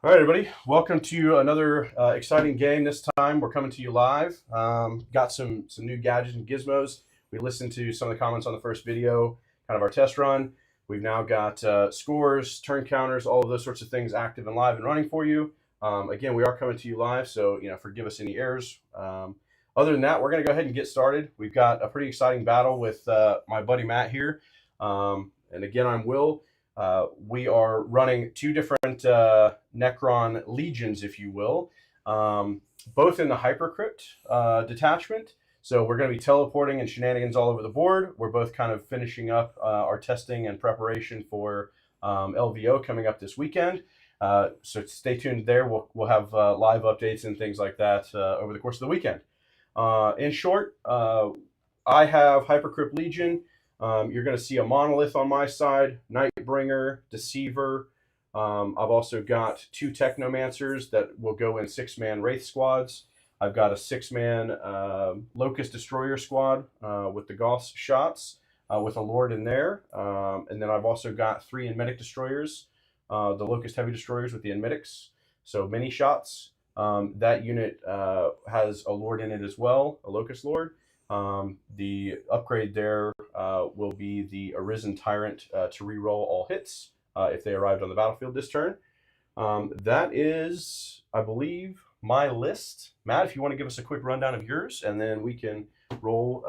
All right, everybody. Welcome to another exciting game. This time we're coming to you live. Got some new gadgets and gizmos. We listened to some of the comments on the first video, kind of our test run. We've now got scores, turn counters, all of those sorts of things active and live and running for you. Again, we are coming to you live, so forgive us any errors. Other than that, we're going to go ahead and get started. We've got a pretty exciting battle with my buddy Matt here. And again, I'm Will. We are running two different Necron legions, if you will, both in the Hypercrypt detachment. So we're going to be teleporting and shenanigans all over the board. We're both kind of finishing up our testing and preparation for LVO coming up this weekend. So stay tuned there. We'll have live updates and things like that over the course of the weekend. In short, I have Hypercrypt Legion. You're going to see a monolith on my side, Nightbringer, Deceiver. I've also got two Technomancers that will go in 6-man Wraith squads. I've got a 6-man Locust Destroyer squad with the Gauss shots with a Lord in there. And then I've also got 3 Enmetic Destroyers, the Locust Heavy Destroyers with the Enmetics. So mini shots. That unit has a Lord in it as well, a Locust Lord. The upgrade there will be the Arisen Tyrant to reroll all hits if they arrived on the battlefield this turn. That is, I believe, my list. Matt, if you want to give us a quick rundown of yours, and then we can roll,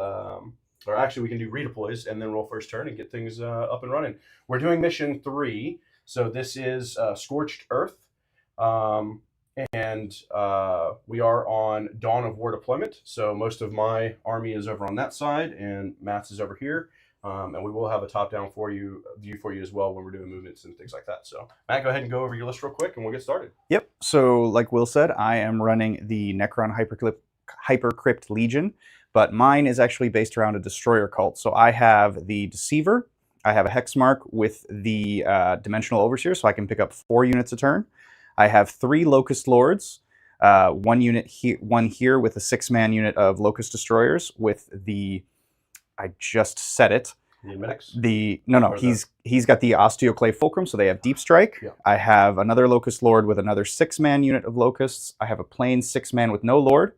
or actually we can do redeploys and then roll first turn and get things up and running. We're doing mission 3, so this is Scorched Earth. And we are on Dawn of War deployment, so most of my army is over on that side, and Matt's is over here. And we will have a top-down view for you as well when we're doing movements and things like that. So, Matt, go ahead and go over your list real quick, and we'll get started. Yep. So, like Will said, I am running the Necron Hypercrypt Legion, but mine is actually based around a destroyer cult. So I have the Deceiver, I have a Hexmark with the Dimensional Overseer, so I can pick up 4 units a turn. I have 3 Locust Lords, one here with a 6-man unit of Locust Destroyers with the, I just said it. The Enmetics? He's got the Osteoclave Fulcrum, so they have Deep Strike. Yeah. I have another Locust Lord with another 6-man unit of Locusts. I have a plain 6-man with no Lord.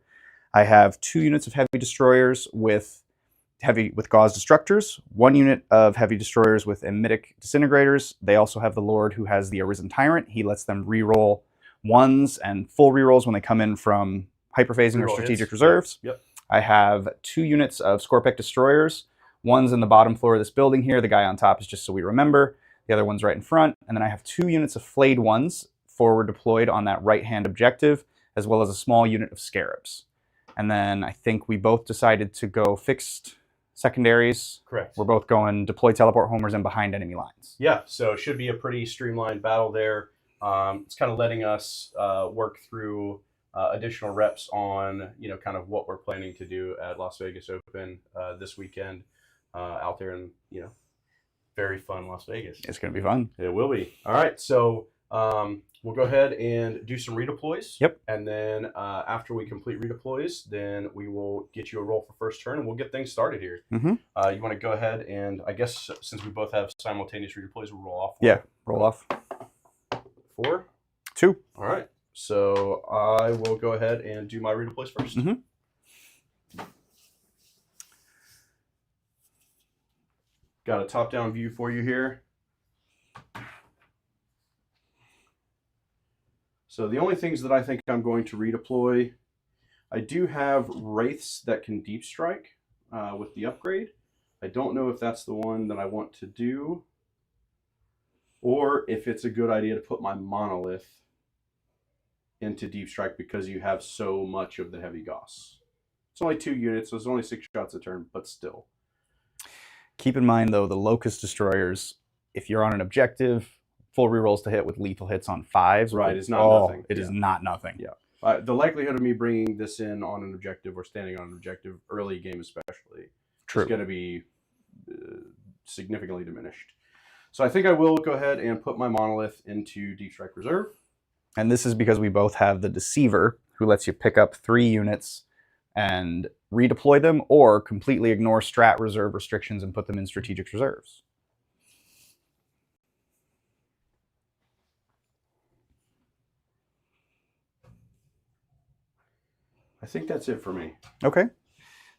I have 2 units of Heavy Destroyers with Gauss Destructors, 1 unit of Heavy Destroyers with Emetic Disintegrators. They also have the Lord who has the Arisen Tyrant. He lets them reroll 1s and full rerolls when they come in from hyperphasing or strategic reserves. Yep. I have 2 units of Scorpec Destroyers. One's in the bottom floor of this building here. The guy on top is just so we remember. The other one's right in front. And then I have 2 units of Flayed Ones forward deployed on that right-hand objective, as well as a small unit of Scarabs. And then I think we both decided to go fixed secondaries. Correct. We're both going deploy teleport homers and behind enemy lines. Yeah, so it should be a pretty streamlined battle there. It's kind of letting us work through additional reps on kind of what we're planning to do at Las Vegas Open this weekend out there in very fun Las Vegas. It's going to be fun. It will be. All right, so we'll go ahead and do some redeploys. Yep. And then after we complete redeploys, then we will get you a roll for first turn, and we'll get things started here. Mm-hmm. You want to go ahead and, I guess, since we both have simultaneous redeploys, we'll roll off. Yeah, roll off. 4. 2. All right. So I will go ahead and do my redeploys first. Mm-hmm. Got a top-down view for you here. So the only things that I think I'm going to redeploy, I do have Wraiths that can Deep Strike with the upgrade. I don't know if that's the one that I want to do, or if it's a good idea to put my Monolith into Deep Strike because you have so much of the Heavy Gauss. It's only 2 units, so it's only 6 shots a turn, but still. Keep in mind, though, the Locust Destroyers, if you're on an objective, full rerolls to hit with lethal hits on 5s. Right, it's not nothing. It is not nothing. Yeah. The likelihood of me bringing this in on an objective or standing on an objective early game especially is going to be significantly diminished. So I think I will go ahead and put my Monolith into Deep Strike Reserve. And this is because we both have the Deceiver, who lets you pick up 3 units and redeploy them, or completely ignore strat reserve restrictions and put them in strategic reserves. think that's it for me. Okay.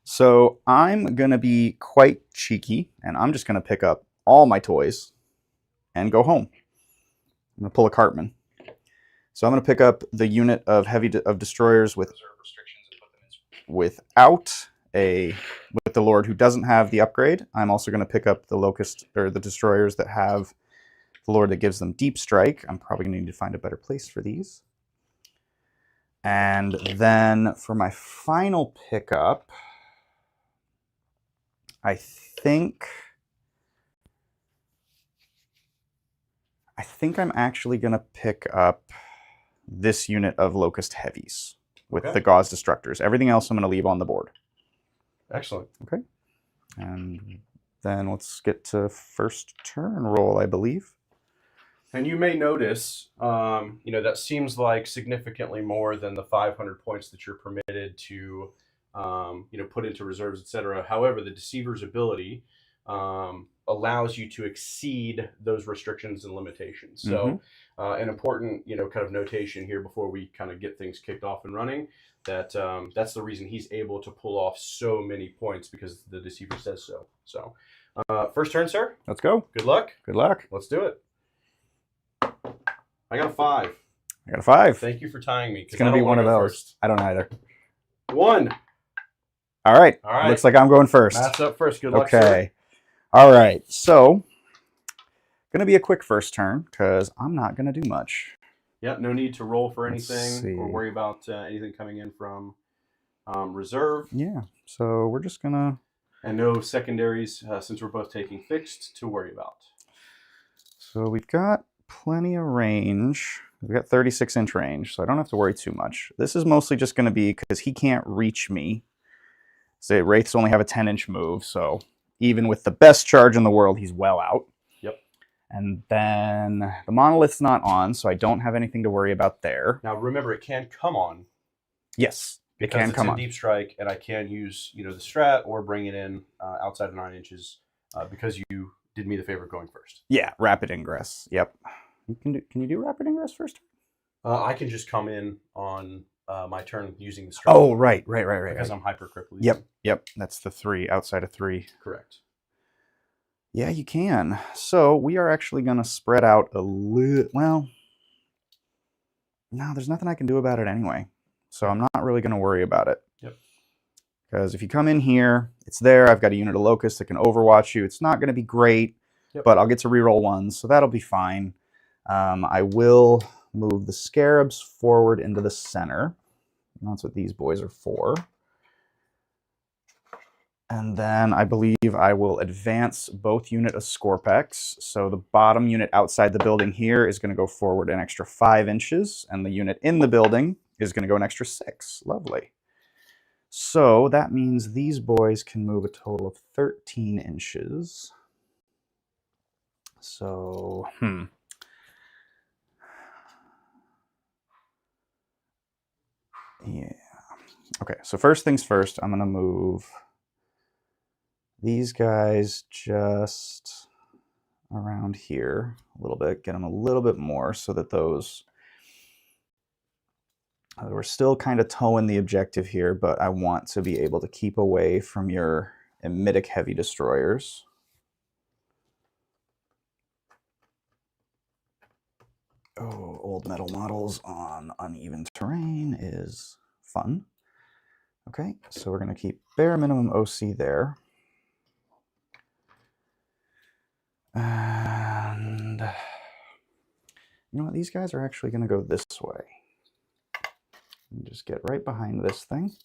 So I'm going to be quite cheeky, and I'm just going to pick up all my toys and go home. I'm going to pull a Cartman. So I'm going to pick up the unit of destroyers with with the Lord who doesn't have the upgrade. I'm also going to pick up the Locust, or the destroyers that have the Lord that gives them deep strike. I'm probably going to need to find a better place for these. And then for my final pickup, I think I'm actually going to pick up this unit of Locust Heavies with the Gauze Destructors. Everything else I'm going to leave on the board. Excellent. Okay. And then let's get to first turn roll, I believe. And you may notice, that seems like significantly more than the 500 points that you're permitted to, put into reserves, etc. However, the Deceiver's ability allows you to exceed those restrictions and limitations. So, an important, kind of notation here before we kind of get things kicked off and running, that that's the reason he's able to pull off so many points, because the Deceiver says so. So, first turn, sir. Let's go. Good luck. Good luck. Let's do it. I got a 5. I got a 5. Thank you for tying me. It's going to be one of those. First. I don't either. 1. All right. All right. Looks like I'm going first. Matt's up first. Good luck, okay. Sir. All right. So, going to be a quick first turn because I'm not going to do much. Yeah, no need to roll for anything or worry about anything coming in from reserve. Yeah. So, we're just going to... And no secondaries, since we're both taking fixed, to worry about. So, we've got plenty of range. We've got 36-inch range, so I don't have to worry too much. This is mostly just going to be because he can't reach me. So Wraiths only have a 10-inch move, so even with the best charge in the world, he's well out. Yep. And then the Monolith's not on, so I don't have anything to worry about there. Now, remember, it can come on. Yes, it can come on. It's a deep strike, and I can use, the strat or bring it in outside of 9 inches because you did me the favor of going first. Yeah, rapid ingress. Yep. Can you do rapid ingress first? I can just come in on my turn using the strat. Oh, right. Because I'm Hypercrypt. Yep. That's the 3 outside of 3. Correct. Yeah, you can. So we are actually going to spread out a little. Well, no, there's nothing I can do about it anyway. So I'm not really going to worry about it. Yep. Because if you come in here, it's there. I've got a unit of Locust that can overwatch you. It's not going to be great, but I'll get to reroll 1, so that'll be fine. I will move the Scarabs forward into the center. That's what these boys are for. And then I believe I will advance both unit of Scorpex. So the bottom unit outside the building here is going to go forward an extra 5 inches, and the unit in the building is going to go an extra 6. Lovely. So that means these boys can move a total of 13 inches. So, yeah. Okay, so first things first, I'm going to move these guys just around here a little bit, get them a little bit more so that those... we're still kind of towing the objective here, but I want to be able to keep away from your Emitic heavy destroyers. Oh, old metal models on uneven terrain is fun. Okay, so we're going to keep bare minimum OC there. And you know what? These guys are actually going to go this way. And just get right behind this thing.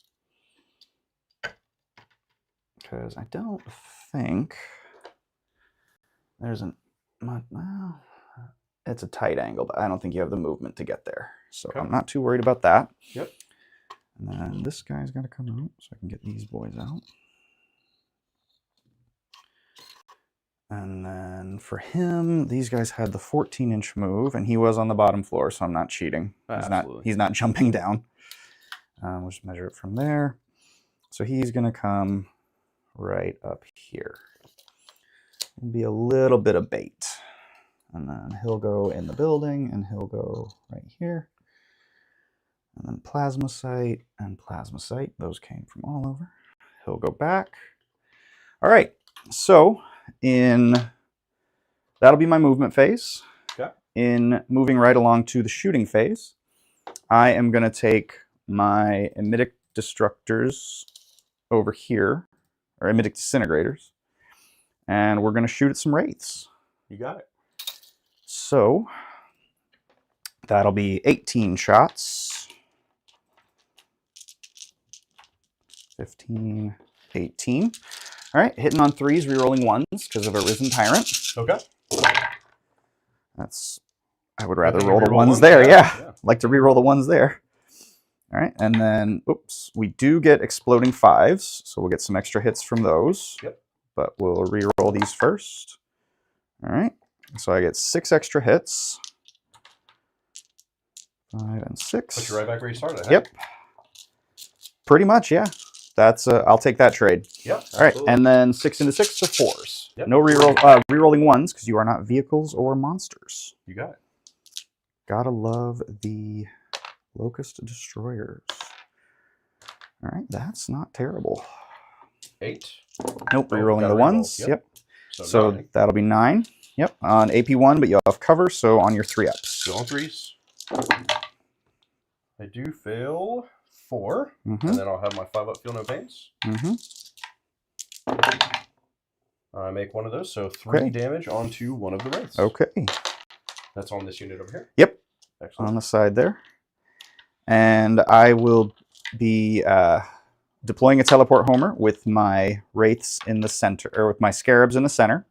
Because I don't think there's an... Well, it's a tight angle, but I don't think you have the movement to get there. So I'm not too worried about that. Yep. And then this guy's got to come out so I can get these boys out. And then for him, these guys had the 14-inch move, and he was on the bottom floor, so I'm not cheating. He's not jumping down. We'll just measure it from there. So he's going to come right up here. And be a little bit of bait. And then he'll go in the building, and he'll go right here. And then Plasmacite and Plasmacite. Those came from all over. He'll go back. All right. So that'll be my movement phase. Okay. In moving right along to the shooting phase, I am going to take my Emitic Destructors over here, or Emitic Disintegrators, and we're going to shoot at some Wraiths. You got it. So that'll be 18 shots. 15, 18. All right, hitting on 3s, rerolling 1s because of a Risen Tyrant. Okay. I would rather roll the ones there, yeah. Like to reroll the ones there. All right, and then, oops, we do get exploding 5s, so we'll get some extra hits from those. Yep. But we'll reroll these first. All right, so I get 6 extra hits. 5 and 6. Put you right back where you started. Yep. Pretty much, yeah. That's I'll take that trade. Yep. All right, and then 6 into 6 to 4s. Yep. No reroll, rerolling 1s because you are not vehicles or monsters. You got it. Gotta love the Locust Destroyers. All right, that's not terrible. 8. Nope, rerolling the 1s. Yep. So 9. that'll be 9. Yep, on AP1, but you'll have cover, so on your 3-ups. Still on 3s. I do fail 4, and then I'll have my 5-up feel no pains. I make one of those, so 3 damage onto one of the Wraiths. Okay. That's on this unit over here? Yep. Excellent. On the side there. And I will be deploying a teleport homer with my Wraiths in the center, or with my Scarabs in the center.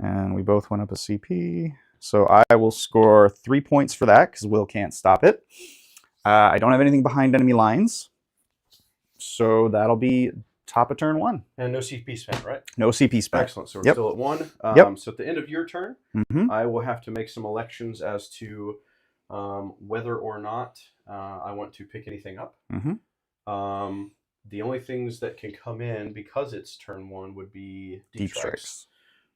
And we both went up a CP. So I will score 3 points for that, because Will can't stop it. I don't have anything behind enemy lines. So that'll be top of turn 1. And no CP spent, right? No CP spent. Excellent. So we're still at 1. So at the end of your turn, I will have to make some elections as to whether or not I want to pick anything up. The only things that can come in, because it's turn 1, would be deep strikes.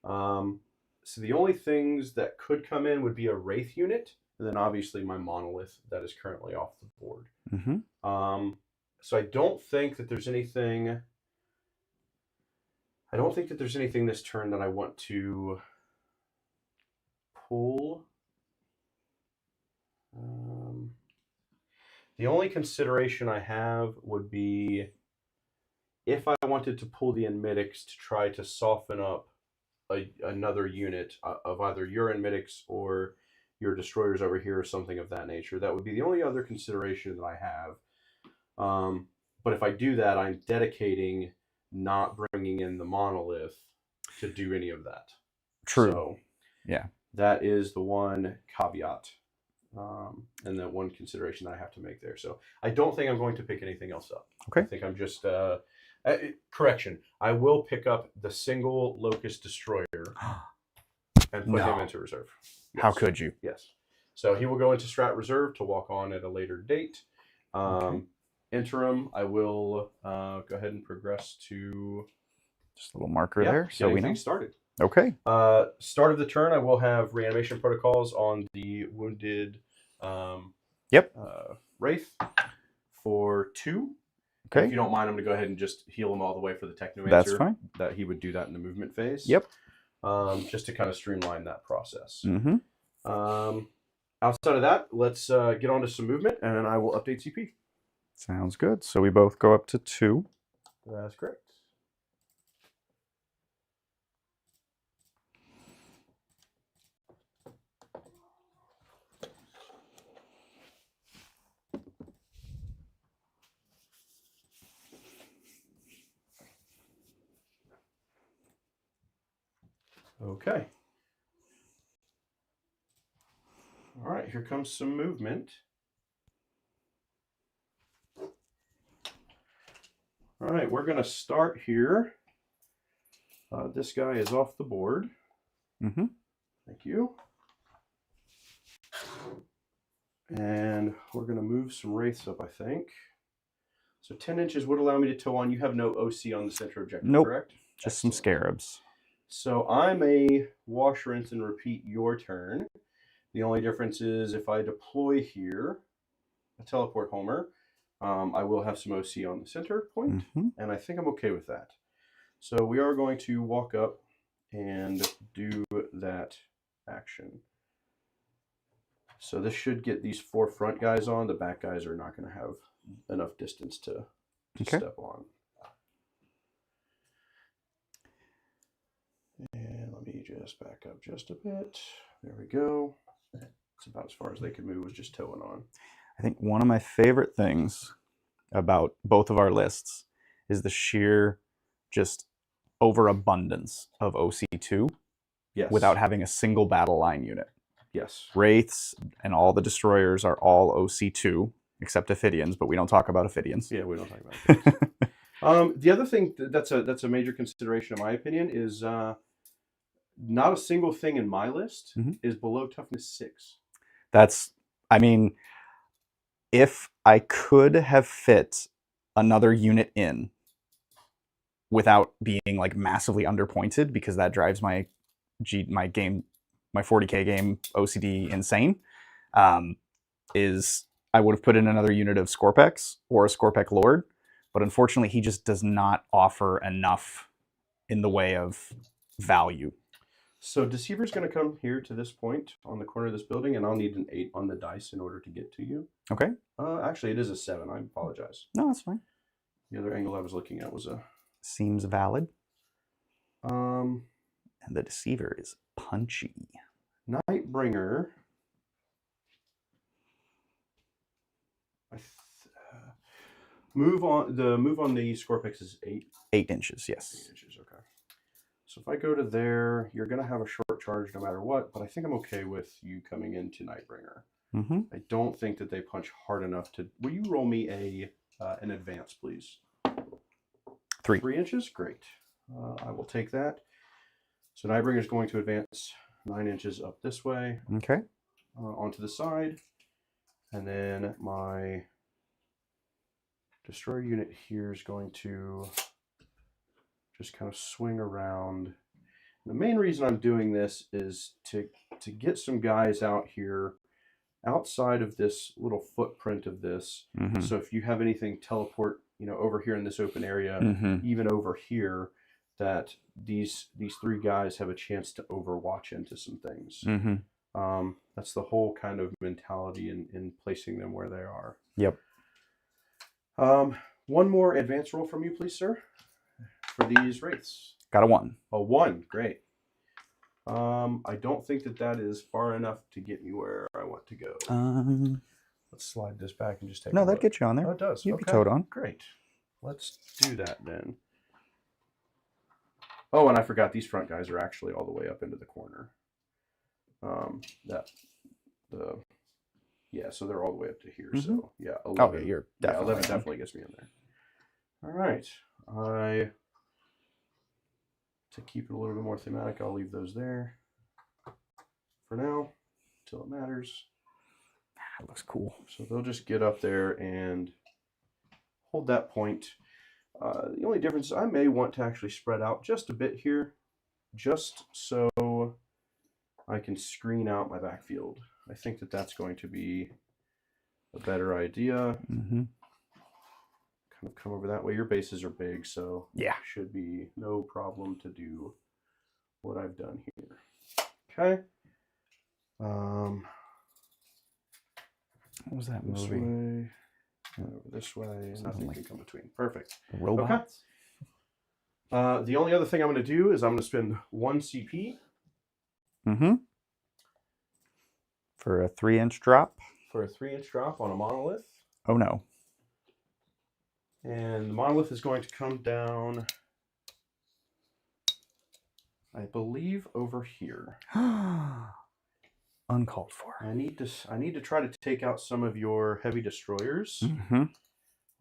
So the only things that could come in would be a Wraith unit, and then obviously my Monolith that is currently off the board. So I don't think that there's anything... I don't think that there's anything this turn that I want to pull. The only consideration I have would be if I wanted to pull the Enmitics to try to soften up another unit of either your Enmitics or your Destroyers over here or something of that nature. That would be the only other consideration that I have. But if I do that, I'm dedicating not bringing in the Monolith to do any of that. True. So, yeah. That is the one caveat. And the one consideration that I have to make there. So I don't think I'm going to pick anything else up. Okay. I think I'm just... correction. I will pick up the single Locust Destroyer and put him into reserve. Yes. How could you? Yes. So he will go into Strat Reserve to walk on at a later date. Interim, I will go ahead and progress to... Just a little marker there, so we know. Started. Okay. Start of the turn, I will have reanimation protocols on the wounded Wraith for 2. Okay. If you don't mind, I'm going to go ahead and just heal him all the way for the Technomancer. That's fine. That he would do that in the movement phase. Yep. Just to kind of streamline that process. Outside of that, let's get on to some movement, and then I will update CP. Sounds good. So we both go up to 2. That's correct. Okay. All right, here comes some movement. All right, we're going to start here. This guy is off the board. Thank you. And we're going to move some wraiths up, I think. So 10 inches would allow me to tow on. You have no OC on the center objective, correct? Just some scarabs. So I'm a wash, rinse, and repeat your turn. The only difference is if I deploy here, a teleport Homer, I will have some OC on the center point, and I think I'm okay with that. So we are going to walk up and do that action. So this should get these 4 front guys on. The back guys are not going to have enough distance to step on. And let me just back up just a bit. There we go. It's about as far as they could move, was just towing on. I think one of my favorite things about both of our lists is the sheer just overabundance of OC2 without having a single battle line unit. Yes. Wraiths and all the destroyers are all OC2, except Ophidians, but we don't talk about Ophidians. Yeah, we don't talk about Ophidians. The other thing that's a major consideration, in my opinion, is not a single thing in my list is below toughness 6. That's, I mean, if I could have fit another unit in without being like massively underpointed, because that drives my 40k game OCD insane, is I would have put in another unit of Scorpex or a Scorpec Lord, but unfortunately he just does not offer enough in the way of value. So Deceiver's going to come here to this point on the corner of this building, and I'll need an 8 on the dice in order to get to you. Okay. Actually, it is a 7. I apologize. No, that's fine. The other angle I was looking at was a... Seems valid. And the Deceiver is punchy. Nightbringer. Move on the Scorpex is 8. 8 inches, yes. 8 inches, okay. So if I go to there, you're going to have a short charge no matter what, but I think I'm okay with you coming into Nightbringer. I don't think that they punch hard enough to... Will you roll me an advance, please? 3. 3 inches? Great. I will take that. So Nightbringer is going to advance 9 inches up this way. Okay. Onto the side. And then my destroyer unit here is going to just kind of swing around. The main reason I'm doing this is to get some guys out here outside of this little footprint of this. So if you have anything teleport, over here in this open area, even over here, that these 3 guys have a chance to overwatch into some things. That's the whole kind of mentality in placing them where they are. Yep. One more advance roll from you, please, sir, for these wraiths. Got a 1. A 1, great. I don't think that is far enough to get me where I want to go. Let's slide this back and just take a No, look. that gets you on there. Oh, it does. You'd be towed on. Great. Let's do that then. Oh, and I forgot these front guys are actually all the way up into the corner. Yeah, so they're all the way up to here. So yeah, 11. Oh, yeah, you're definitely 11 definitely gets me in there. All right. To keep it a little bit more thematic, I'll leave those there for now until it matters. That looks cool. So they'll just get up there and hold that point. The only difference is I may want to actually spread out just a bit here, just so I can screen out my backfield. I think that's going to be a better idea. Kind of come over that way. Your bases are big, so yeah, should be no problem to do what I've done here. Okay. What was that this movie? Way, over this way. Nothing can come between. Perfect. The robots. Okay. The only other thing I'm going to do is I'm going to spend 1 CP. For a 3-inch drop. For a 3-inch drop on a monolith. Oh no. And the monolith is going to come down, I believe, over here. Uncalled for. I need to try to take out some of your heavy destroyers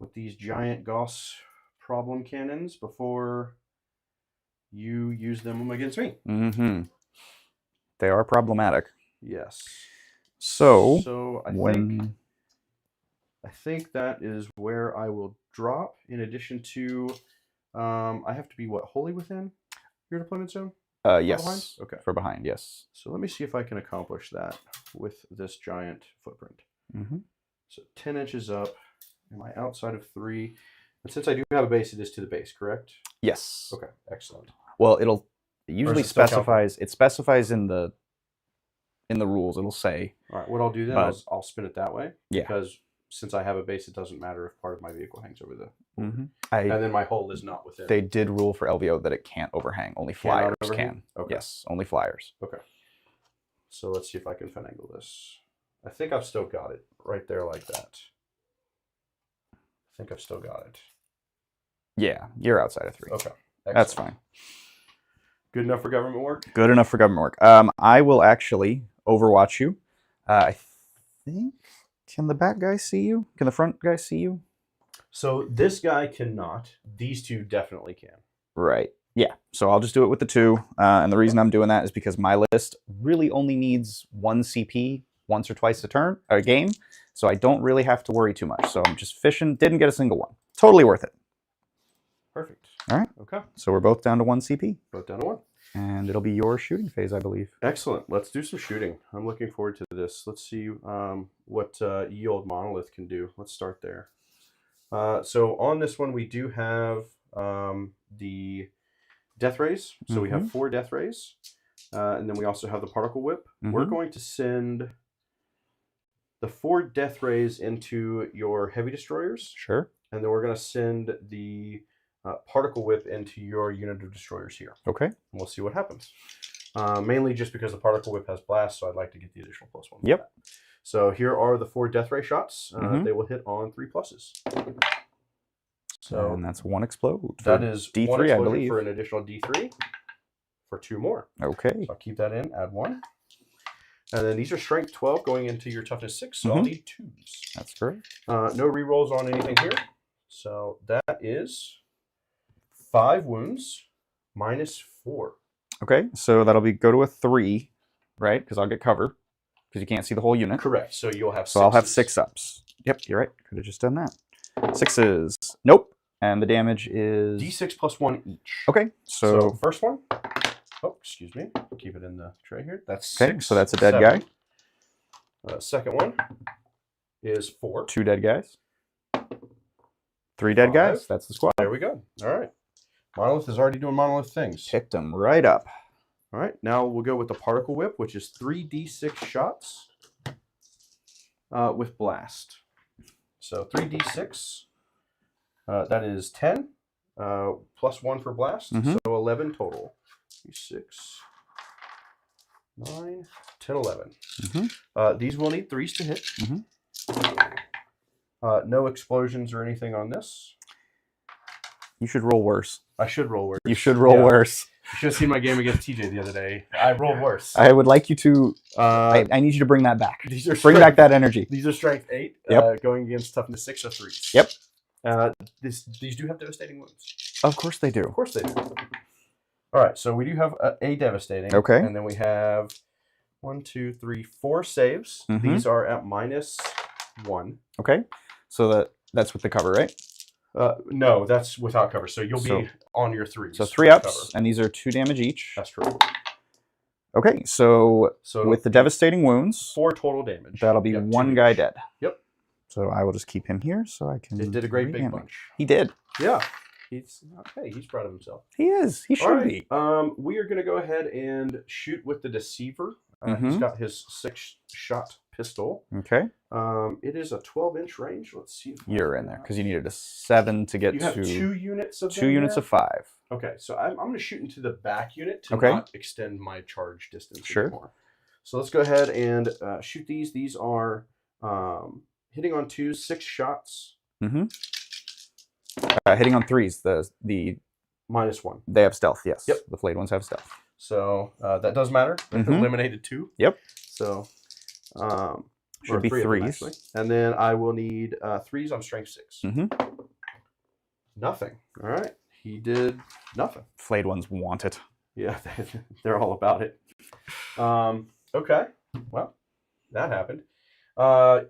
with these giant Gauss problem cannons before you use them against me. They are problematic. Yes. So I think that is where I will drop. In addition to, I have to be wholly within your deployment zone. Yes. Okay. For behind, yes. So let me see if I can accomplish that. with this giant footprint. Mm-hmm. So 10 inches up. Am I outside of 3? And since I do have a base, it is to the base, correct? Yes. Okay, excellent. Well, it usually it still specifies. It specifies in the rules. It'll say. All right, what I'll do then, But- I'll spin it that way. Yeah. Because since I have a base, it doesn't matter if part of my vehicle hangs over the. Mm-hmm. And then my hull is not within. They did rule for LVO that it can't overhang. Only Cannot flyers overhang? can. Okay. Yes, only flyers. Okay. So let's see if I can finagle this. I think I've still got it right there like that. I think I've still got it. Yeah, you're outside of 3. Okay. That's Excellent. fine. Good enough for government work? Good enough for government work. I will actually overwatch you. I think. Can the back guy see you? Can the front guy see you? So this guy cannot. These two definitely can. Right. Yeah. So I'll just do it with the 2. And the reason I'm doing that is because my list really only needs 1 CP once or twice a game. So I don't really have to worry too much. So I'm just fishing. Didn't get a single one. Totally worth it. Perfect. All right. Okay. So we're both down to 1 CP. Both down to 1. And it'll be your shooting phase, I believe. Excellent. Let's do some shooting. I'm looking forward to this. Let's see what Ye Olde Monolith can do. Let's start there. So on this one, we do have the Death Rays. So we have 4 Death Rays. And then we also have the Particle Whip. We're going to send the 4 Death Rays into your Heavy Destroyers. Sure. And then we're going to send the Particle Whip into your unit of destroyers here. Okay. And we'll see what happens. Mainly just because the Particle Whip has blast, so I'd like to get the additional +1. Yep. So here are the 4 Death Ray shots. They will hit on 3 pluses. So and that's 1 explode. that is D3, 1 I explosion believe. for an additional D3 for 2 more. Okay. So I'll keep that in, add 1. And then these are strength 12 going into your toughness 6, so I'll need 2s. That's correct. No rerolls on anything here. So that is 5 wounds minus 4. Okay. So that'll be go to a 3, right? Because I'll get cover. Because you can't see the whole unit. Correct. So you'll have 6. So I'll have 6 ups. Yep, you're right. Could have just done that. 6s. Nope. And the damage is D6 plus 1 each. Okay. So first one. Oh, excuse me. Keep it in the tray here. That's okay. 6. So that's a dead 7. guy. Second one is 4. 2 dead guys. 3 dead 5. guys. That's the squad. There we go. All right. Monolith is already doing monolith things. Picked them right up. All right. Now we'll go with the Particle Whip, which is 3d6 shots with blast. So 3d6. That is 10 plus 1 for blast. So 11 total. 6, 9, 10, 11. These will need 3s to hit. No explosions or anything on this. You should roll worse. I should roll worse. You should roll worse. You should have seen my game against TJ the other day. I rolled worse. I would like you to. I need you to bring that back. These are Bring back that energy. These are strength 8. Yep. Going against toughness 6 or 3s. Yep. These do have devastating wounds. Of course they do. Of course they do. All right. So we do have a devastating. Okay. And then we have 1, 2, 3, 4 saves. These are at -1. Okay. So that's with the cover, right? No, that's without cover. So you'll be on your 3s. So 3 ups, and these are 2 damage each. That's true. Okay, so with the devastating wounds, 4 total damage. that'll be 1 guy dead. Yep. So I will just keep him here so I can. It did a great big re-damage. bunch. He did. Yeah. He's proud of himself. He is. He should be. We are going to go ahead and shoot with the Deceiver. He's got his 6-shot pistol. Okay. It is a 12-inch range. Let's see. You're in there because you needed a 7 to get you have to 2 units of 2 units there? of 5. Okay, so I'm going to shoot into the back unit to Okay. not extend my charge distance Sure. anymore. So let's go ahead and shoot these. These are hitting on 2s, 6 shots. Hitting on 3s. The -1. they have stealth. Yes. Yep. The flayed ones have stealth. So that does matter. Eliminated 2. Yep. So should be 3 of them, 3s. actually. And then I will need 3s on strength 6. Nothing. All right. He did nothing. Flayed ones want it. Yeah, they're all about it. Okay. Well, that happened.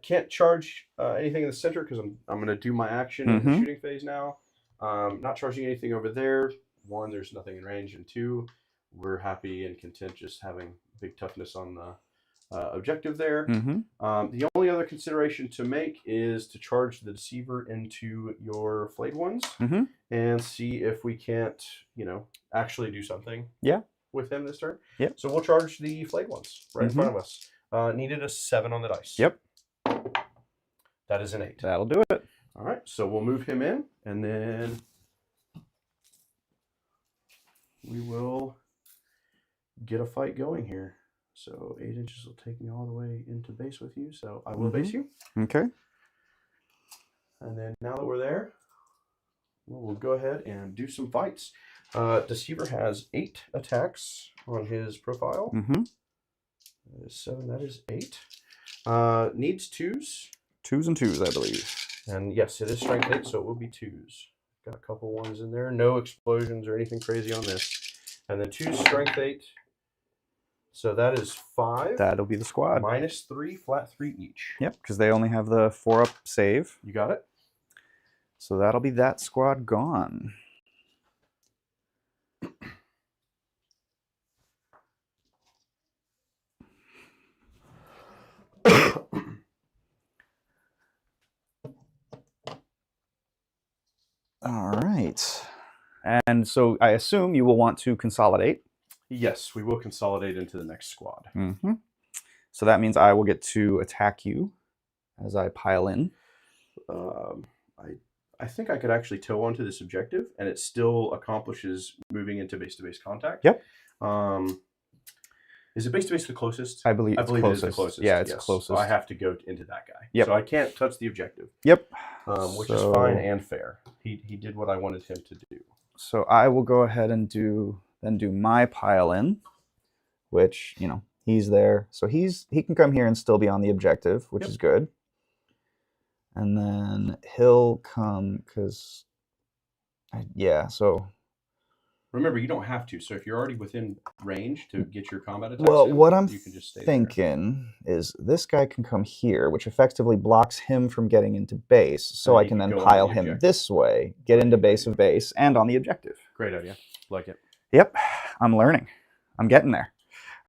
Can't charge anything in the center because I'm going to do my action in the shooting phase now. Not charging anything over there. 1, there's nothing in range, and 2, we're happy and content just having big toughness on objective there. Mm-hmm. The only other consideration to make is to charge the Deceiver into your flayed ones Mm-hmm. and see if we can't, actually do something. Yeah. With him this turn. Yep. So we'll charge the flayed ones right in Mm-hmm. front of us. Needed a 7 on the dice. Yep. That is an 8. That'll do it. All right. So we'll move him in, and then we will get a fight going here. So 8 inches will take me all the way into base with you. So I will base you. Okay. And then now that we're there, we'll go ahead and do some fights. Deceiver has 8 attacks on his profile. Mm-hmm. That is 7. That is 8. Needs 2s. 2s and 2s, I believe. And yes, it is strength 8, so it will be 2s. Got a couple 1s in there. No explosions or anything crazy on this. And then 2 strength 8. So that is 5. That'll be the squad. Minus 3, flat 3 each. Yep, because they only have the 4-up save. You got it? So that'll be that squad gone. All right. And so I assume you will want to consolidate. Yes, we will consolidate into the next squad. Mm-hmm. So that means I will get to attack you as I pile in. I think I could actually tow onto this objective, and it still accomplishes moving into base-to-base contact. Yep. Is it base-to-base the closest? I believe It is closest. the closest. Yeah, it's yes. closest. So I have to go into that guy. Yep. So I can't touch the objective. Yep. Which is fine and fair. He did what I wanted him to do. So I will go ahead and do my pile in, which, he's there. So he can come here and still be on the objective, which is good. And then he'll come because, so. Remember, you don't have to. So if you're already within range to get your combat attacks what I'm you can just stay thinking is this guy can come here, which effectively blocks him from getting into base. So I can then pile him this way, get into base of base, and on the objective. Great idea. Like it. Yep. I'm learning. I'm getting there.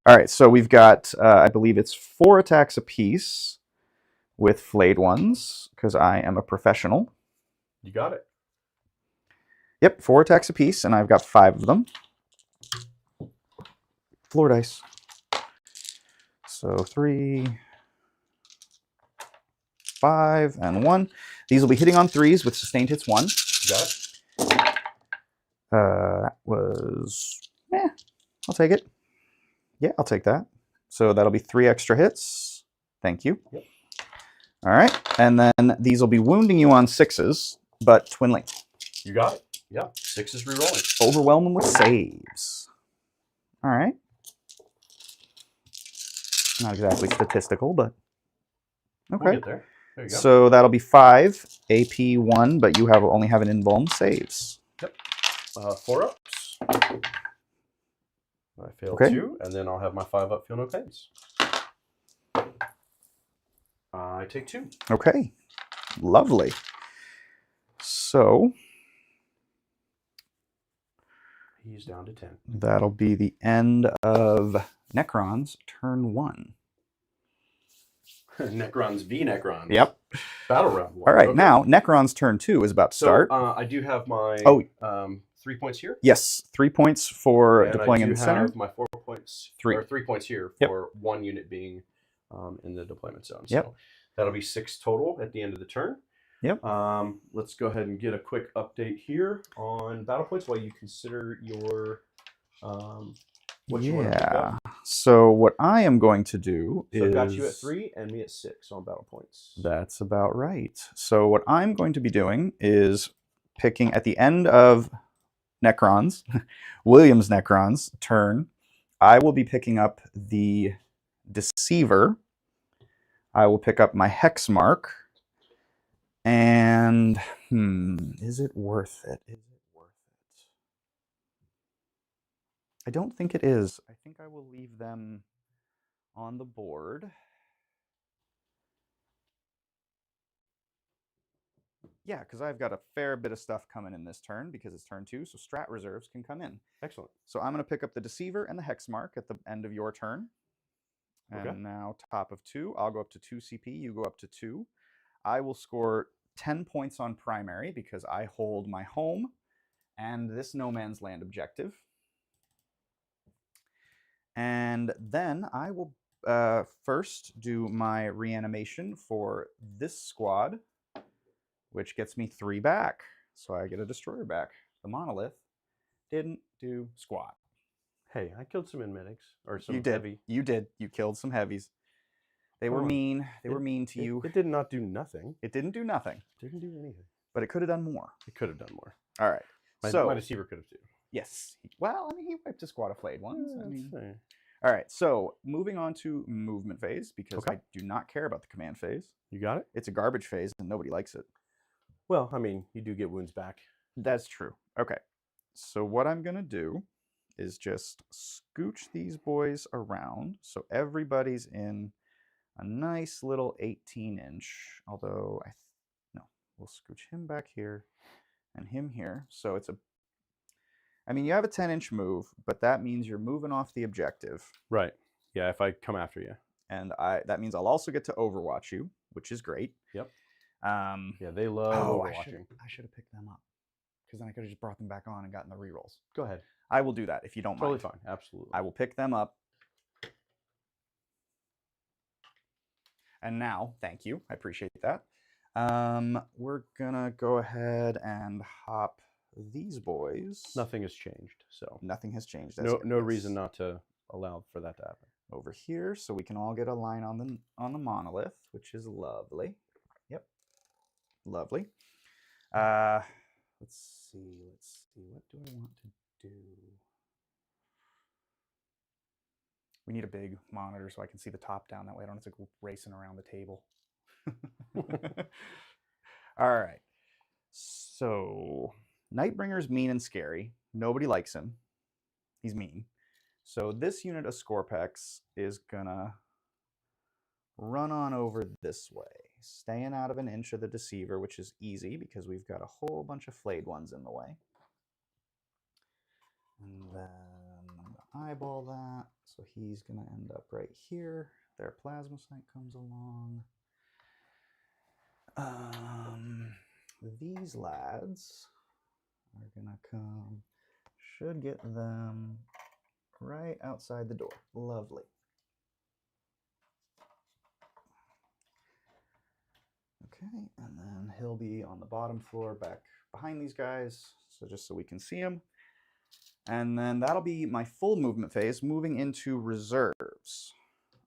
All right. So we've got, I believe it's 4 attacks apiece with flayed ones because I am a professional. You got it. Yep, 4 attacks apiece, and I've got 5 of them. Floor dice. So 3, 5, and 1. These will be hitting on 3s with sustained hits 1. You got it. That was, I'll take it. Yeah, I'll take that. So that'll be 3 extra hits. Thank you. Yep. All right, and then these will be wounding you on 6s, but twinling. You got it. Yeah, 6 is rerolling. Overwhelm them with saves. All right. Not exactly statistical, but okay. We'll get there. There you go. So that'll be 5 AP 1, but you only have an invuln saves. Yep. 4 ups. I failed Okay. 2, and then I'll have my 5 up. Feel no pains. I take 2. Okay. Lovely. So He's down to 10. that'll be the end of Necrons turn 1. Necrons v Necrons. Yep. Battle round 1. All right. Okay. Now Necrons turn 2 is about to start. So I do have my 3 points here. Yes, 3 points for And deploying I in do the center. have my 4 points. 3. Or 3 points here Yep. for 1 unit being in the deployment zone. Yep. So that'll be 6 total at the end of the turn. Yep. Let's go ahead and get a quick update here on battle points while you consider your what you want to pick up. So what I am going to do So is I've got you at 3 and me at 6 on battle points. That's about right. So what I'm going to be doing is picking at the end of Necrons, William's Necrons turn, I will be picking up the Deceiver. I will pick up my Hex Mark. And, is it worth it? Is it worth it? I don't think it is. I think I will leave them on the board. Yeah, because I've got a fair bit of stuff coming in this turn because it's turn 2, so strat reserves can come in. Excellent. So I'm going to pick up the Deceiver and the Hex Mark at the end of your turn. And Okay. now top of 2. I'll go up to 2 CP. You go up to 2. I will score 10 points on primary because I hold my home and this no man's land objective. And then I will first do my reanimation for this squad, which gets me 3 back. So I get a destroyer back. The monolith didn't do squat. Hey, I killed some medics or some You did. heavy. You did. You killed some heavies. They were mean. They were mean to you. It did not do nothing. It didn't do nothing. Didn't do anything. But it could have done more. It could have done more. All right. My deceiver could have too. Yes. Well, I mean, he wiped a squad of flayed ones. Yeah, I mean, fair. all right. So moving on to movement phase because Okay. I do not care about the command phase. You got it? It's a garbage phase and nobody likes it. Well, I mean, you do get wounds back. That's true. Okay. So what I'm going to do is just scooch these boys around so everybody's in a nice little 18-inch, although no, we'll scooch him back here and him here. So it's I mean, you have a 10-inch move, but that means you're moving off the objective. Right. Yeah, if I come after you. And that means I'll also get to overwatch you, which is great. Yep. Yeah, they love overwatching. I should have picked them up because then I could have just brought them back on and gotten the rerolls. Go ahead. I will do that if you don't mind. Totally fine. Absolutely. I will pick them up. And now, thank you. I appreciate that. We're going to go ahead and hop these boys. Nothing has changed. So Nothing has changed. no reason not to allow for that to happen. Over here, so we can all get a line on the monolith, which is lovely. Yep. Lovely. Let's see. What do I want to do? We need a big monitor so I can see the top down. That way I don't have to go racing around the table. All right. So Nightbringer's mean and scary. Nobody likes him. He's mean. So this unit of Scorpex is gonna run on over this way, staying out of an inch of the Deceiver, which is easy because we've got a whole bunch of flayed ones in the way. And then I'm gonna eyeball that. So he's gonna end up right here. Their plasma sight comes along. These lads are gonna come, should get them right outside the door. Lovely. Okay, and then he'll be on the bottom floor back behind these guys, so just so we can see him. And then that'll be my full movement phase. Moving into reserves,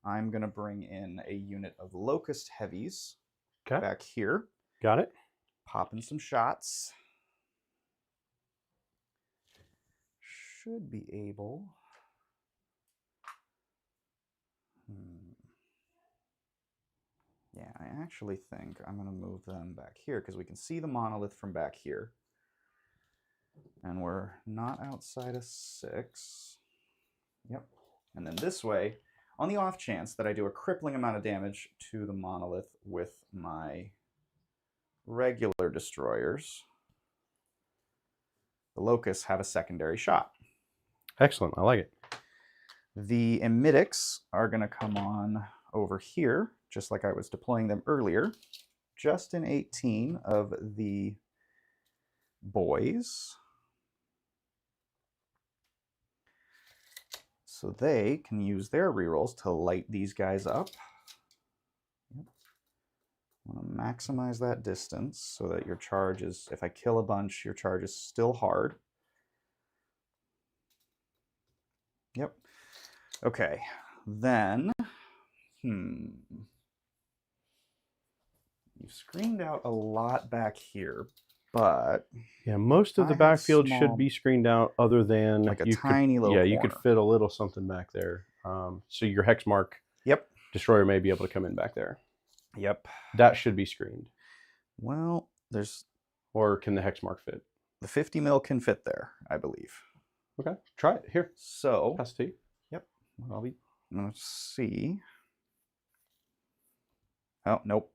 I'm going to bring in a unit of Locust Heavies back here. Got it. Popping some shots. Should be able... Yeah, I actually think I'm going to move them back here because we can see the monolith from back here. And we're not outside of 6. Yep. And then this way, on the off chance that I do a crippling amount of damage to the monolith with my regular destroyers, the locusts have a secondary shot. Excellent. I like it. The emitics are going to come on over here, just like I was deploying them earlier, just in 18 of the boys. So they can use their rerolls to light these guys up. Yep. I want to maximize that distance so that your charge is, if I kill a bunch, your charge is still hard. Yep. Okay. Then, you've screened out a lot back here, but yeah, most of the backfield should be screened out, other than like a tiny little corner. You could fit a little something back there. So your Hexmark destroyer may be able to come in back there. Yep. That should be screened. Well, or can the Hexmark fit? The 50 mil can fit there, I believe. Okay, try it. Here. So pass it to you. Yep. I'm gonna see. Oh nope.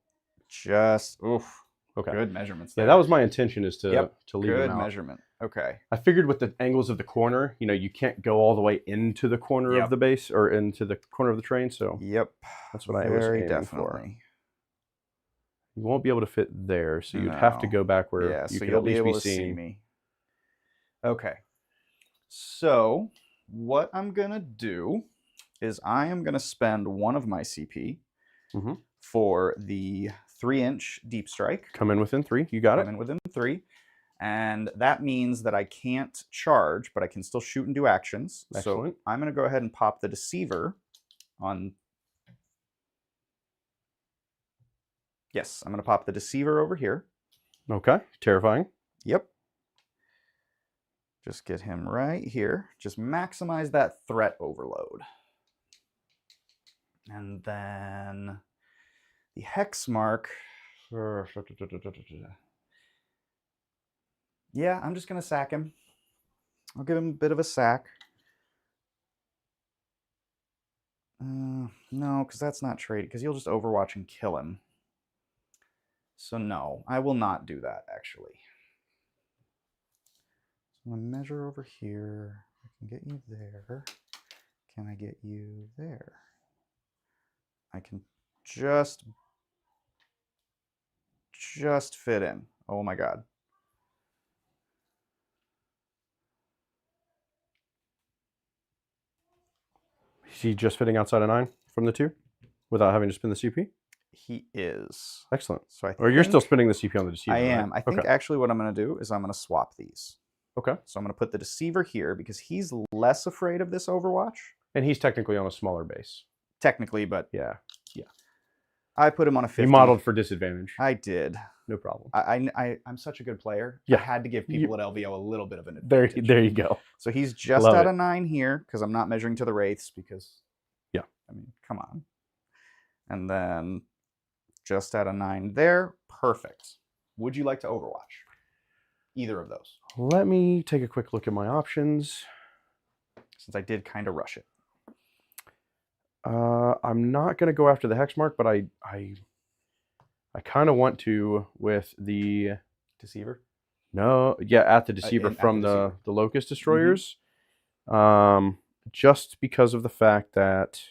Just oof. Okay. Good measurements. Yeah, there. that was my intention, is to leave good them out. measurement. Okay. I figured with the angles of the corner, you know, you can't go all the way into the corner Yep. of the base or into the corner of the train. So Yep. that's what I was Very aiming for. definitely. You won't be able to fit there, so you'd have to No. go back where Yeah, you so can you'll at be least able be to see seen. me. Okay. So what I'm going to do is I am going to spend one of my CP Mhm. for the 3-inch deep strike. Come in within 3. You got Come it. in within 3. And that means that I can't charge, but I can still shoot and do actions. Excellent. So I'm going to go ahead and pop the Deceiver on... Yes, I'm going to pop the Deceiver over here. Okay. Terrifying. Yep. Just get him right here. Just maximize that threat overload. And then the hex mark. Yeah, I'm just going to sack him. I'll give him a bit of a sack. No, because that's not trade, because you'll just Overwatch and kill him. So no, I will not do that, actually. So I'm going to measure over here. I can get you there. Can I get you there? I can just fit in. Oh my god. Is he just fitting outside of 9 from the 2 without having to spin the CP? He is. Excellent. So Or you're still spinning the CP on the Deceiver, I am. right? I think actually what I'm going to do is I'm going to swap these. Okay. So I'm going to put the Deceiver here because he's less afraid of this Overwatch. And he's technically on a smaller base. Technically, but Yeah. I put him on a 50. You modeled for disadvantage. I did. No problem. I'm such a good player. Yeah. I had to give people at LVO a little bit of an advantage. There you go. So he's just Love out it. of 9 here because I'm not measuring to the Wraiths because, yeah, I mean, come on. And then just out of 9 there. Perfect. Would you like to Overwatch? Either of those. Let me take a quick look at my options. Since I did kind of rush it. I'm not going to go after the hex mark, but I kind of want to with the Deceiver. No, yeah, at the Deceiver from the Locust Destroyers. Just because of the fact that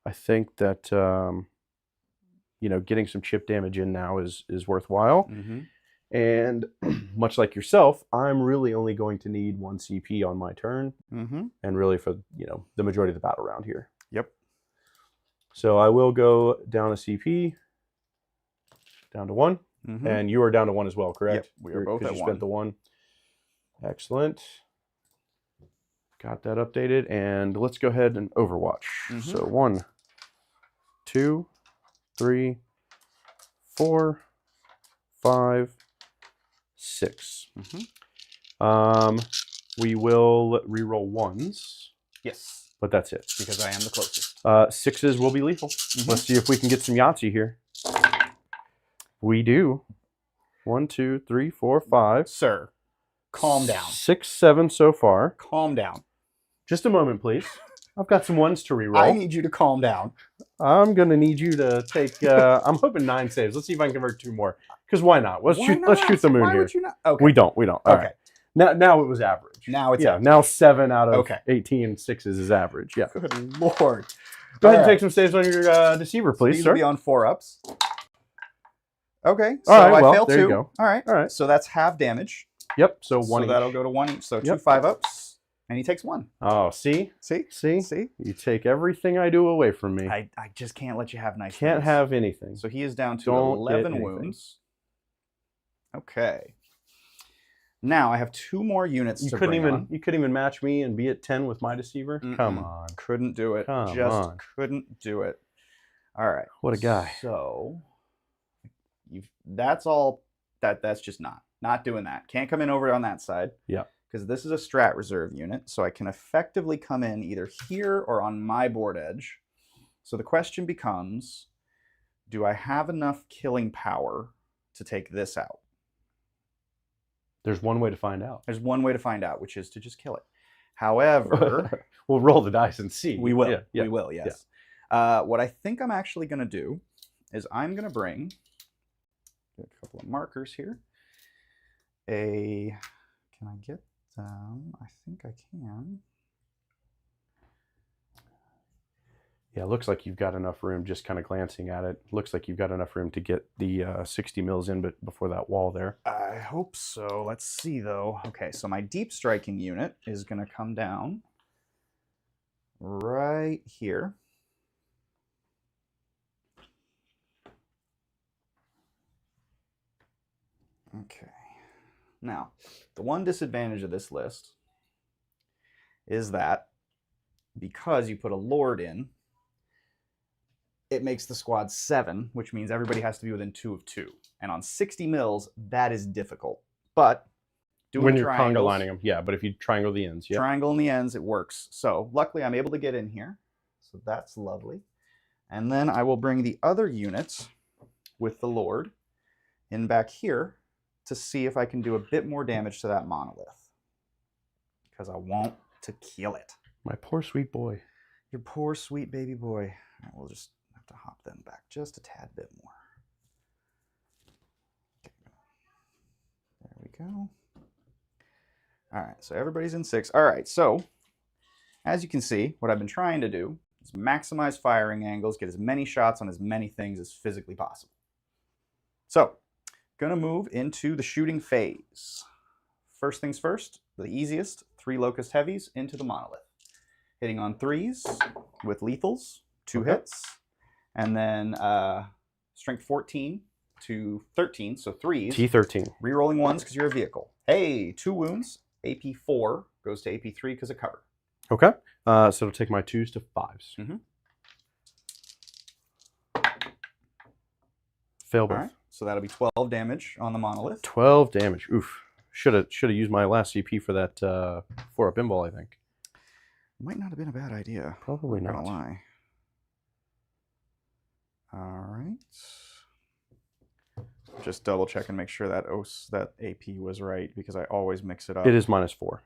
I think that you know, getting some chip damage in now is worthwhile. And much like yourself, I'm really only going to need 1 CP on my turn, and really for, you know, the majority of the battle round here. Yep. So I will go down a CP, down to 1, and you are down to 1 as well, correct? Yep, we are both at 1. You spent the 1. Excellent. Got that updated, and let's go ahead and Overwatch. So 1, 2, 3, 4, 5, 6. We will reroll 1s. Yes. But that's it. Because I am the closest. 6s will be lethal. Let's see if we can get some Yahtzee here. We do. 1, 2, 3, 4, 5. Sir, calm down. 6, 7 so far. Calm down. Just a moment, please. I've got some 1s to reroll. I need you to calm down. I'm going to need you to take... I'm hoping 9 saves. Let's see if I can convert 2 more. Because why not? Let's shoot the moon Why here. Would you not? Okay. We don't. All okay. Right. Now it was average. Now it's average. Now 7 out of okay. 18 sixes is average. Yeah. Good lord. Go ahead and take some saves on your Deceiver, please, These sir. will be on 4-ups. Okay. So all right, well, I failed there 2. you go. All right. So that's half damage. Yep. So 1 So each. that'll go to 1 each. So 2 5-ups, and he takes 1. Oh, see? See? You take everything I do away from me. I just can't let you have nice Can't things. have anything. So he is down to Don't 11 wounds. Okay. Now I have 2 more units to bring on. You couldn't even match me and be at 10 with my Deceiver? Come on. Couldn't do it. Come Just on. couldn't do it. All right. What a guy. So that's all that's just not doing that. Can't come in over on that side. Yeah. Because this is a strat reserve unit, so I can effectively come in either here or on my board edge. So the question becomes, do I have enough killing power to take this out? There's one way to find out. There's one way to find out, which is to just kill it. However, we'll roll the dice and see. We will. Yeah. We will, yes. Yeah. What I think I'm actually going to do is I'm going to bring a couple of markers here. Can I get them? I think I can. Yeah, it looks like you've got enough room, just kind of glancing at it. Looks like you've got enough room to get the 60 mils in, but before that wall there. I hope so. Let's see, though. Okay, so my deep striking unit is going to come down right here. Okay. Now, the one disadvantage of this list is that because you put a Lord in, it makes the squad 7, which means everybody has to be within 2 of 2. And on 60 mils, that is difficult. But doing When you're conga triangles, lining them, yeah, but if you triangle the ends, yeah. triangle in the ends, it works. So luckily, I'm able to get in here. So that's lovely. And then I will bring the other units with the Lord in back here to see if I can do a bit more damage to that monolith. Because I want to kill it. My poor sweet boy. Your poor sweet baby boy. All right, we'll just have to hop them back just a tad bit more. There we go. All right, so everybody's in 6. All right, so as you can see, what I've been trying to do is maximize firing angles, get as many shots on as many things as physically possible. So, gonna move into the shooting phase. First things first, the easiest, 3 Locust Heavies into the monolith. Hitting on 3s with lethals, 2 hits, and then strength 14 to 13, so 3s. T13. Rerolling 1s because you're a vehicle. Hey, 2 wounds. AP 4 goes to AP 3 because of cover. Okay. So it'll take my 2s to 5s. Mm-hmm. Fail both. All right, so that'll be 12 damage on the monolith. 12 damage. Oof. Should have used my last CP for that 4-up pinball, I think. Might not have been a bad idea. Probably Not not. gonna lie. All right. Just double check and make sure that that AP was right because I always mix it up. It is -4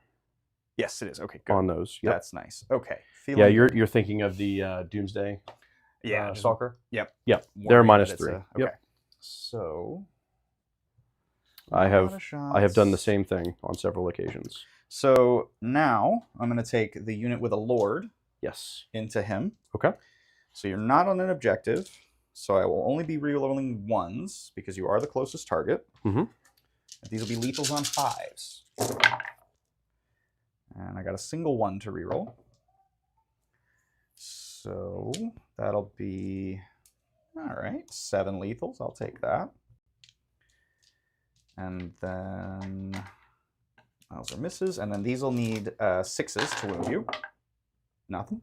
Yes, it is. Okay, good. on those. Yep. That's nice. Okay. Yeah, you're thinking of the Doomsday just- Stalker? Yep. Yep. They're Warning that -3. it's Yep. Okay. So I a lot have of done the shots. same thing on several occasions. So now I'm going to take the unit with a Lord Yes. into him. Okay. So you're not on an objective. So I will only be rerolling 1s because you are the closest target. Mm-hmm. These will be lethals on 5s. And I got a single 1 to reroll. So that'll be, all right, 7 lethals. I'll take that. And then those are misses. And then these will need 6s to wound you. Nothing.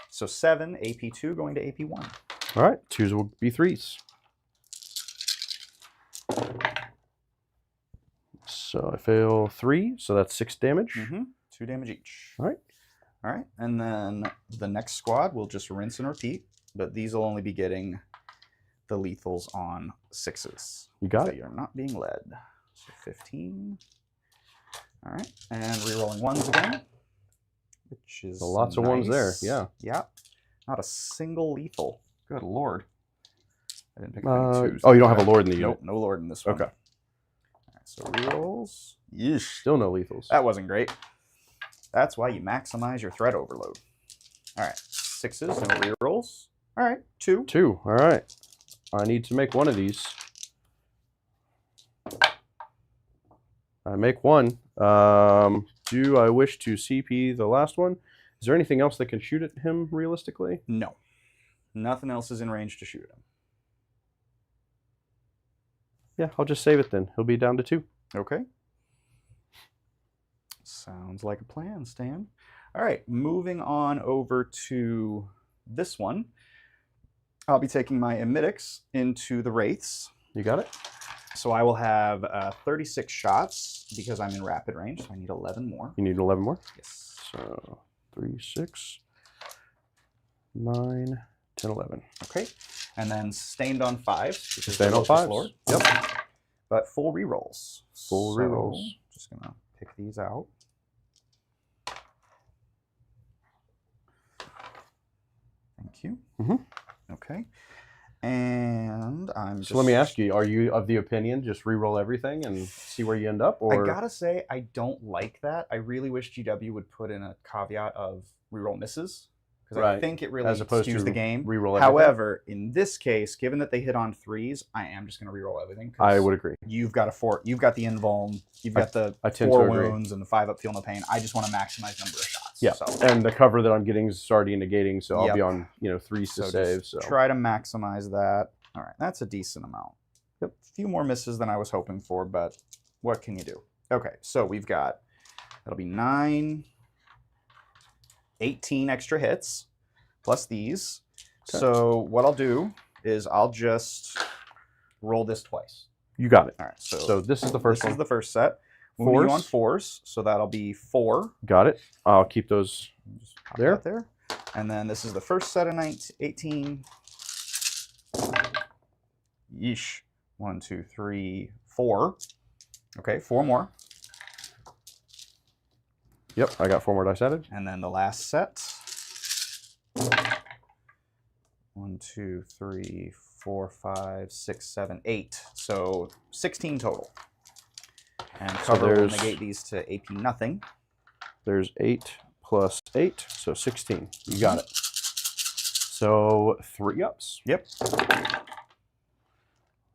So 7 AP2 going to AP1. All right. 2s will be 3s. So I fail 3, so that's 6 damage. Mm-hmm. 2 damage each. All right. All right. And then the next squad will just rinse and repeat, but these will only be getting the lethals on 6s. You got So it. you're not being led. So 15. All right. And rerolling 1s again, which is So lots of 1s there. nice. Yeah. Yeah. Not a single lethal. Good Lord. I didn't pick up any 2s. Oh, you don't have a Lord in the unit. Nope, no Lord in this one. Okay. All right, so rerolls. Yeesh. Still no lethals. That wasn't great. That's why you maximize your threat overload. All right, 6s, no rerolls. All right, 2. 2. All right. I need to make one of these. I make 1. Do I wish to CP the last one? Is there anything else that can shoot at him realistically? No. Nothing else is in range to shoot him. Yeah, I'll just save it then. He'll be down to 2. Okay. Sounds like a plan, Stan. All right, moving on over to this one. I'll be taking my Emetics into the Wraiths. You got it? So I will have 36 shots because I'm in rapid range, so I need 11 more. You need 11 more? Yes. So 3, 6, 9, 10, 11. Okay. And then Stained on 5s. Which is Stained the on locust 5s. Lord. Yep. But full rerolls. Full So, rerolls. Just going to pick these out. Thank you. Mhm. Okay. And I'm So let me ask you, are you of the opinion just re-roll everything and see where you end up? Or I gotta say, I don't like that. I really wish GW would put in a caveat of reroll misses, because I Right. think it really As opposed skews to the game. re-roll everything? However, in this case, given that they hit on 3s, I am just going to reroll everything. I would agree. You've got a 4, you've got the invuln, you've got the I tend 4 to agree. wounds and the 5 up, feel no pain. I just want to maximize number of shots. Yeah, So, and the cover that I'm getting is already negating, so I'll Yep. be on 3s to so save. just So try to maximize that. All right, that's a decent amount. Yep, a few more misses than I was hoping for, but what can you do? Okay, so we've got, that'll be 9, 18 extra hits, plus these. Okay. So what I'll do is I'll just roll this twice. you got it. All right, So this is the first this one. is the first set. Wounding you on Fours. 4s, so that'll be 4. Got it. I'll keep those Just pop there. that there. And then this is the first set of 18. Yeesh. 1, 2, 3, 4. Okay, 4 more. Yep, I got 4 more dice added. And then the last set. 1, 2, 3, 4, 5, 6, 7, 8. So 16 total. And cover will there's- negate these to AP nothing. There's 8 plus 8, so 16. You got it. So 3 ups. Yep.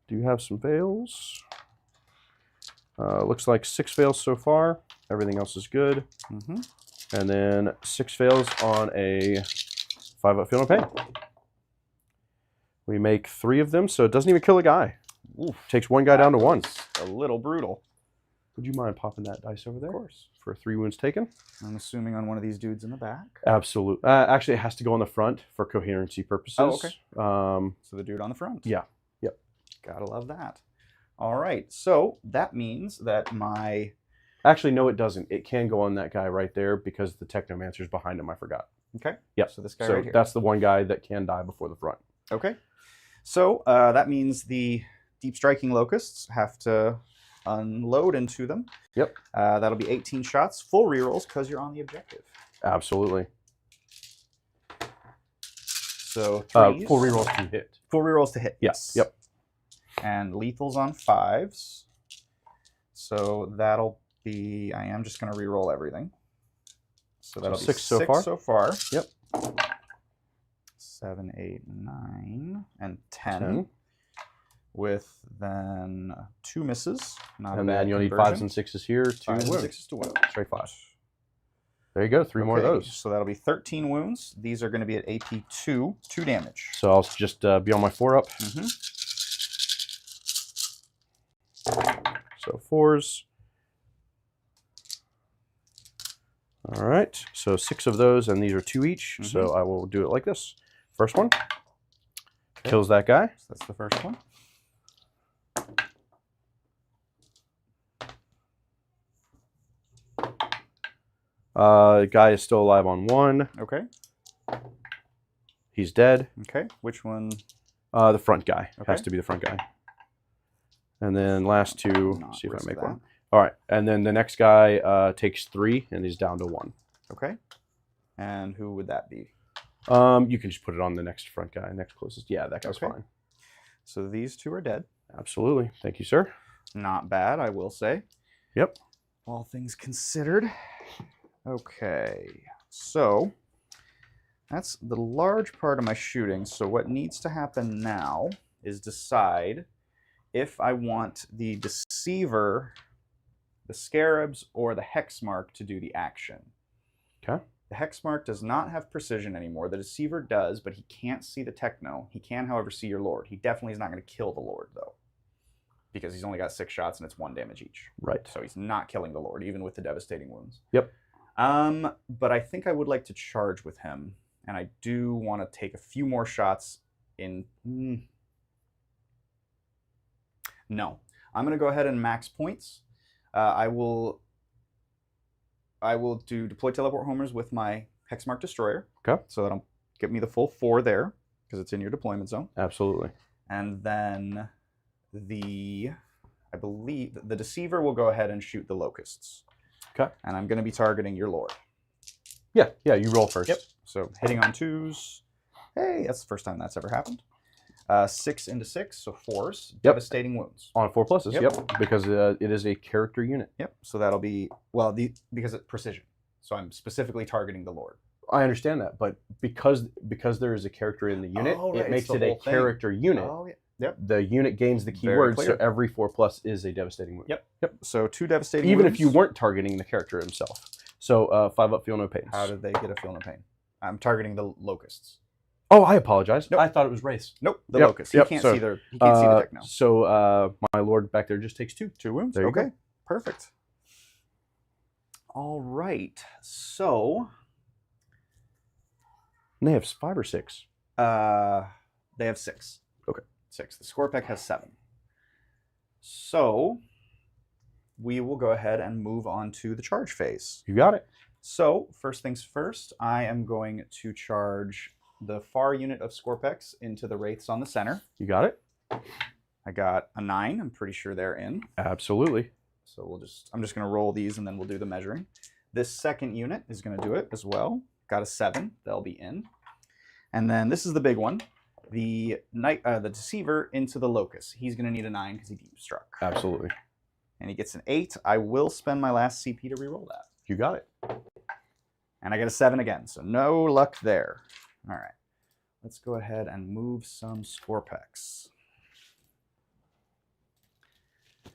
Do you have some fails? Looks like 6 fails so far. Everything else is good. Mm-hmm. And then 6 fails on a 5 up feel no pain. We make 3 of them, so it doesn't even kill a guy. Oof. Takes one guy down to 1. A little brutal. Would you mind popping that dice over there? Of course. For 3 wounds taken? I'm assuming on one of these dudes in the back. Absolutely. Actually, it has to go on the front for coherency purposes. Oh, okay. So the dude on the front. Yeah. Yep. Gotta love that. All right. So that means that my... Actually, no, it doesn't. It can go on that guy right there because the Technomancer's behind him. I forgot. Okay. Yep. So this guy So right here. that's the one guy that can die before the front. Okay. So that means the deep striking locusts have to unload into them. Yep. That'll be 18 shots, full rerolls because you're on the objective. Absolutely. So threes. Full rerolls to hit. Full rerolls to hit. Yes. Yep. And lethals on 5s. So that'll be, I am just going to reroll everything. So that'll be 6 so far. Yep. 7, 8, 9, and 10. 10. With then 2 misses. Not And a bad then you'll need conversion. 5s and 6s here to 5s and wound. 6s to wound. Straight 5. There you go. 3 more of Okay, those. So that'll be 13 wounds. These are going to be at AP 2, 2 damage. So I'll just be on my 4 up. Mm-hmm. So 4s. All right. So 6 of those, and these are 2 each. So I will do it like this. First one. Okay. Kills that guy. So that's the first one. Guy is still alive on 1. Okay. He's dead. Okay. Which one? The front guy. Okay. Has to be the front guy. And then last 2. Not See if I risk make that. one. All right. And then the next guy takes 3, and he's down to 1. Okay. And who would that be? You can just put it on the next front guy, next closest. Yeah, that guy's Okay. fine. So these 2 are dead. Absolutely. Thank you, sir. Not bad, I will say. Yep. All things considered. Okay. So that's the large part of my shooting. So what needs to happen now is decide if I want the Deceiver, the Scarabs, or the Hexmark to do the action. Okay. The Hexmark does not have precision anymore. The Deceiver does, but he can't see the Techno. He can, however, see your Lord. He definitely is not going to kill the Lord, though, because he's only got 6 shots and it's 1 damage each. Right. So he's not killing the Lord, even with the devastating wounds. Yep. But I think I would like to charge with him, and I do want to take a few more shots in... No. I'm going to go ahead and max points. I will do deploy teleport homers with my Hexmark Destroyer. Okay. So that'll get me the full 4 there, because it's in your deployment zone. Absolutely. And then I believe the Deceiver will go ahead and shoot the Locusts. Okay. And I'm going to be targeting your Lord. Yeah, you roll first. Yep. So hitting on 2s. Hey, that's the first time that's ever happened. 6 into 6, so 4s. Yep. Devastating wounds. On 4 pluses, Yep. yep. Because it is a character unit. Yep. So that'll be, well, because it's precision. So I'm specifically targeting the Lord. I understand that, but because there is a character in the unit, Oh, right, it makes it's the it a whole thing. character unit. Oh, yeah. Yep. The unit gains the Very keyword, clear. so every 4+ is a devastating wound. Yep. Yep. So 2 devastating Even wounds. if you weren't targeting the character himself. So 5 up, feel no pains. How did they get a feel no pain? I'm targeting the locusts. Oh, I apologize. Nope. I thought it was race. Nope. The Yep, locusts. yep, He can't so, see the deck now. So my Lord back there just takes 2. 2 wounds. There you Okay. go. Perfect. All right. So And they have 5 or 6. they have 6. Okay. 6. The Scorpec has 7. So we will go ahead and move on to the charge phase. You got it. So first things first, I am going to charge the far unit of Scorpex into the Wraiths on the center. You got it. I got a 9. I'm pretty sure they're in. Absolutely. So I'm just going to roll these and then we'll do the measuring. This second unit is going to do it as well. Got a 7. They'll be in. And then this is the big one. The Deceiver into the Locust. He's going to need a 9 because he deep struck. Absolutely. And he gets an 8. I will spend my last CP to reroll that. You got it. And I get a 7 again, so no luck there. All right. Let's go ahead and move some Scorpex.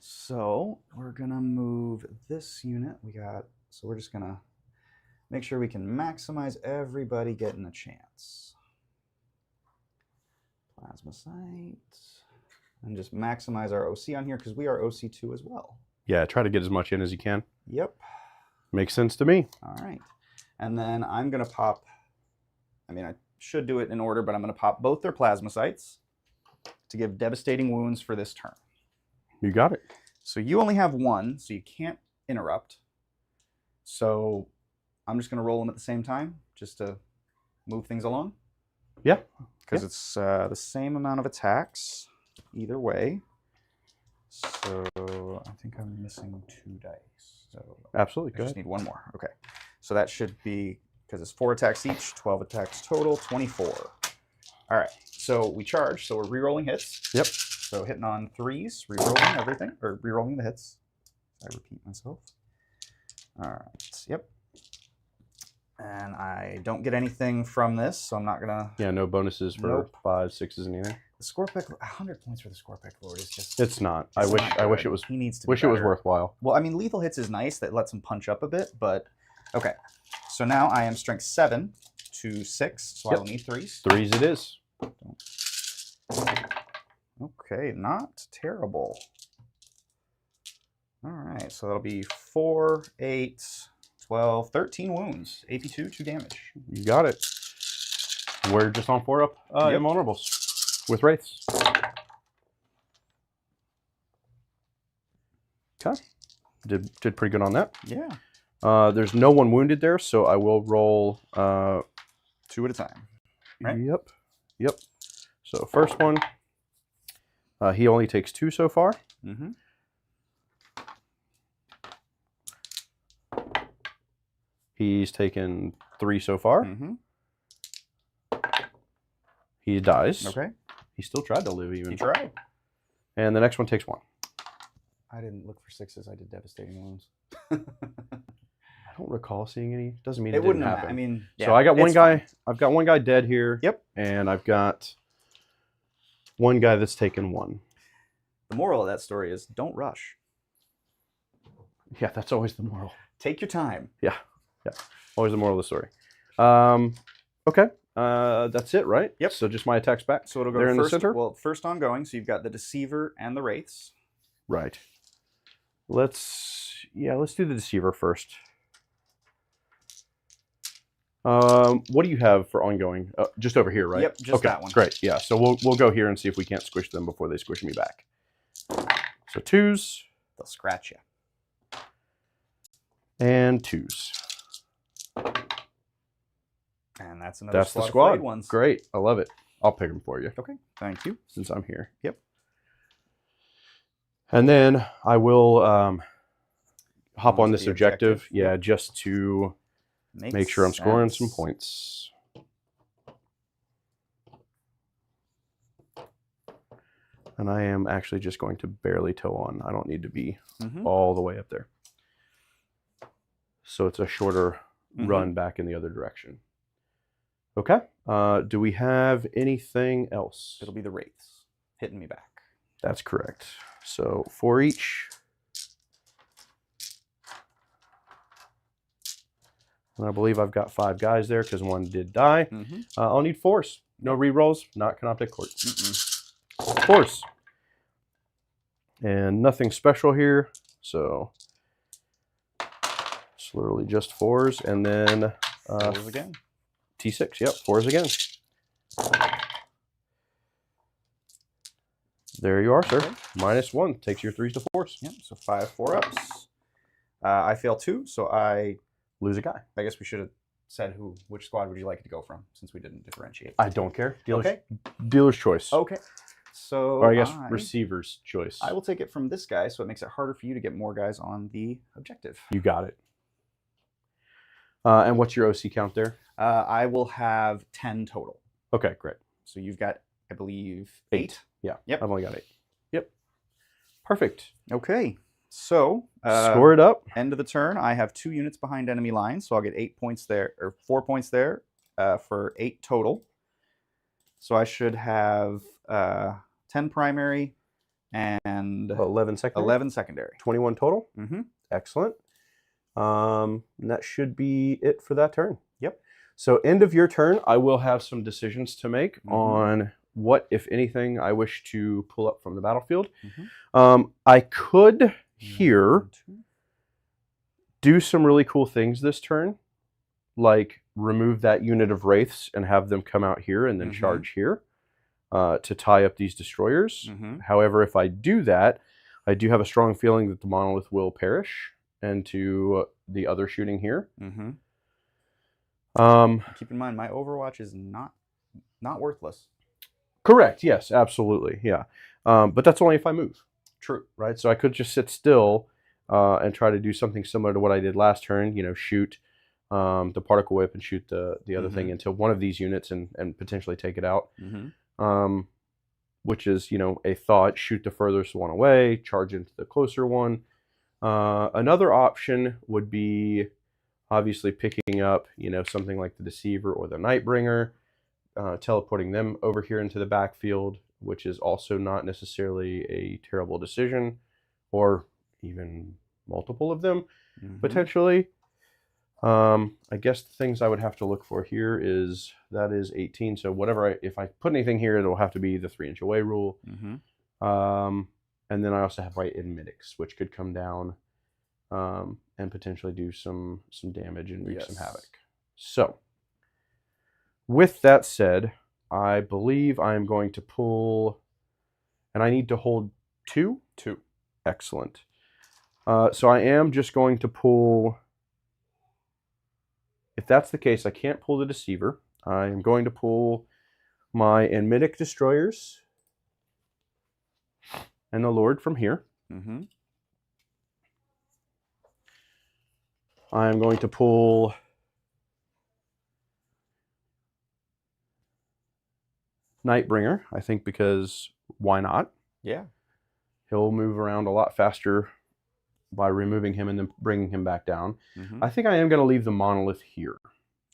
So we're going to move this unit. So we're just going to make sure we can maximize everybody getting a chance. Plasma Sight. And just maximize our OC on here because we are OC2 as well. Yeah, try to get as much in as you can. Yep. Makes sense to me. All right. And then I'm going to pop, I should do it in order, but I'm going to pop both their Plasma Sights to give devastating wounds for this turn. You got it. So you only have 1, so you can't interrupt. So I'm just going to roll them at the same time just to move things along. Yeah. Because it's the same amount of attacks either way. So I think I'm missing 2 dice. So Absolutely. I Go just ahead. need 1 more. Okay. So that should be, because it's 4 attacks each, 12 attacks total, 24. All right. So we charge. So we're re-rolling hits. Yep. So hitting on 3s, re-rolling everything, or re-rolling the hits. I repeat myself. All right. Yep. And I don't get anything from this, so I'm not going to... Yeah, no bonuses for Nope. 5, 6s, anything. The Scorpec, 100 points for the Scorpec Lord is just... It's not. I it's wish. not I wish good. it was. He needs to be Wish it was better. worthwhile. Well, I mean, lethal hits is nice. That lets him punch up a bit, but... Okay. So now I am strength 7 to 6, so Yep. I will need 3s. 3s it is. Okay, not terrible. All right, so that'll be 4, 8, 12, 13 wounds. AP2, 2 damage. You got it. We're just on 4 up Yep. invulnerables with wraiths. Okay. Did pretty good on that. Yeah. There's no one wounded there, so I will roll 2 at a time. Right? Yep. Yep. So first one, he only takes 2 so far. Mm-hmm. He's taken 3 so far. Mm-hmm. He dies. Okay. He still tried to live even. You tried. And the next one takes 1. I didn't look for 6s. I did devastating wounds. I don't recall seeing any. Doesn't mean It it, wouldn't didn't have. happen. I mean, so I got one it's guy. fine. I've got one guy dead here. Yep. And I've got one guy that's taken 1. The moral of that story is don't rush. Yeah, that's always the moral. Take your time. Yeah. Always the moral of the story. Okay. That's it, right? Yep. So just my attacks back. So it'll go They're in the first. center? Well, first ongoing. So you've got the Deceiver and the Wraiths. Right. Let's do the Deceiver first. What do you have for ongoing? Just over here, right? Yep, just okay, that one. Great. Yeah. So we'll go here and see if we can't squish them before they squish me back. So 2s They'll scratch you. and 2s. And that's another That's the of squad. frayed ones. Great. I love it. I'll pick them for you Okay. Thank you. since I'm here. Yep. And then I will hop on to this the objective. objective. Yeah, Yep. just to Makes make sure I'm scoring some sense. points. And I am actually just going to barely toe on. I don't need to be Mm-hmm. all the way up there. So it's a shorter run back in the other direction. Okay. Do we have anything else? It'll be the wraiths hitting me back. That's correct. So 4 each. And I believe I've got 5 guys there because 1 did die. Mm-hmm. I'll need 4s. No rerolls, not Canoptic Court. 4s. And nothing special here. So it's literally just 4s. And then 4s again. T6. Yep, 4s again. There you are, sir. Okay. -1 takes your 3s to 4s. Yep, so 5 4-ups. I fail 2, so I Lose a guy. guess we should have said which squad would you like to go from, since we didn't differentiate. I don't care. Okay. Dealer's choice. Okay. So Or I guess receiver's choice. I will take it from this guy, so it makes it harder for you to get more guys on the objective. You got it. And what's your OC count there? I will have 10 total. Okay, great. So you've got, I believe, 8. 8. Yeah. Yep. I've only got 8. Yep. Perfect. Okay. So Score it up. end of the turn, I have 2 units behind enemy lines, so I'll get 8 points there, or 4 points there, for 8 total. So I should have 10 primary and 11 secondary. 11 secondary. 21 total. Mm-hmm. Excellent. And that should be it for that turn. Yep. So end of your turn, I will have some decisions to make on what, if anything, I wish to pull up from the battlefield. I could here do some really cool things this turn, like remove that unit of wraiths and have them come out here and then charge here to tie up these destroyers. However, if I do that, I do have a strong feeling that the monolith will perish into the other shooting here. Keep in mind, my Overwatch is not worthless. Correct. Yes, absolutely. Yeah. But that's only if I move. True. Right. So I could just sit still and try to do something similar to what I did last turn. You know, shoot the particle whip and shoot the other thing into one of these units and potentially take it out. Which is, you know, a thought. Shoot the furthest one away, charge into the closer one. Another option would be obviously picking up, you know, something like the Deceiver or the Nightbringer, teleporting them over here into the backfield, which is also not necessarily a terrible decision, or even multiple of them potentially. I guess the things I would have to look for here is that is 18. So whatever, if I put anything here, it'll have to be the 3-inch away rule. And then I also have right in Middix, which could come down and potentially do some damage and wreak some havoc. So with that said, I believe I'm going to pull, and I need to hold 2. 2. Excellent. So I am just going to pull. If that's the case, I can't pull the Deceiver. I am going to pull my Enmitic Destroyers and the Lord from here. I am going to pull Nightbringer, I think, because why not? Yeah. He'll move around a lot faster by removing him and then bringing him back down. I think I am going to leave the monolith here.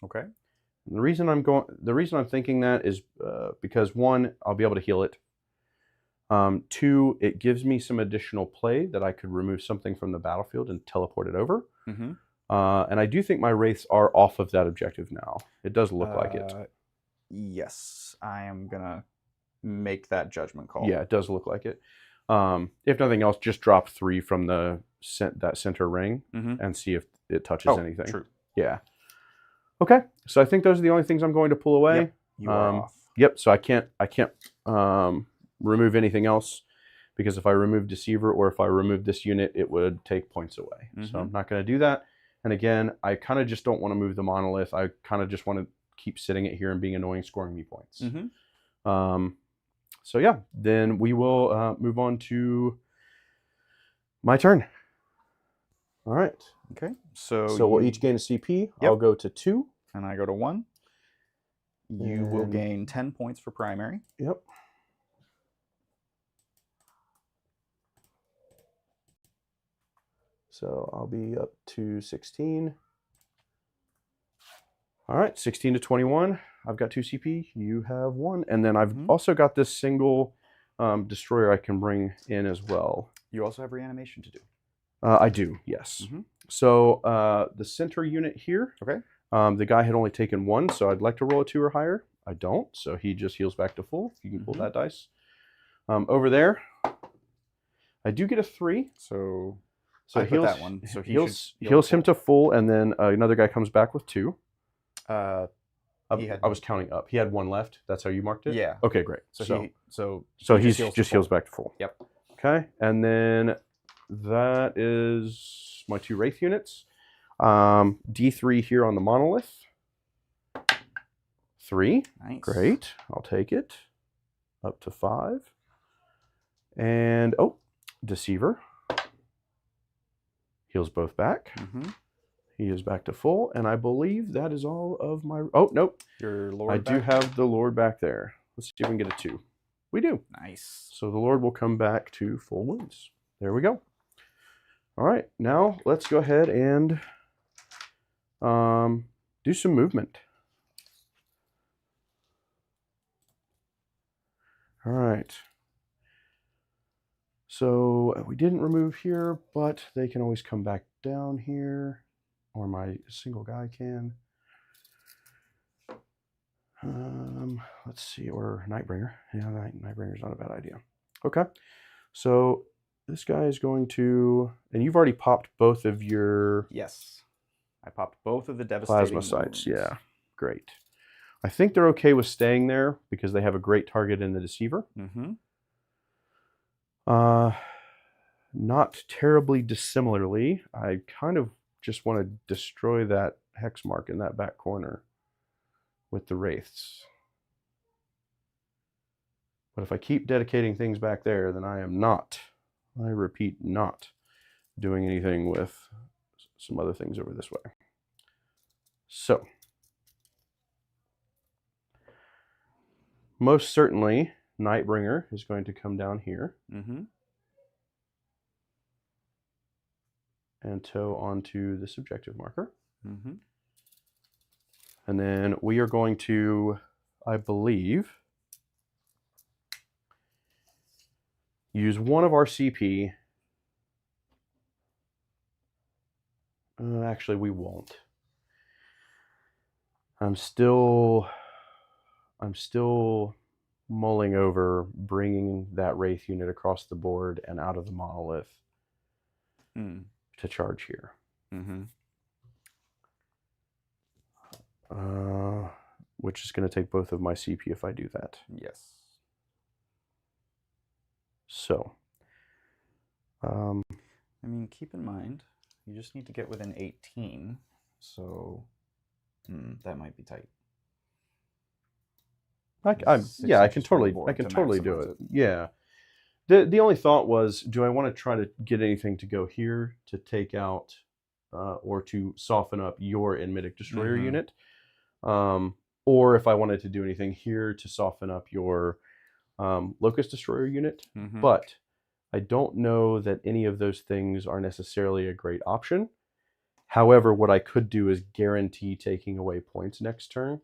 Okay. And the reason I'm thinking that is because 1, I'll be able to heal it. 2, it gives me some additional play that I could remove something from the battlefield and teleport it over. And I do think my wraiths are off of that objective now. It does look like it. Yes, I am gonna make that judgment call. Yeah, it does look like it. If nothing else, just drop 3 from that center ring and see if it touches anything. True. Yeah. Okay. So I think those are the only things I'm going to pull away. Yep. You are off. Yep. So I can't remove anything else, because if I remove Deceiver or if I remove this unit, it would take points away. So I'm not going to do that. And again, I kind of just don't want to move the monolith. I kind of just want to keep sitting it here and being annoying, scoring me points. So yeah, then we will move on to my turn. All right. Okay. So we'll each gain a CP. I'll go to 2. And I go to 1. You will gain 10 points for primary. Yep. So I'll be up to 16. All right, 16 to 21. I've got 2 CP. You have 1. And then I've also got this single destroyer I can bring in as well. You also have reanimation to do. I do, yes. So the center unit here, Okay. the guy had only taken 1, so I'd like to roll a 2 or higher. I don't, so he just heals back to full. You can pull that dice. Over there, I do get a 3. So I I put heals that one. So he heals him to full, and then another guy comes back with 2. I was counting up. He had 1 left. That's how you marked it? Yeah. Okay, great. So he just heals back to full. Yep. Okay, and then that is my 2 Wraith units. D3 here on the monolith. 3. Nice. Great. I'll take it. Up to 5. And, Deceiver. Heals both back. He is back to full, and I believe that is all of my... Oh, nope. Your Lord I do have the Lord back there. Let's see if we can get a 2. We do. Nice. So the Lord will come back to full wounds. There we go. All right, now let's go ahead and do some movement. All right. So we didn't remove here, but they can always come back down here, or my single guy can. Let's see, or Nightbringer. Yeah, Nightbringer's not a bad idea. Okay, so this guy is going to, and you've already popped both of your... Yes. I popped both of the devastating plasma sites. wounds. Yeah, great. I think they're okay with staying there because they have a great target in the Deceiver. Not terribly dissimilarly, I kind of just want to destroy that hex mark in that back corner with the Wraiths. But if I keep dedicating things back there, then I am not, I repeat, not doing anything with some other things over this way. So, most certainly, Nightbringer is going to come down here. And tow onto this objective marker. And then we are going to, I believe, use one of our CP. Actually, we won't. I'm still mulling over bringing that Wraith unit across the board and out of the monolith to charge here. Which is going to take both of my CP if I do that. Yes. So, I mean, keep in mind, you just need to get within 18, so that might be tight. I can totally do it. Yeah. The only thought was, do I want to try to get anything to go here to take out or to soften up your Enmitic Destroyer unit? Or if I wanted to do anything here to soften up your Locust Destroyer unit. But I don't know that any of those things are necessarily a great option. However, what I could do is guarantee taking away points next turn.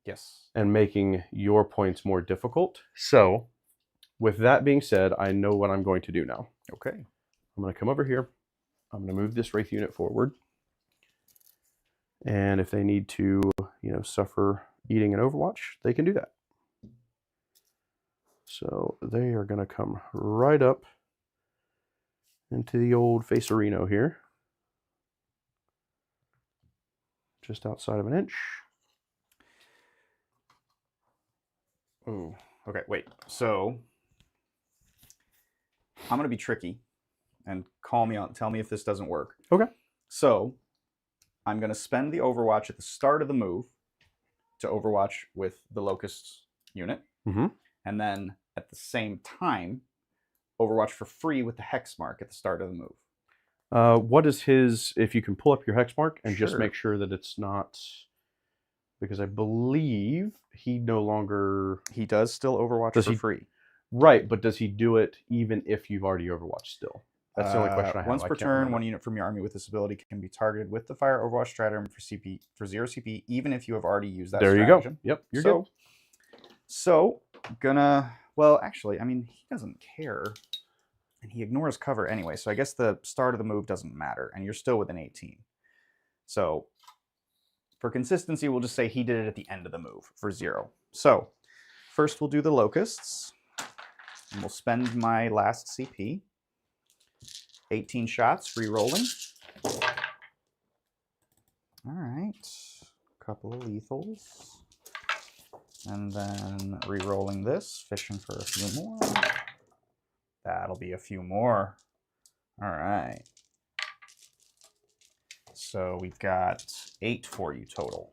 Yes. And making your points more difficult. So, with that being said, I know what I'm going to do now. Okay. I'm going to come over here. I'm going to move this Wraith unit forward. And if they need to, suffer eating an Overwatch, they can do that. So they are going to come right up into the old Facerino here. Just outside of an inch. Ooh. Okay, wait. So I'm going to be tricky and call me on, tell me if this doesn't work. Okay. So I'm going to spend the Overwatch at the start of the move to Overwatch with the Locust unit. And then at the same time, Overwatch for free with the Hex mark at the start of the move. What is his, if you can pull up your Hex mark and just Sure. make sure that it's not, because I believe he no longer... He does still Overwatch for free. Right, but does he do it even if you've already Overwatched still? That's the only question I have. Once I per can't turn, remember. one unit from your army with this ability can be targeted with the Fire Overwatch stratagem for 0 CP, even if you have already used that There you stratagem. go. Yep, you're so, good. So, well, actually, I mean, he doesn't care, and he ignores cover anyway, so I guess the start of the move doesn't matter, and you're still within 18. So, for consistency, we'll just say he did it at the end of the move for 0. So, first we'll do the locusts, and we'll spend my last CP. 18 shots, re-rolling. All right, a couple of lethals. And then re-rolling this, fishing for a few more. That'll be a few more. All right. So we've got 8 for you total.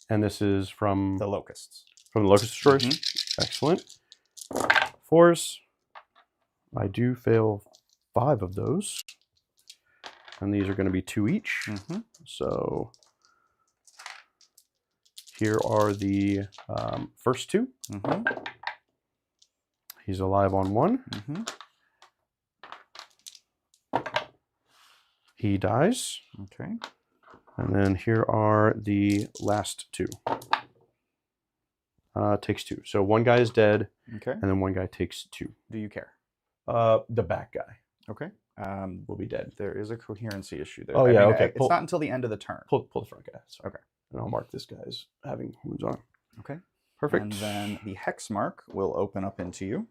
And this is from The locusts. From the locust destroyers. Excellent. 4s. I do fail 5 of those. And these are going to be 2 each. So here are the first 2. He's alive on 1. He dies. Okay. And then here are the last 2. Takes 2. So one guy is dead. Okay. And then one guy takes 2. Do you care? The back guy. Okay. Will be dead. There is a coherency issue there. Oh, yeah, okay. It's not until the end of the turn. Pull the front guy. Sorry. Okay. And I'll mark this guy as having wounds on him. Okay. Perfect. And then the hex mark will open up into you.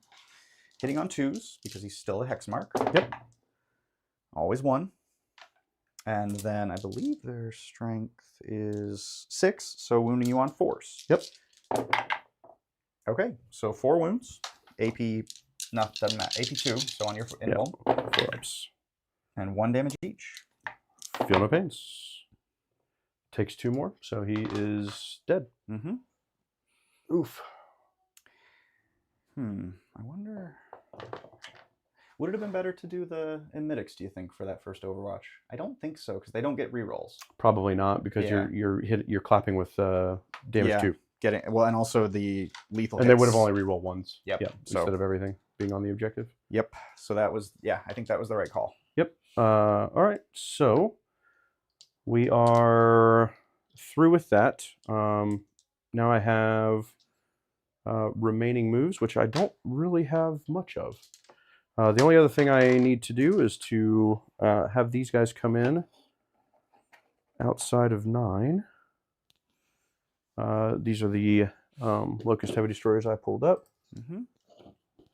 Hitting on 2s, because he's still a hex mark. Yep. Always 1. And then I believe their strength is 6, so wounding you on 4s. Yep. Okay, so 4 wounds. AP, doesn't matter. AP 2, so on your invul. 4 ups. And 1 damage each. Feel no pains. Takes 2 more, so he is dead. Oof. I wonder... Would it have been better to do the Emetics, do you think, for that first Overwatch? I don't think so, because they don't get rerolls. Probably not, because you're clapping with damage 2. And also the lethal And hits. they would have only rerolled once. Yep. Yeah, So, instead of everything being on the objective. Yep. So that was, I think that was the right call. Yep. All right. So we are through with that. Now I have remaining moves, which I don't really have much of. The only other thing I need to do is to have these guys come in outside of 9. These are the Locust Heavy Destroyers I pulled up.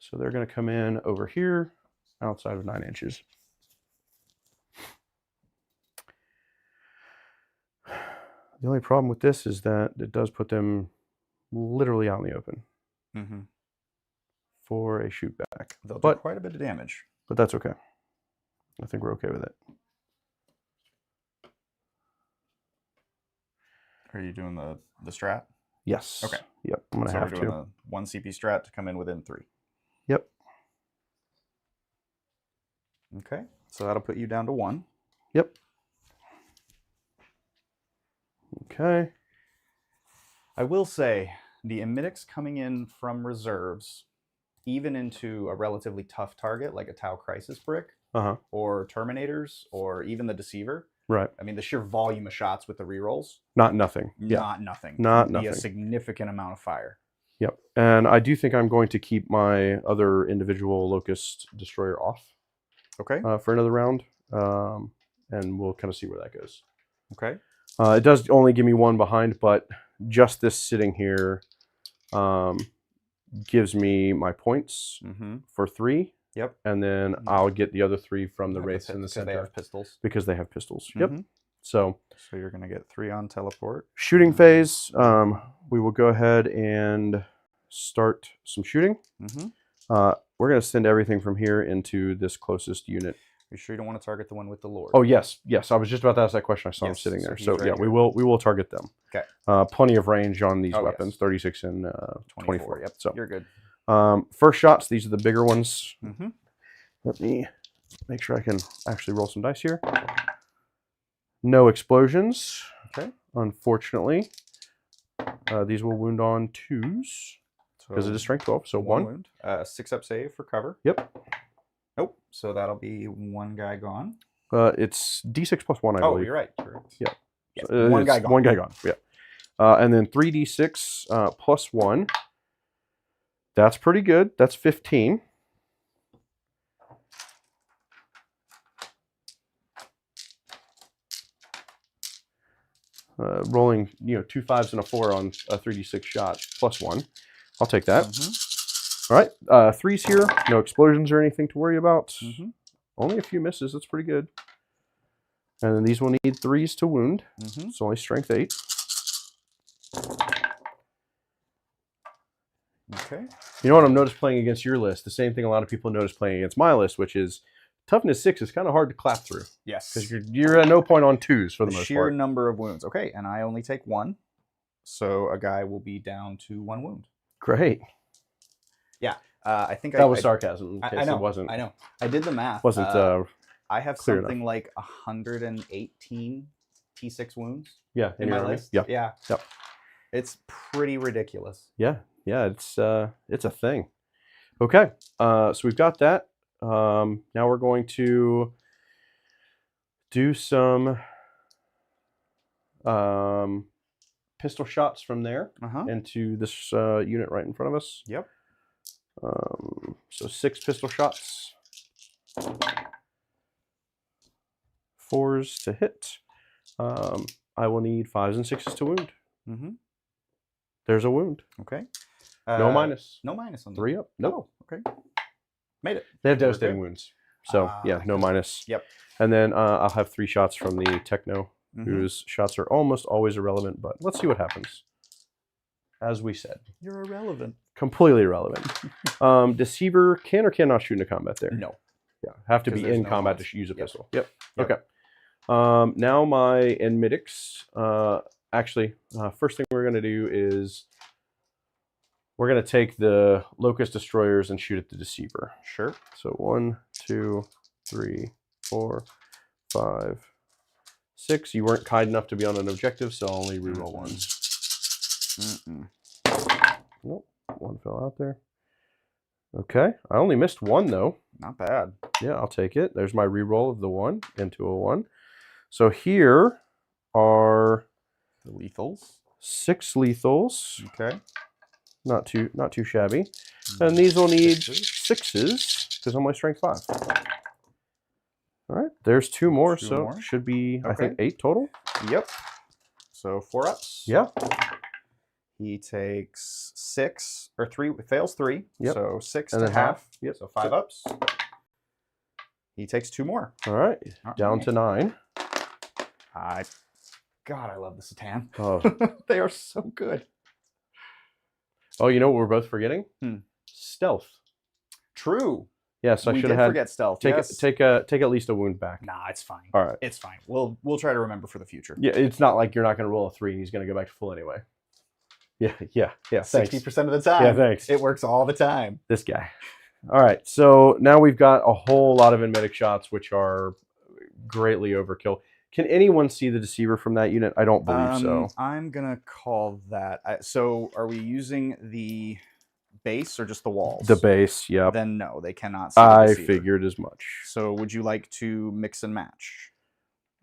So they're going to come in over here outside of 9 inches. The only problem with this is that it does put them literally out in the open for a shoot back. They'll do quite a bit of damage. But that's okay. I think we're okay with it. Are you doing the strat? Yes. Okay. Yep. I'm going to have we're doing the 1 CP strat to come in within 3. Yep. Okay. So that'll put you down to 1. Yep. Okay. I will say the Emetics coming in from reserves, even into a relatively tough target like a Tau Crisis Brick or Terminators or even the Deceiver. Right. I mean, the sheer volume of shots with the rerolls. Not nothing. Not nothing. Not Be nothing. a significant amount of fire. Yep. And I do think I'm going to keep my other individual Locust Destroyer off. Okay. For another round. And we'll kind of see where that goes. Okay. It does only give me 1 behind, but just this sitting here gives me my points for 3. Yep. And then I'll get the other 3 from the Wraiths in the center. They have pistols. Because they have pistols. Yep. So you're going to get 3 on teleport. Shooting phase. We will go ahead and start some shooting. We're going to send everything from here into this closest unit. Are you sure you don't want to target the one with the Lord? Oh, yes. Yes. I was just about to ask that question. I saw him sitting there. So yeah, we will target them. Okay. Plenty of range on these weapons. Yes. 36 and 24. Yep. So you're good. First shots, these are the bigger ones. Let me make sure I can actually roll some dice here. No explosions. Okay. Unfortunately. These will wound on 2s because it is strength 12. So 1. Wound. 6-up save for cover. Yep. Nope. So that'll be one guy gone. It's D6 plus 1, I Oh, believe. you're right. Correct. Yeah. Yes, One guy gone. One guy gone. Yeah. And then 3d6 plus 1. That's pretty good. That's 15. Rolling, 2 5s and a 4 on a 3d6 shot plus 1. I'll take that. All right. 3s here. No explosions or anything to worry about. Only a few misses. That's pretty good. And then these will need 3s to wound. It's only strength 8. Okay. You know what I've noticed playing against your list? The same thing a lot of people notice playing against my list, which is toughness 6 is kind of hard to clap through. Yes. Because you're at no point on 2s for the most sheer part. number of wounds. Okay, and I only take 1. So a guy will be down to 1 wound. Great. Yeah. I think that was sarcasm. In case I know. It wasn't. I know. I did the math. Wasn't. I have clear something like 118 T6 wounds. Yeah. In my army. list. Yeah. Yeah. Yep. It's pretty ridiculous. Yeah. Yeah. It's a thing. Okay. So we've got that. Now we're going to do some pistol shots from there into this unit right in front of us. Yep. So 6 pistol shots. 4s to hit. I will need 5s and 6s to wound. There's a wound. Okay. No minus. No minus on 3 up. Nope. Oh, okay. Made it. They have devastating wounds. So yeah, no minus. Yep. And then I'll have 3 shots from the techno, whose shots are almost always irrelevant, but let's see what happens. As we said. You're irrelevant. Completely irrelevant. Deceiver can or cannot shoot into combat there. No. Yeah. Have to be in combat to use a pistol. Yep. Okay. Now my Enmitics. Actually, first thing we're going to do is we're going to take the Locust Destroyers and shoot at the Deceiver. Sure. So 1, 2, 3, 4, 5, 6. You weren't kind enough to be on an objective, so I'll only reroll 1s. Nope. 1 fell out there. Okay. I only missed 1, though. Not bad. Yeah, I'll take it. There's my reroll of the 1 into a 1. So here are the lethals. 6 lethals. Okay. Not too shabby. And these will need 6s because I'm only strength 5. All right. There's 2 more, so should be I think 8 total. Yep. So 4 ups. Yeah. He takes 6 or 3. Fails 3. Yep. So 6 and to then half. Yep. So 5 ups. He takes 2 more. All right. Down to 9. God, I love the Satan. Oh. They are so good. Oh, you know what we're both forgetting? Stealth. True. Yes, I We should did have had. forget stealth. Take Yes. take at least a wound back. Nah, it's fine. All right. It's fine. We'll try to remember for the future. Yeah, it's not like you're not going to roll a 3 and he's going to go back to full anyway. Yeah. 60% of the time. Yeah, thanks. It works all the time. This guy. All right, so now we've got a whole lot of Enmetic shots, which are greatly overkill. Can anyone see the Deceiver from that unit? I don't believe so. I'm going to call that. So are we using the base or just the walls? The base, yeah. Then no, they cannot see the I Deceiver. figured as much. So would you like to mix and match?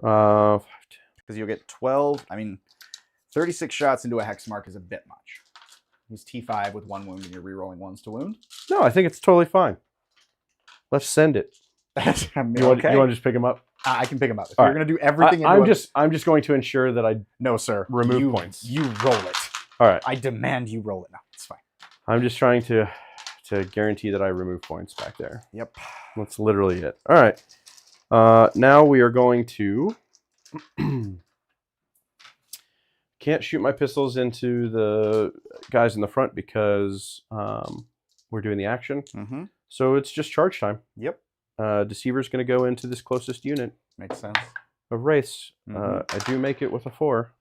5, 10. Because you'll get 12. I mean, 36 shots into a hex mark is a bit much. He's T5 with 1 wound and you're rerolling 1s to wound. No, I think it's totally fine. Let's send it. You want to just pick him up? I can pick him up. If All you're right. going to do everything, I'm just going to ensure that I no, sir. remove points. You roll it. All right. I demand you roll it now. It's fine. I'm just trying to guarantee that I remove points back there. Yep. That's literally it. All right. Now we are going to. Can't shoot my pistols into the guys in the front because we're doing the action. So it's just charge time. Yep. Deceiver's going to go into this closest unit Makes sense. of Wraiths. I do make it with a 4.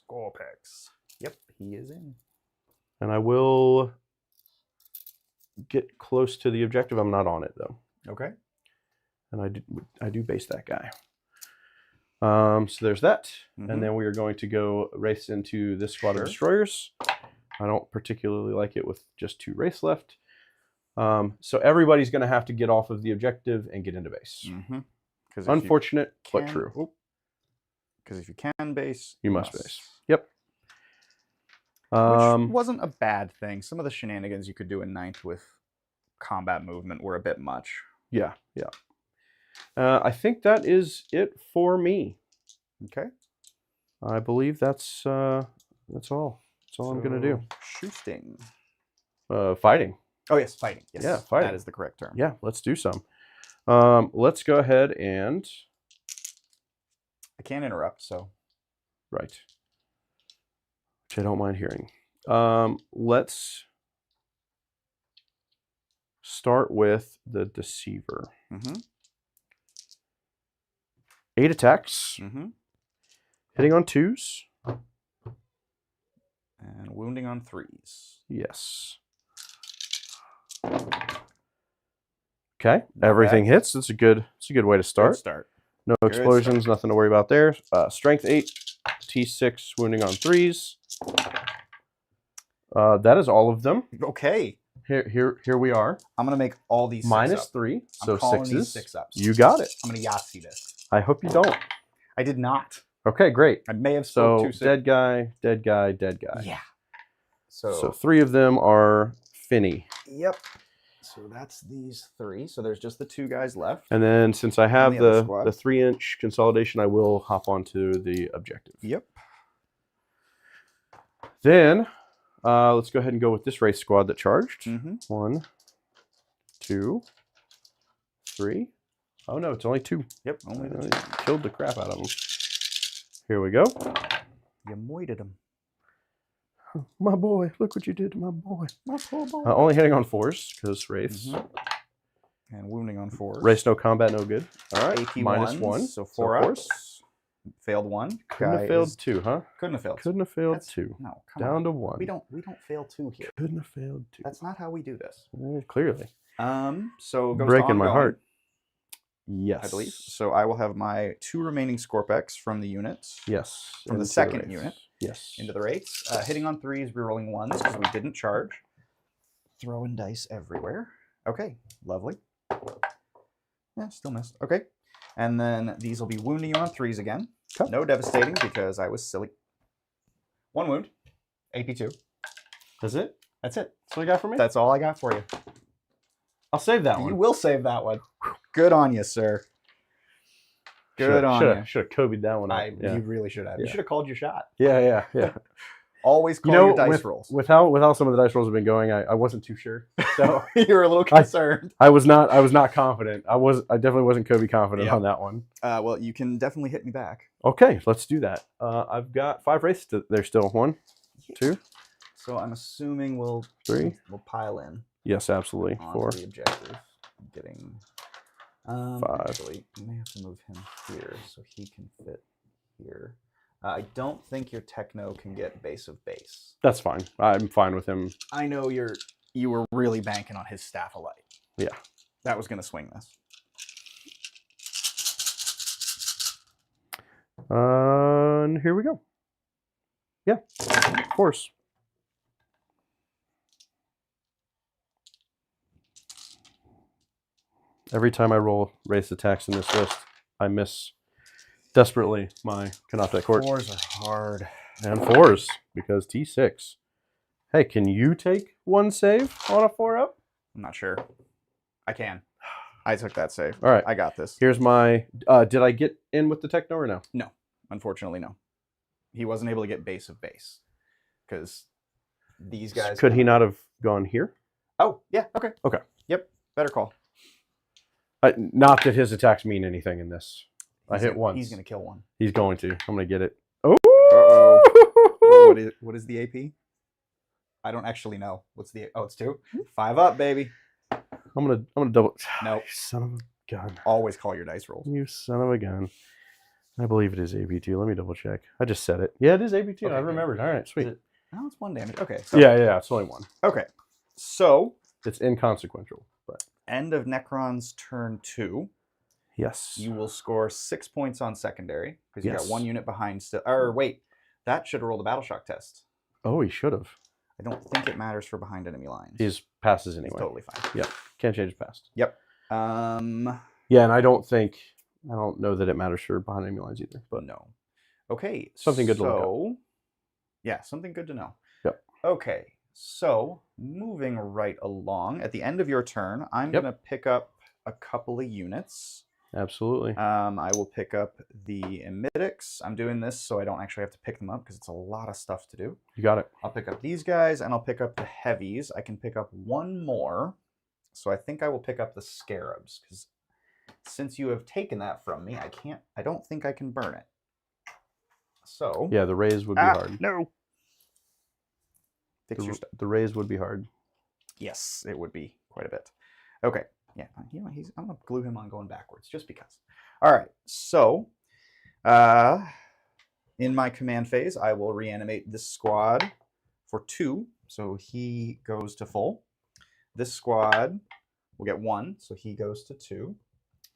Scorpex. Yep, he is in. And I will get close to the objective. I'm not on it, though. Okay. And I do base that guy. So there's that. And then we are going to go Wraiths into this squad of Destroyers. I don't particularly like it with just 2 Wraiths left. So everybody's going to have to get off of the objective and get into base. Mm-hmm. Unfortunate, but true. Because if you can base, you must base. Yep. Which wasn't a bad thing. Some of the shenanigans you could do in 9th with combat movement were a bit much. Yeah, yeah. I think that is it for me. Okay. I believe that's all. That's all I'm gonna do. Shooting. Fighting. Oh yes, fighting. Yes, yeah, fighting. That is the correct term. Yeah, let's do some. Let's go ahead and. I can't interrupt, so. Right. Which I don't mind hearing. Let's start with the Deceiver. Mm-hmm. 8 attacks. Mm-hmm. Hitting on 2s. And wounding on 3s. Yes. Okay. Everything hits. It's a good way to start. Good start. No explosions, nothing to worry about there. Strength 8, T6, wounding on 3s. That is all of them. Okay. Here we are. I'm gonna make all these -3, so I'm calling 6s. these 6-ups. You got it. I'm gonna Yahtzee this. I hope you don't. I did not. Okay, great. I may have So 2 6. dead guy, dead guy, dead guy. Yeah. So 3 of them are Finny. Yep. So that's these 3. So there's just the 2 guys left. And then since I have the other the squad. 3-inch consolidation, I will hop onto the objective. Yep. Then let's go ahead and go with this race squad that charged. Mm-hmm. 1, 2, 3. Oh no, it's only 2. Yep. Only the 2. Killed the crap out of them. Here we go. You moited them. My boy, look what you did to my boy. My poor boy. Only hitting on 4s because Wraiths. Mm-hmm. And wounding on 4s. Race no combat, no good. All right, AP -1. So 4 ups. Failed 1. Couldn't have failed 2, huh? Couldn't have failed. Couldn't have failed 2. No, come Down on. to 1. We don't fail 2 here. Couldn't have failed 2. That's not how we do this. Clearly. So it goes Breaking to my ongoing, heart. Yes. I believe. So I will have my 2 remaining Scorpex from the units. Yes. From the into second Wraiths. unit. Yes. Into the Wraiths. Hitting on 3s, rerolling 1s because we didn't charge. Throwing dice everywhere. Okay, lovely. Yeah, still missed. Okay. And then these will be wounding you on 3s again. Okay. No devastating because I was silly. 1 wound. AP2. That's it? That's it. That's what you got for me? That's all I got for you. I'll save that You one. will save that one. Good on you, sir. Good on you. Should have Kobe'd that one up. You really should have. You Yeah. should have called your shot. Yeah. Always call your dice rolls. With how some of the dice rolls have been going, I wasn't too sure. So you were a little concerned. I was not confident. I definitely wasn't Kobe confident on that one. Well, you can definitely hit me back. Okay, let's do that. I've got 5 races. There's still 1, 2. So I'm assuming we'll 3. We'll pile in. Yes, absolutely. On 4. the objective. Getting 5. Actually, you may have to move him here so he can fit here. I don't think your techno can get base of base. That's fine. I'm fine with him. I know you were really banking on his staff of light. Yeah. That was going to swing this. And here we go. Yeah, of course. Every time I roll race attacks in this list, I miss desperately my Canoptek Court. 4s are hard. And 4s, because T6. Hey, can you take 1 save on a 4-up? I'm not sure. I can. I took that save. All right. I got this. Here's my... did I get in with the Techno or no? No. Unfortunately, no. He wasn't able to get base of base. Because these guys... Could he not have gone here? Oh, yeah. Okay. Okay. Yep. Better call. Not that his attacks mean anything in this. I hit once. He's going to kill one. He's going to. I'm going to get it. Oh! Uh-oh. What is the AP? I don't actually know. What's the... Oh, it's 2? 5 up, baby. I'm gonna double... Nope. You son of a gun. Always call your dice rolls. You son of a gun. I believe it is AB2. Let me double check. I just said it. Yeah, it is AB2. Okay, I remembered. All right, sweet. Oh, it's 1 damage. Okay. So, Yeah, it's only 1. Okay. So... It's inconsequential, but... End of Necron's turn 2. Yes. You will score 6 points on secondary because you Yes. got 1 unit behind still. Or wait, that should roll the battle shock test. Oh, he should have. I don't think it matters for behind enemy lines. His passes He's anyway. totally fine. Yeah, can't change his past. Yep. Yeah, and I don't know that it matters for behind enemy lines either. But no. Okay. Something good to look up. Yeah, something good to know. Yep. Okay. So moving right along, at the end of your turn, I'm Yep. going to pick up a couple of units. Absolutely. I will pick up the Emitics. I'm doing this so I don't actually have to pick them up because it's a lot of stuff to do. You got it. I'll pick up these guys and I'll pick up the Heavies. I can pick up one more. So I think I will pick up the Scarabs because since you have taken that from me, I don't think I can burn it. So Yeah, the raise would be hard. No. Fix your stuff. The raise would be hard. Yes, it would be quite a bit. Okay. Yeah, you know, I'm going to glue him on going backwards just because. All right. So, in my command phase, I will reanimate this squad for 2. So he goes to full. This squad will get 1. So he goes to 2.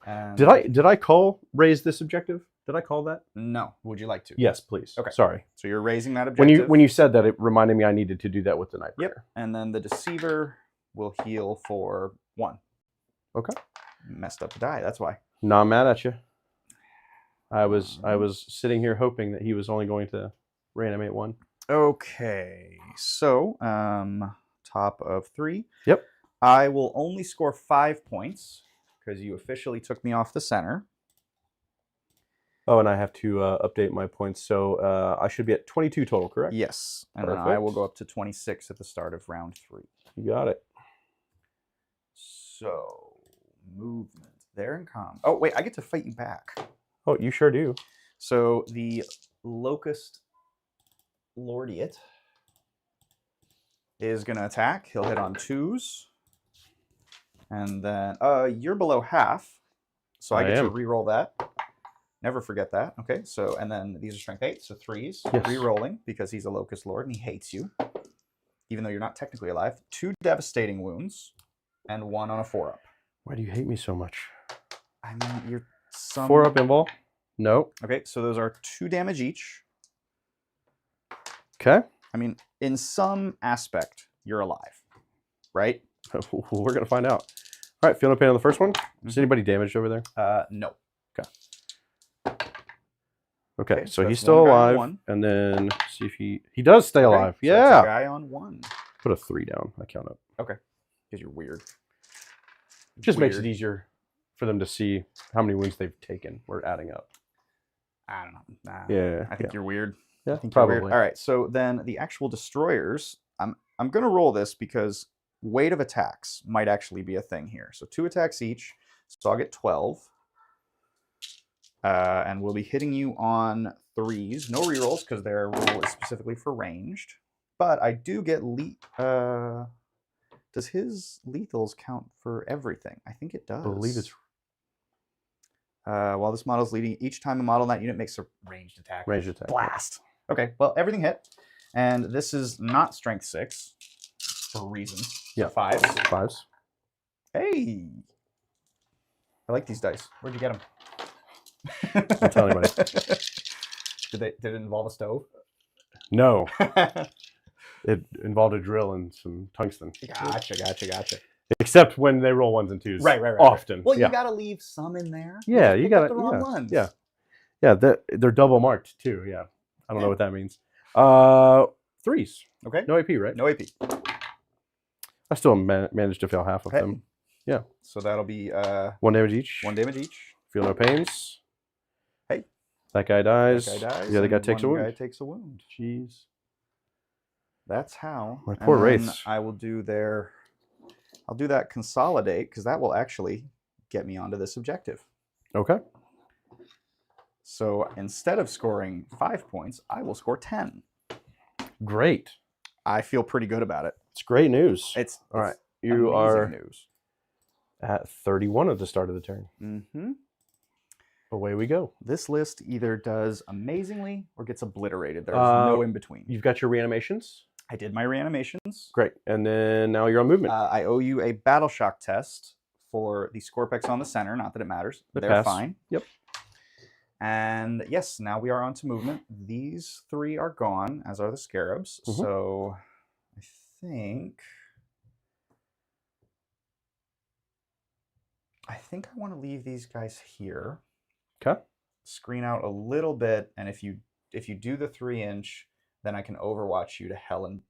And Did I call raise this objective? Did I call that? No. Would you like to? Yes, please. Okay. Sorry. So you're raising that objective. When you said that, it reminded me I needed to do that with the Nightbringer. Yep. And then the Deceiver will heal for 1. Okay. Messed up the die. That's why. Not mad at you. I was sitting here hoping that he was only going to reanimate 1. Okay. So, top of 3. Yep. I will only score 5 points because you officially took me off the center. Oh, and I have to update my points. So I should be at 22 total, correct? Yes. And then I Perfect. will go up to 26 at the start of round 3. You got it. So, movement. There in com. Oh, wait. I get to fight you back. Oh, you sure do. So, the Locust Lordiate is going to attack. He'll hit on 2s. And then, you're below half. So I get to re-roll that. Never forget that. Okay, so, and then these are strength 8, so 3s. Yes. Re-rolling because he's a Locust Lord and he hates you. Even though you're not technically alive. 2 devastating wounds and 1 on a 4-up. Why do you hate me so much? I mean, you're some... 4-up invul? No. Okay, so those are 2 damage each. Okay. I mean, in some aspect, you're alive, right? We're going to find out. All right, feeling no pain on the first one. Is anybody damaged over there? No. Okay, so that's one still guy on alive. 1. And then see if he does stay alive. So Yeah. that's a guy on 1. Put a 3 down. I count up. Okay. Because you're weird. Just makes it easier for them to see how many wounds they've taken. We're adding up. I don't know. Nah, Yeah. I think you're weird. Yeah, I think you're probably. weird. All right, so then the actual destroyers, I'm going to roll this because weight of attacks might actually be a thing here. So 2 attacks each, so I'll get 12. And we'll be hitting you on 3s. No rerolls because their roll is specifically for ranged. But I do get does his lethals count for everything? I think it does. I believe it's while this model is leading, each time a model in that unit makes a ranged attack. ranged attack. Blast. Okay, well, everything hit. And this is not strength 6 for reasons. Yeah. 5s. 5s. Hey! I like these dice. Where'd you get them? Don't tell anybody. Did it involve a stove? No. It involved a drill and some tungsten. Gotcha. Except when they roll 1s and 2s. Right. Often. Well, yeah. you gotta leave some in there. Yeah, you got the wrong to. ones. Yeah. Yeah, they're double marked too. Yeah. I don't know what that means. 3s. Okay. No AP, right? No AP. I still managed to fail half of them. Yeah. So that'll be 1 damage each. 1 damage each. Feel no pains. Hey. That guy dies. That guy dies. The other guy and takes a one wound. guy takes a wound. Jeez. That's how. My poor And then wraiths. I will do I'll do that consolidate because that will actually get me onto this objective. Okay. So instead of scoring 5 points, I will score 10. Great. I feel pretty good about it. It's great news. It's All right. You amazing are news. at 31 at the start of the turn. Mm-hmm. Away we go. This list either does amazingly or gets obliterated. There's no in between. You've got your reanimations. I did my reanimations. Great. And then now you're on movement. I owe you a battle shock test for the Scorpex on the center. Not that it matters. They They're pass. fine. Yep. And yes, now we are on to movement. These 3 are gone, as are the Scarabs. Mhm. So I think I want to leave these guys here. Okay. Screen out a little bit, and if you do the 3-inch, then I can overwatch you to hell and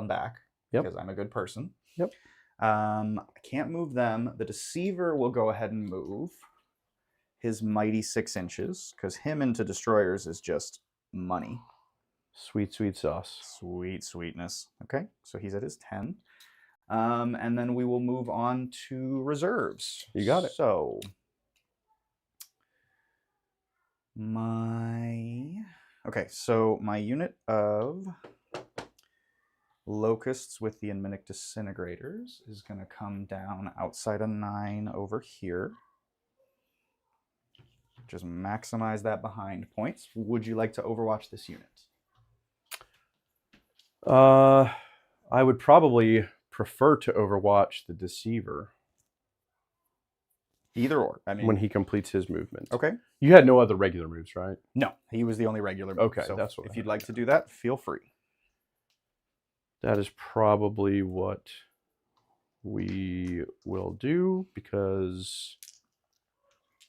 back. Yep. Because I'm a good person. Yep. I can't move them. The Deceiver will go ahead and move his mighty 6 inches, because him into Destroyers is just money. Sweet, sweet sauce. Sweet sweetness. Okay, so he's at his 10. And then we will move on to reserves. You got it. So my unit of locusts with the Aminic Disintegrators is going to come down outside a 9 over here. Just maximize that behind points. Would you like to overwatch this unit? I would probably prefer to overwatch the Deceiver. Either or. I mean, when he completes his movement. Okay. You had no other regular moves, right? No, he was the only regular move. Okay, so that's what if you'd like to do that, feel free. That is probably what we will do, because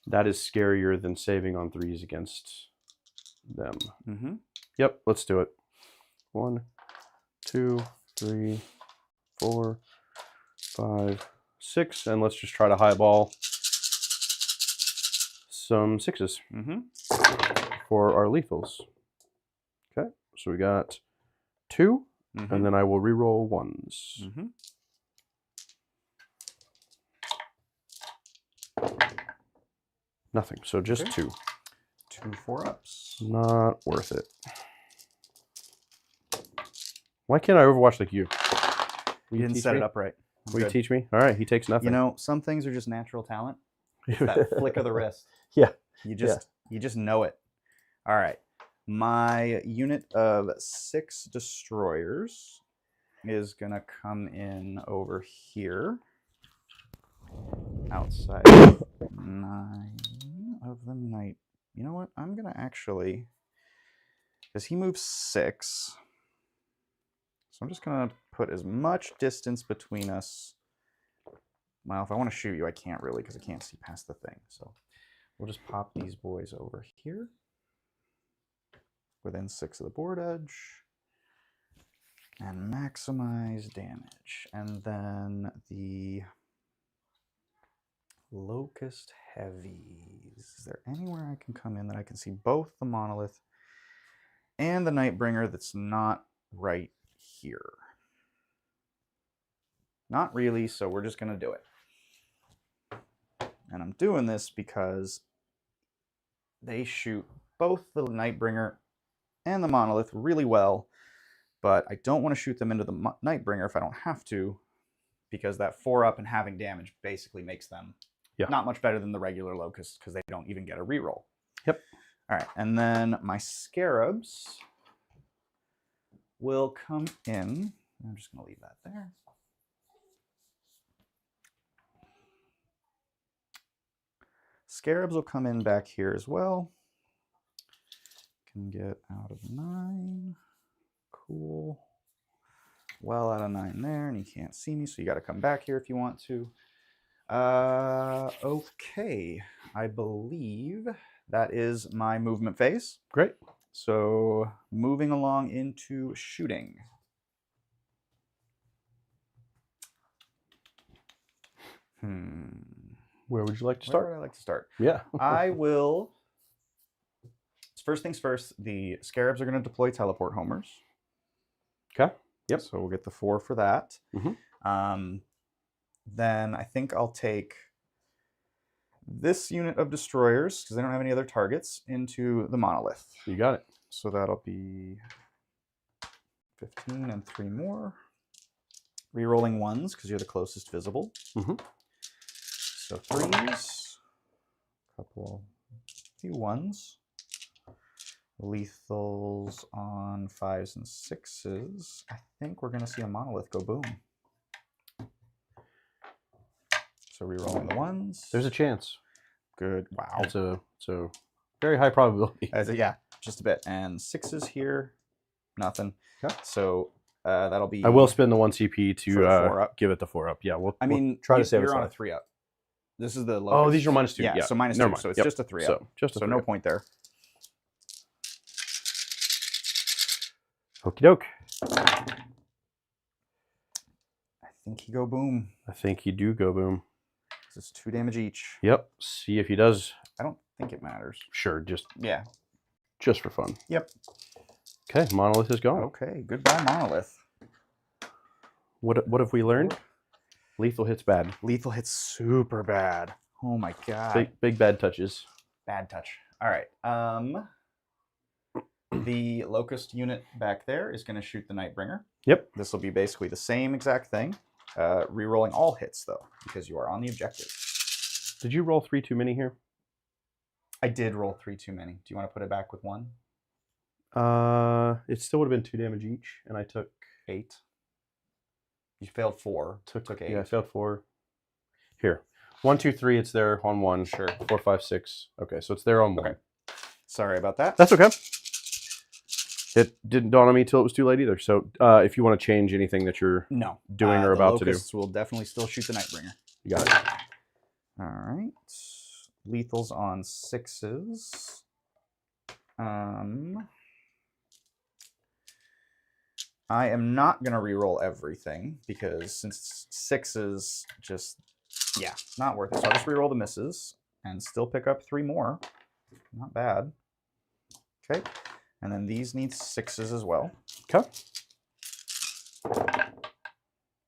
that is scarier than saving on 3s against them. Mm-hmm. Yep, let's do it. 1, 2, 3, 4, 5, 6, and let's just try to highball some 6s for our lethals. Okay, so we got 2, and then I will reroll 1s. Nothing, so just 2. 2 4-ups. Not worth it. Why can't I overwatch like you? You didn't set it up right. Will you teach me? All right, he takes nothing. You know, some things are just natural talent. It's that flick of the wrist. Yeah. You just know it. All right. My unit of 6 destroyers is going to come in over here. Outside 9 of the night. You know what? I'm going to actually... Because he moves 6. So I'm just going to put as much distance between us. Well, if I want to shoot you, I can't really, because I can't see past the thing. So we'll just pop these boys over here. Within 6 of the board edge. And maximize damage. And then the Locust Heavies. Is there anywhere I can come in that I can see both the Monolith and the Nightbringer that's not right here? Not really, so we're just going to do it. And I'm doing this because they shoot both the Nightbringer and the Monolith really well, but I don't want to shoot them into the Nightbringer if I don't have to, because that 4-up and having damage basically makes them not much better than the regular Locusts, because they don't even get a reroll. Yep. All right, and then my Scarabs will come in. I'm just going to leave that there. Scarabs will come in back here as well. Can get out of 9. Cool. Well out of 9 there, and you can't see me, so you got to come back here if you want to. Okay, I believe that is my movement phase. Great. So moving along into shooting. Where would you like to Where start? would I like to start? Yeah. I will... First things first, the Scarabs are going to deploy teleport homers. Okay. Yep. So we'll get the 4 for that. Mm-hmm. Then I think I'll take this unit of destroyers, because they don't have any other targets, into the Monolith. You got it. So that'll be 15 and 3 more. Rerolling 1s, because you're the closest visible. Mm-hmm. So 3s. Few 1s. Lethals on 5s and 6s. I think we're going to see a Monolith go boom. So rerolling the 1s. There's a chance. Good. Wow. It's a very high probability. Yeah, just a bit. And 6s here. Nothing. Okay. So That'll be. I will spend the 1 CP to For the 4-up. give it the 4-up. Yeah, we'll try to save you're it. on a 3-up. This is the lowest. Oh, these are -2. Yeah, Yeah, so -2. never mind. So it's Yep. just a 3-up. So just a so 3-up. no point there. Okie doke. I think you go boom. I think you do go boom. This is 2 damage each. Yep. See if he does. I don't think it matters. Sure, just for fun. Yep. Okay, Monolith is gone. Okay, goodbye, Monolith. What have we learned? Lethal hits bad. Lethal hits super bad. Oh my god. Big bad touches. Bad touch. All right. The Locust unit back there is going to shoot the Nightbringer. Yep. This will be basically the same exact thing. Rerolling all hits, though, because you are on the objective. Did you roll 3 too many here? I did roll 3 too many. Do you want to put it back with 1? It still would have been 2 damage each, and I took 8. You failed 4. Took 8. Yeah, I failed 4. Here, 1, 2, 3. It's there on 1. Sure. 4, 5, 6. Okay, so it's there on 1. Okay. Sorry about that. That's okay. It didn't dawn on me till it was too late either. So if you want to change anything that you're doing or about to do, Locusts will definitely still shoot the Nightbringer. You got it. All right. Lethal's on 6s. I am not going to reroll everything because since 6s just, not worth it. So I'll just reroll the misses and still pick up 3 more. Not bad. Okay. And then these need 6s as well. Okay.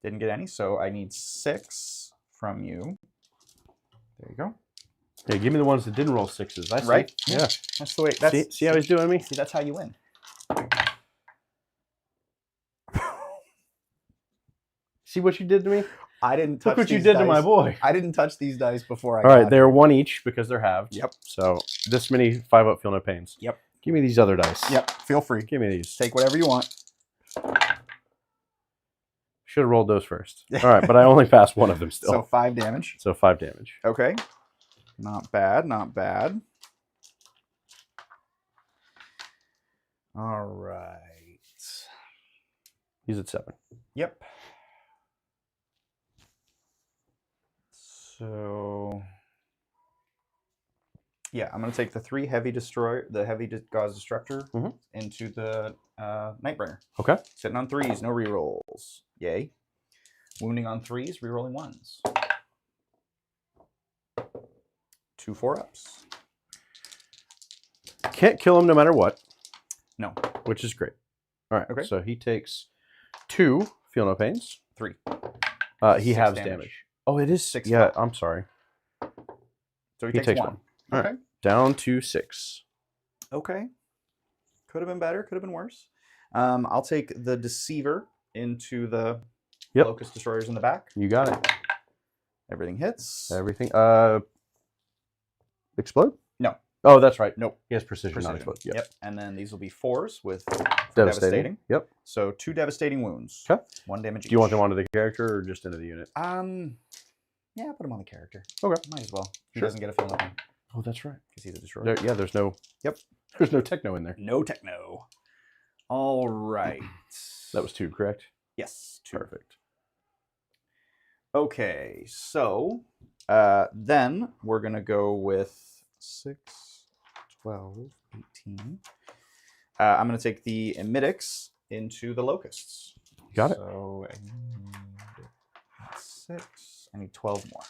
Didn't get any, so I need 6 from you. There you go. Yeah, give me the ones that didn't roll 6s. I see. Right? Yeah. That's the way. See how he's doing me? See, that's how you win. See what you did to me? I didn't touch Look what you these did to dice. my boy. I didn't touch these dice before I All right, got they're 1 each because they're halved. Yep. So this many 5-up feel no pains. Yep. Give me these other dice. Yep. Feel free. Give me these. Take whatever you want. Should have rolled those first. All right, but I only passed 1 of them still. So 5 damage. So 5 damage. Okay. Not bad. Not bad. All right. He's at 7. Yep. So yeah, I'm gonna take the 3 heavy gauze destructor into the Nightbringer. Okay. Sitting on 3s, no rerolls. Yay. Wounding on 3s, rerolling 1s. 2 4-ups. Can't kill him no matter what. No. Which is great. All right. Okay. So he takes 2 feel no pains. 3. He 6 halves damage. Oh, it is 6. Yeah, I'm sorry. So he He takes takes 1. 1. All Okay. right. Down to 6. Okay. Could have been better. Could have been worse. I'll take the Deceiver into the Locust Destroyers in the back. You got it. Everything hits. Everything. Explode? No. Oh, that's right. Nope. He has precision, not explode. Yep. And then these will be 4s with Devastating. Yep. So 2 devastating wounds. Okay. 1 damage each. Do you want them onto the character or just into the unit? Yeah, put him on the character. Okay. Might as well. He Sure. doesn't get a fill nothing Oh, that's right. because he's a destroyer. There's no. Yep. There's no techno in there. No techno. All right. That was 2, correct? Yes. 2. Perfect. Okay, so then we're going to go with 6, 12, 18. I'm going to take the Emetics into the Locusts. Got it. So I need 6. I need 12 more.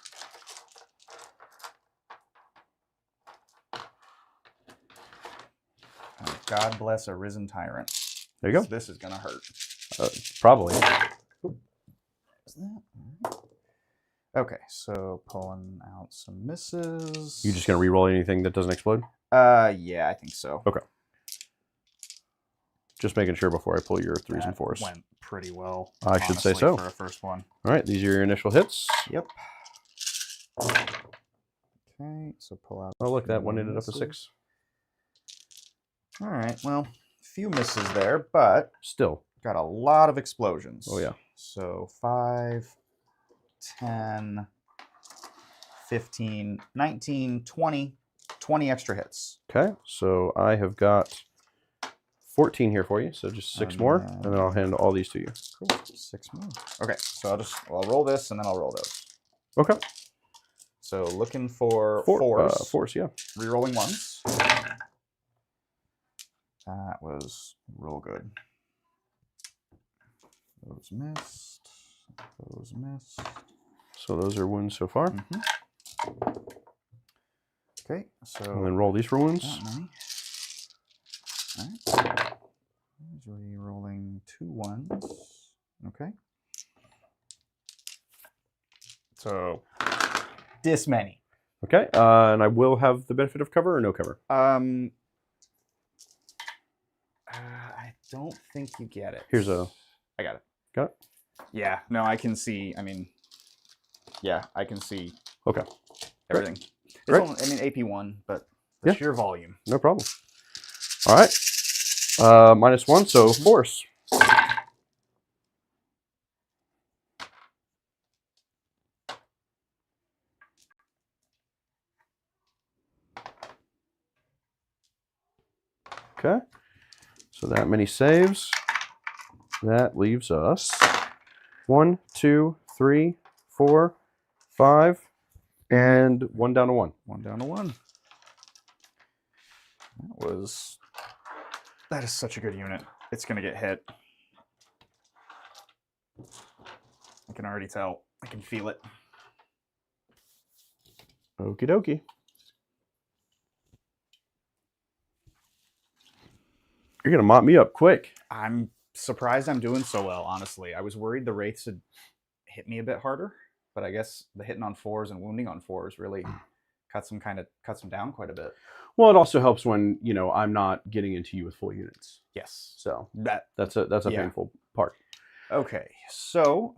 Oh, God bless a risen tyrant. There you go. This is going to hurt. Probably. Is that? Okay, so pulling out some misses. You just gonna re-roll anything that doesn't explode? Yeah, I think so. Okay. Just making sure before I pull your 3s and 4s. Went pretty well. I should say so. For a first one. All right, these are your initial hits. Yep. Okay, so pull out. Oh, look, that one ended up a misses. 6. All right, well, few misses there, but Still. got a lot of explosions. Oh, yeah. So 5, 10, 15, 19, 20 extra hits. Okay, so I have got 14 here for you. So just 6 more, and then I'll hand all these to you. Cool. 6 more. Okay, so I'll roll this and then I'll roll those. Okay. So looking for fours. Fours, yeah. Rerolling ones. That was real good. Those missed. Those missed. So those are wounds so far. Okay, so And then roll these for wounds. All right. Re-rolling 2 ones. Okay. So this many. Okay, and I will have the benefit of cover or no cover. I don't think you get it. Here's a. I got it. Got it. Yeah. No, I can see. I mean, yeah, I can see. Okay. Everything. Great. Only, I mean, AP1, but the sheer volume. No problem. All right. -1, so force. Okay. So that many saves. That leaves us 1, 2, 3, 4, 5, and 1 down to 1. 1 down to 1. That is such a good unit. It's going to get hit. I can already tell. I can feel it. Okie dokie. You're going to mop me up quick. I'm surprised I'm doing so well, honestly. I was worried the Wraiths had hit me a bit harder, but I guess the hitting on 4s and wounding on 4s really cuts them down quite a bit. Well, it also helps when, you know, I'm not getting into you with full units. Yes. So that's a painful part. Okay, so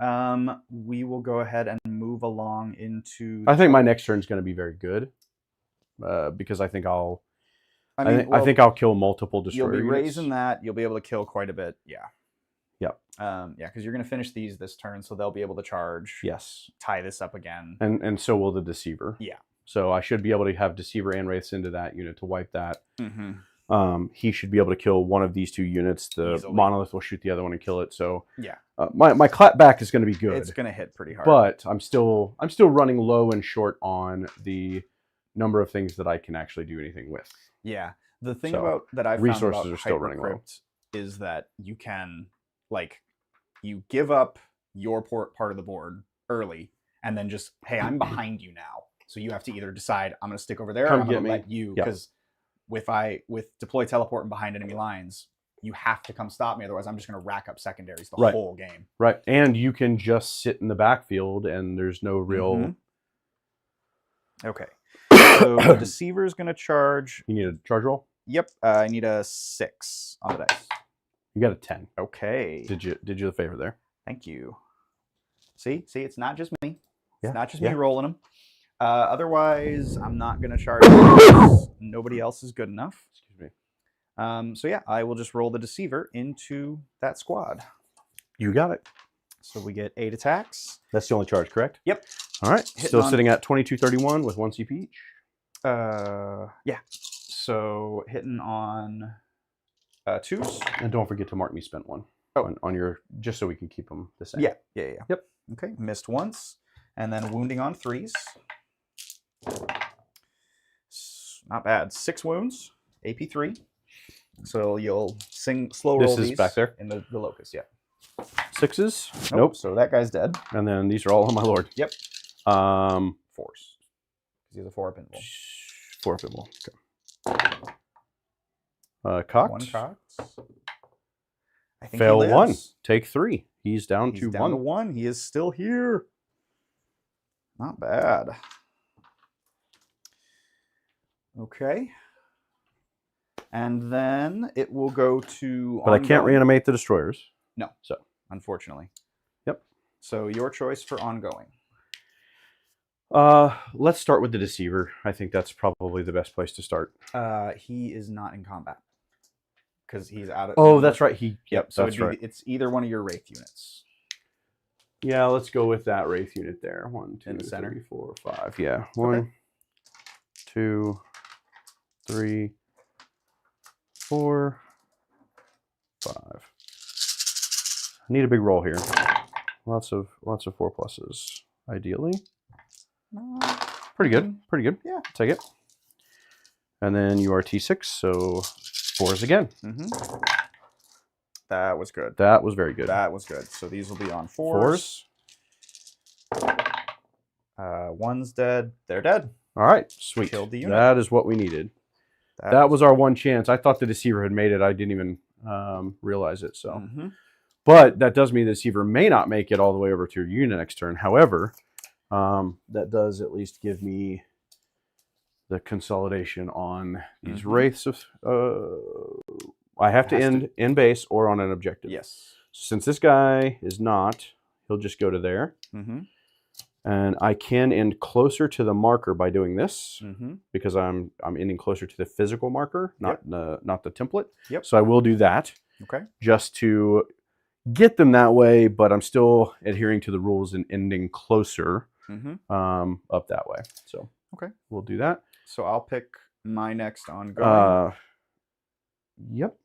we will go ahead and move along into. I think my next turn is going to be very good, because I think I'll. I think I'll kill multiple destroyer You'll be units. raising that. You'll be able to kill quite a bit. Yeah. Yep. Yeah, because you're going to finish these this turn, so they'll be able to charge. Yes. Tie this up again. And so will the Deceiver. Yeah. So I should be able to have Deceiver and Wraiths into that unit to wipe that. Mm-hmm. He should be able to kill one of these 2 units. The Easily. Monolith will shoot the other one and kill it. So yeah, my clapback is going to be good. It's going to hit pretty hard. But I'm still running low and short on the number of things that I can actually do anything with. Yeah. The thing that I've resources found about are still running low. Hypercrypt is that you can, like, you give up your part of the board early, and then just, hey, I'm behind you now. So you have to either decide, I'm going to stick over there, or I'm going to let you, because with deploy teleport and behind enemy lines, you have to come stop me. Otherwise, I'm just going to rack up secondaries the whole game. Right. And you can just sit in the backfield, and there's no real... Okay. So the Deceiver is going to charge. You need a charge roll? Yep. I need a 6 on the dice. You got a 10. Okay. Did you the favor there? Thank you. See, it's not just me. Yeah. It's not just me rolling them. Otherwise, I'm not going to charge because nobody else is good enough. Excuse me. So yeah, I will just roll the Deceiver into that squad. You got it. So we get 8 attacks. That's the only charge, correct? Yep. All right. Still sitting at 2231 with 1 CP each. Yeah. So hitting on 2s. And don't forget to mark me spent 1 on your, just so we can keep them the same. Yeah. Yep. Okay. Missed once, and then wounding on 3s. Not bad. 6 wounds. AP 3. So you'll slow roll This is back there in the locust. Yeah. 6s. Nope. So that guy's dead. And then these are all on my lord. Yep. 4s. Because he's a 4 pinball. 4 pinball. Okay. Cocked. 1 cocked. I think Fail he 1. lives. Take 3. He's down He's to down 1. to 1. He is still here. Not bad. Okay. And then it will go to. But I can't reanimate the destroyers. No. So unfortunately. Yep. So your choice for ongoing. Let's start with the Deceiver. I think that's probably the best place to start. He is not in combat because he's out of. Oh, that's right. Yep, So that's right. it's either one of your Wraith units. Yeah, let's go with that Wraith unit there. 1, 2, In the center. 3, 4, 5. Yeah. 1, 2, 3, 4, 5. I need a big roll here. Lots of 4 pluses, ideally. Pretty good. Pretty good. Yeah. Take it. And then you are T6, so 4s again. That was good. That was very good. That was good. So these will be on 4s. 1's dead. They're dead. All right, sweet. Killed the unit. That is what we needed. That was our one chance. I thought the deceiver had made it. I didn't even realize it. So, but that does mean the deceiver may not make it all the way over to your unit next turn. However, that does at least give me the consolidation on these wraiths. Of I have to end in base or on an objective. Yes. Since this guy is not, he'll just go to there. And I can end closer to the marker by doing this because I'm ending closer to the physical marker, not the template. So I will do that. Just to get them that way, but I'm still adhering to the rules and ending closer up that way. So we'll do that. So I'll pick my next ongoing. Yep.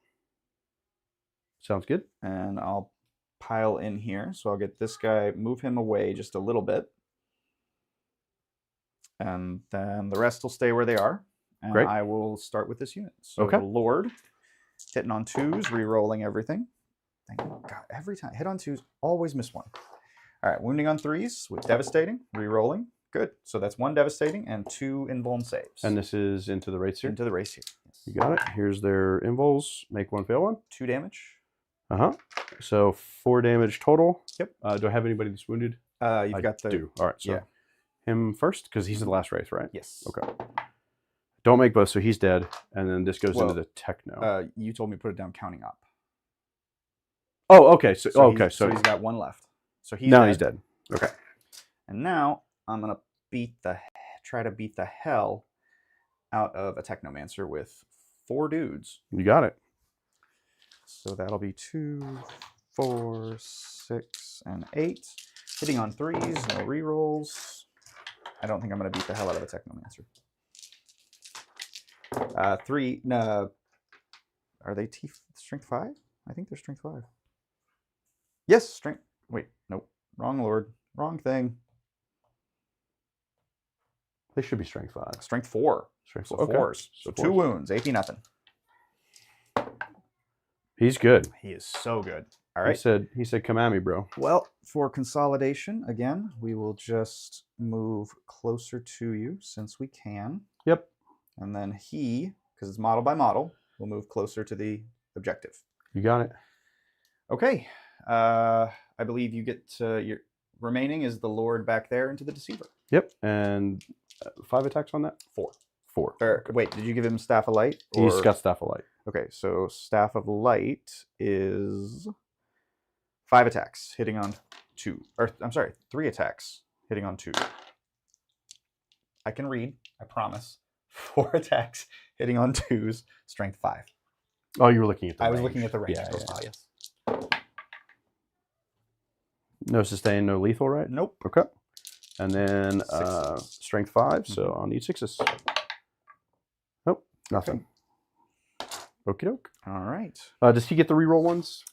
Sounds good. And I'll pile in here. So I'll get this guy, move him away just a little bit. And then the rest will stay where they are. And I will start with this unit. So the Lord, hitting on 2s, re-rolling everything. Thank God, every time. Hit on 2s, always miss 1. All right, wounding on 3s with devastating, re-rolling. Good. So that's 1 devastating and 2 invuln saves. And this is into the race here? Into the race here. Yes. You got it. Here's their invuls. Make 1, fail 1. 2 damage. So 4 damage total. Yep. Do I have anybody that's wounded? You've got the... do. All right, so him first, because he's the last race, right? Yes. Okay. Don't make both, so he's dead. And then this goes into the techno. You told me to put it down counting up. Oh, okay. So he's got 1 left. So he's he's dead. Okay. And now I'm gonna try to beat the hell out of a Technomancer with 4 dudes. You got it. So that'll be 2, 4, 6, and 8. Hitting on 3s, no rerolls. I don't think I'm gonna beat the hell out of a Technomancer. 3. No, are they strength 5? I think they're strength 5. Yes, strength. Wait, nope. Wrong Lord. Wrong thing. They should be strength 5. Strength 4. Strength 4. So 4s. So 2 wounds. AP nothing. He's good. He is so good. All right. He said, come at me, bro. Well, for consolidation, again, we will just move closer to you since we can. Yep. And then he, because it's model by model, will move closer to the objective. You got it. Okay. I believe you get your remaining is the Lord back there into the Deceiver. Yep. And 5 attacks on that? 4. Wait, did you give him Staff of Light? He's got Staff of Light. Okay, so Staff of Light is 5 attacks hitting on 2. Or I'm sorry, 3 attacks hitting on 2. I can read, I promise. 4 attacks hitting on 2s, strength 5. Oh, you were looking at the range. I was looking at the range. Yes. No sustain, no lethal, right? Nope. Okay. And then strength 5, so I'll need 6s. Nope, nothing. Okie doke. All right. Does he get the reroll ones?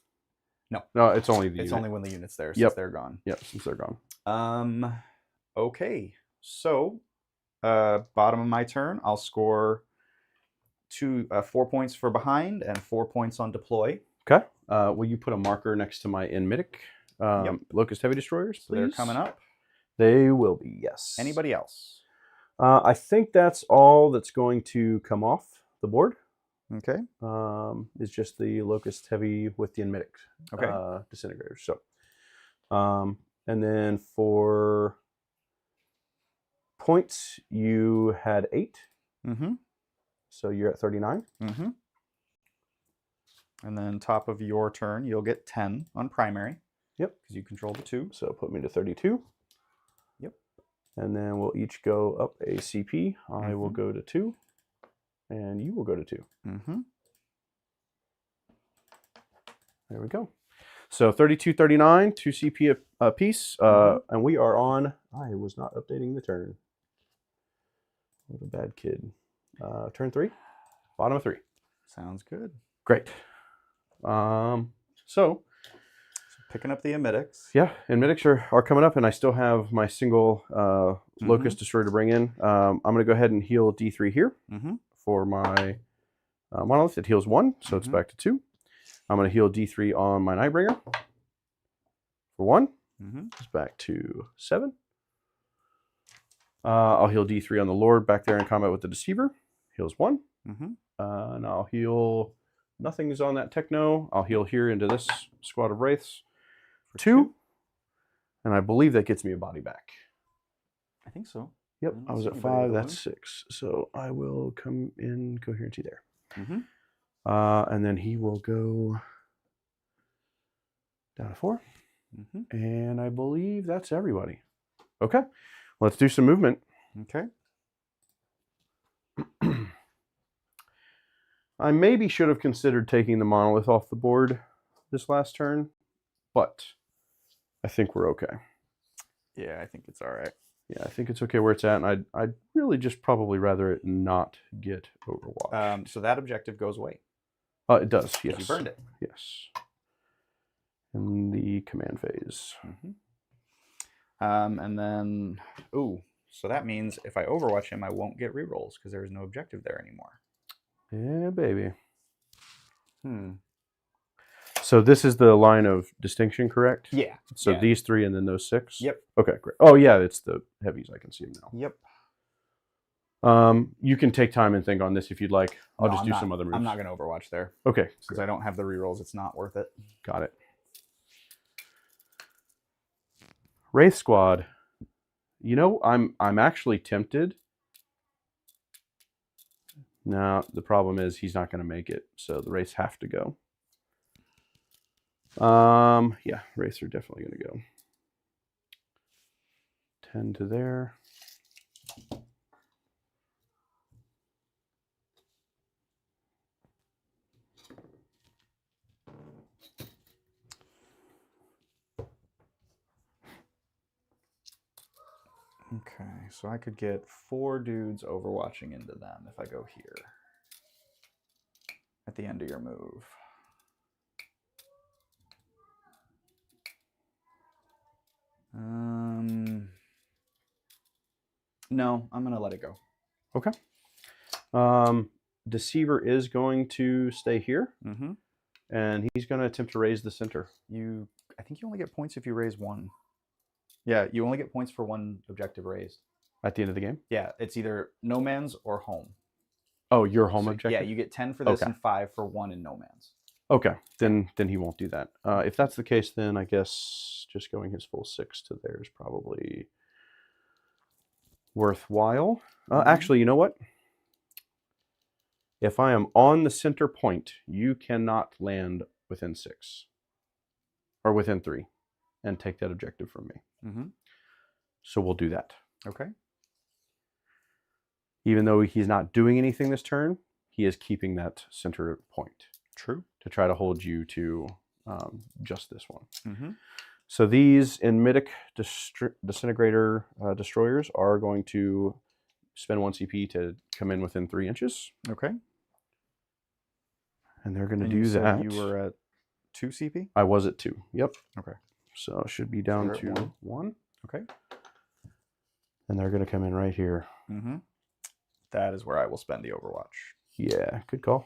No. No, it's only the It's unit. only when the unit's there, since they're gone. Yep, since they're gone. Okay. So, bottom of my turn, I'll score 4 points for behind and 4 points on deploy. Okay. Will you put a marker next to my Enmitic Locust Heavy Destroyers, please? So they're coming up. They will be, yes. Anybody else? I think that's all that's going to come off the board. Okay. It's just the Locust Heavy with the Enmitic Disintegrators. So, and then for points, you had 8. So you're at 39. And then top of your turn, you'll get 10 on primary. Yep. Because you control the 2. So put me to 32. Yep. And then we'll each go up a CP. I will go to 2. And you will go to 2. There we go. So 32, 39, 2 CP a piece. And we are on... I was not updating the turn. What a bad kid. Turn 3. Bottom of 3. Sounds good. Great. So Picking up the emetics. yeah, and medics are coming up, and I still have my single Locust Destroyer to bring in. I'm going to go ahead and heal D3 here for my monolith. It heals 1, so it's back to 2. I'm going to heal D3 on my Nightbringer for 1. It's back to 7. I'll heal D3 on the Lord back there in combat with the Deceiver. Heals 1. And I'll heal... Nothing's on that Techno. I'll heal here into this squad of Wraiths for 2. And I believe that gets me a body back. I think so. Yep, I was at 5. That's 6. So I will come in coherency there. And then he will go down to 4. And I believe that's everybody. Okay, let's do some movement. Okay. I maybe should have considered taking the monolith off the board this last turn, but I think we're okay. Yeah, I think it's all right. Yeah, I think it's okay where it's at, and I'd really just probably rather it not get Overwatch. So that objective goes away. It does, yes. You burned it. Yes. In the command phase. And then, so that means if I Overwatch him, I won't get rerolls because there is no objective there anymore. Yeah, baby. So this is the line of distinction, correct? Yeah. So these 3 and then those 6? Yep. Okay, great. Oh, yeah, it's the heavies. I can see them now. Yep. You can take time and think on this if you'd like. I'll just do not, some other moves. I'm not going to Overwatch there. Okay. Because I don't have the rerolls. It's not worth it. Got it. Wraith Squad. You know, I'm actually tempted. Now, the problem is he's not going to make it, so the Wraiths have to go. Yeah, Wraiths are definitely going to go. 10 to there. Okay, so I could get 4 dudes Overwatching into them if I go here. At the end of your move. No, I'm going to let it go. Okay. Deceiver is going to stay here. And he's going to attempt to raise the center. I think you only get points if you raise 1. Yeah, you only get points for 1 objective raised. At the end of the game? Yeah, it's either no man's or home. Oh, your home objective? Yeah, you get 10 for this and 5 for 1 in no man's. Okay, then he won't do that. If that's the case, then I guess just going his full 6 to there is probably worthwhile. Actually, you know what? If I am on the center point, you cannot land within 6. Or within 3. And take that objective from me. So we'll do that. Okay. Even though he's not doing anything this turn, he is keeping that center point. True. To try to hold you to just this one. So these Enmitic Disintegrator Destroyers are going to spend 1 CP to come in within 3 inches. Okay. And they're going to do that. You were at 2 CP? I was at 2. Yep. Okay. So it should be down to 1. 1. Okay. And they're going to come in right here. That is where I will spend the Overwatch. Yeah, good call.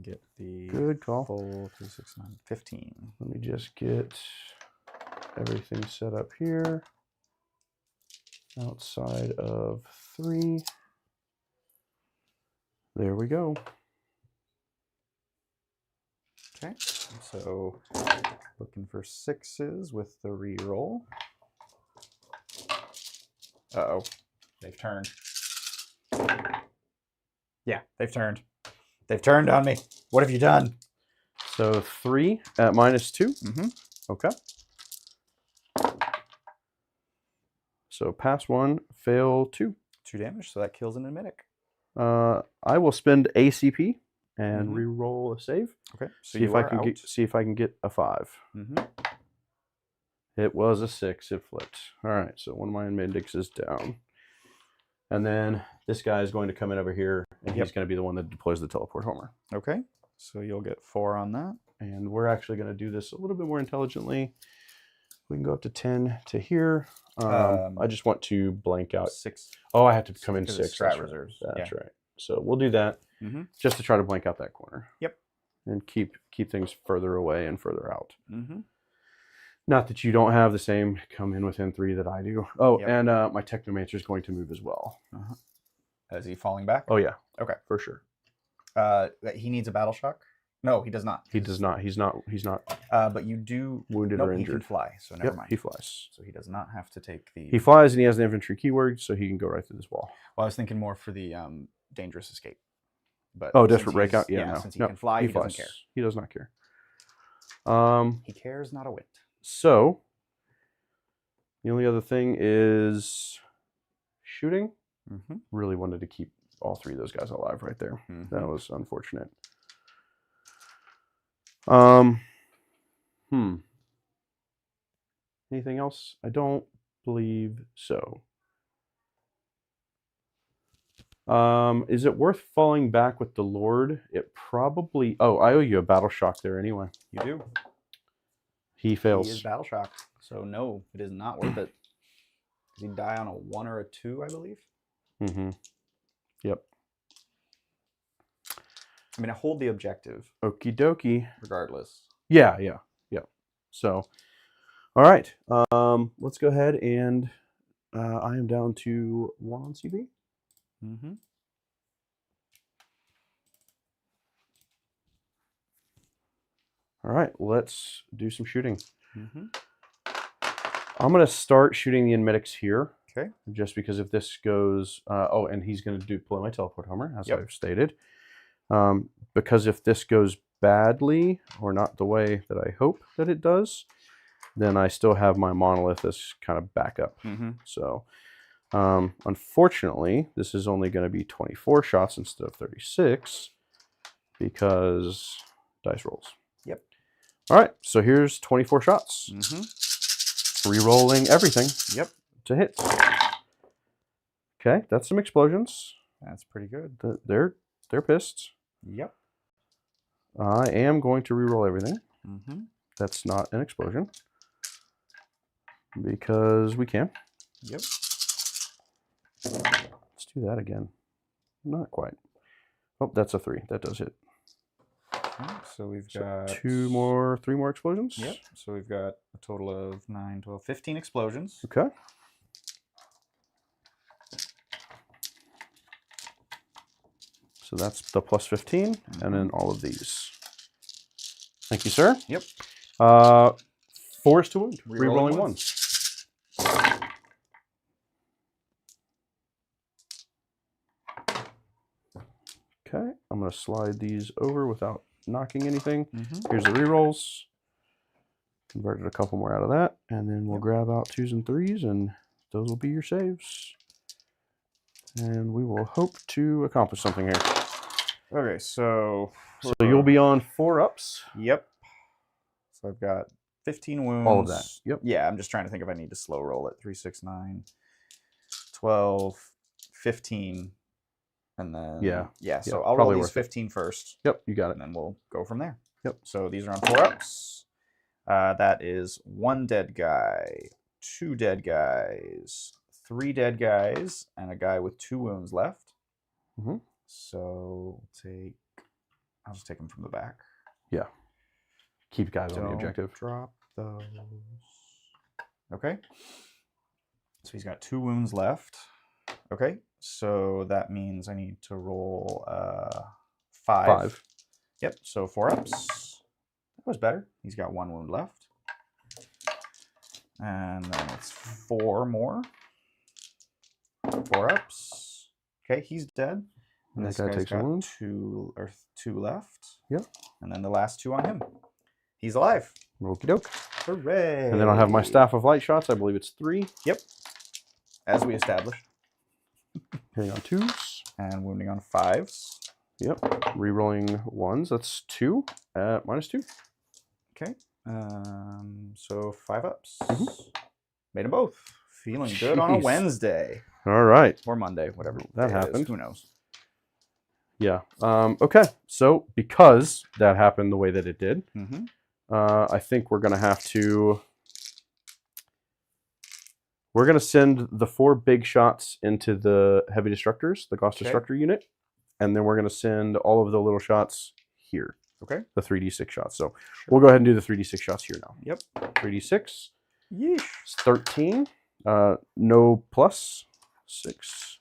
Get the good call. Full 3, 6, 9, 15. Let me just get everything set up here. Outside of 3. There we go. Okay, so looking for 6s with the reroll. Uh-oh, they've turned. Yeah, they've turned. They've turned on me. What have you done? So 3 at -2. Okay. So pass 1, fail 2. 2 damage, so that kills an Enmitic. I will spend ACP and re-roll a save. Okay. So see if I can get a 5. It was a 6. It flipped. All right. So one of my Enmitics is down, and then this guy is going to come in over here, and he's going to be the one that deploys the teleport homer. Okay. So you'll get 4 on that. and we're actually going to do this a little bit more intelligently. We can go up to 10 to here. I just want to blank out 6. Oh, I have to come in Because it's 6. strat That's right. reserves. That's Yeah. right. So we'll do that just to try to blank out that corner. Yep. And keep things further away and further out. Mm-hmm. Not that you don't have the same come in within 3 that I do. Oh, Yep. and my Technomancer is going to move as well. Is he falling back? Oh, yeah. Okay. For sure. He needs a battle shock? No, he does not. He does not. He's not But you do... wounded Nope, or he injured. can fly, so never mind. He flies. So he does not have to take the... He flies and he has an infantry keyword, so he can go right through this wall. Well, I was thinking more for the dangerous escape. But Oh, since desperate breakout? he's- Yeah, no. Since he No, can fly, he flies. doesn't care. He does not care. He cares not a whit. So, the only other thing is shooting. Mm-hmm. Really wanted to keep all 3 of those guys alive right there. Mm-hmm. That was unfortunate. Anything else? I don't believe so. Is it worth falling back with the Lord? It probably... Oh, I owe you a battle shock there anyway. You do. He fails. He is battle shock. So no, it is not worth it. Does he die on a 1 or a 2, I believe? Mm-hmm. Yep. I mean, I hold the objective Okie dokie. regardless. Yeah. So, all right. Let's go ahead and I am down to 1 on CB. Mm-hmm. All right, let's do some shooting. Mm-hmm. I'm going to start shooting the Enmetics here. Okay. Just because if this goes... oh, and he's going to deploy my teleport homer, as Yep. I've stated. Because if this goes badly, or not the way that I hope that it does, then I still have my monolith as kind of backup. Mm-hmm. So, unfortunately, this is only going to be 24 shots instead of 36, because dice rolls. Yep. All right, so here's 24 shots. Mm-hmm. Re-rolling everything. Yep. To hit. Okay, that's some explosions. That's pretty good. They're pissed. Yep. I am going to re-roll everything. Mm-hmm. That's not an explosion. Because we can. Yep. Let's do that again. Not quite. Oh, that's a 3. That does hit. Okay, so we've So got 3 more explosions. Yep. So we've got a total of 9, 12, 15 explosions. Okay. So that's the plus 15, and then all of these. Thank you, sir. Yep. 4 is to wound. Re-rolling Re-rolling ones. 1s. Okay, I'm going to slide these over without knocking anything. Mm-hmm. Here's the rerolls. Converted a couple more out of that, and then we'll grab out 2s and 3s, and those will be your saves. And we will hope to accomplish something here. Okay, so you'll be on 4 ups. Yep. So I've got 15 wounds. All of that. Yep. Yeah, I'm just trying to think if I need to slow roll it. 3, 6, 9, 12, 15, and then Yeah. So I'll roll probably these worth it. 15 first, Yep, you got it. and then we'll go from there. Yep. So these are on 4 ups. That is 1 dead guy, 2 dead guys, 3 dead guys, and a guy with 2 wounds left. Mm-hmm. So I'll just take them from the back. Yeah. Keep guys on the Don't objective. Drop those. Okay. So he's got 2 wounds left. Okay. So that means I need to roll 5. Yep. So 4 ups. That was better. He's got 1 wound left. And then it's 4 more. 4 ups. Okay, he's dead. And That this guy guy's takes a got wound. 2 left. Yep. And then the last 2 on him. He's alive. Okie doke. Hooray! And then I'll have my staff of light shots. I believe it's 3. Yep. As we established. Hitting on 2s. And wounding on 5s. Yep. Rerolling 1s. That's 2 at -2. Okay. So 5 ups. Mhm. Made them both. Feeling good on a Jeez. Wednesday. All right. Or Monday, whatever. That day it is. happened. Who knows? Yeah. Okay. So because that happened the way that it did, Mm-hmm. I think we're gonna have to. We're gonna send the 4 big shots into the heavy destructors, the Gauss destructor unit, and then we're gonna send all of the little shots here. Okay. The 3d6 shots. So Sure. we'll go ahead and do the 3d6 shots here now. Yep. 3d6. Yeesh. It's 13. No plus. 6,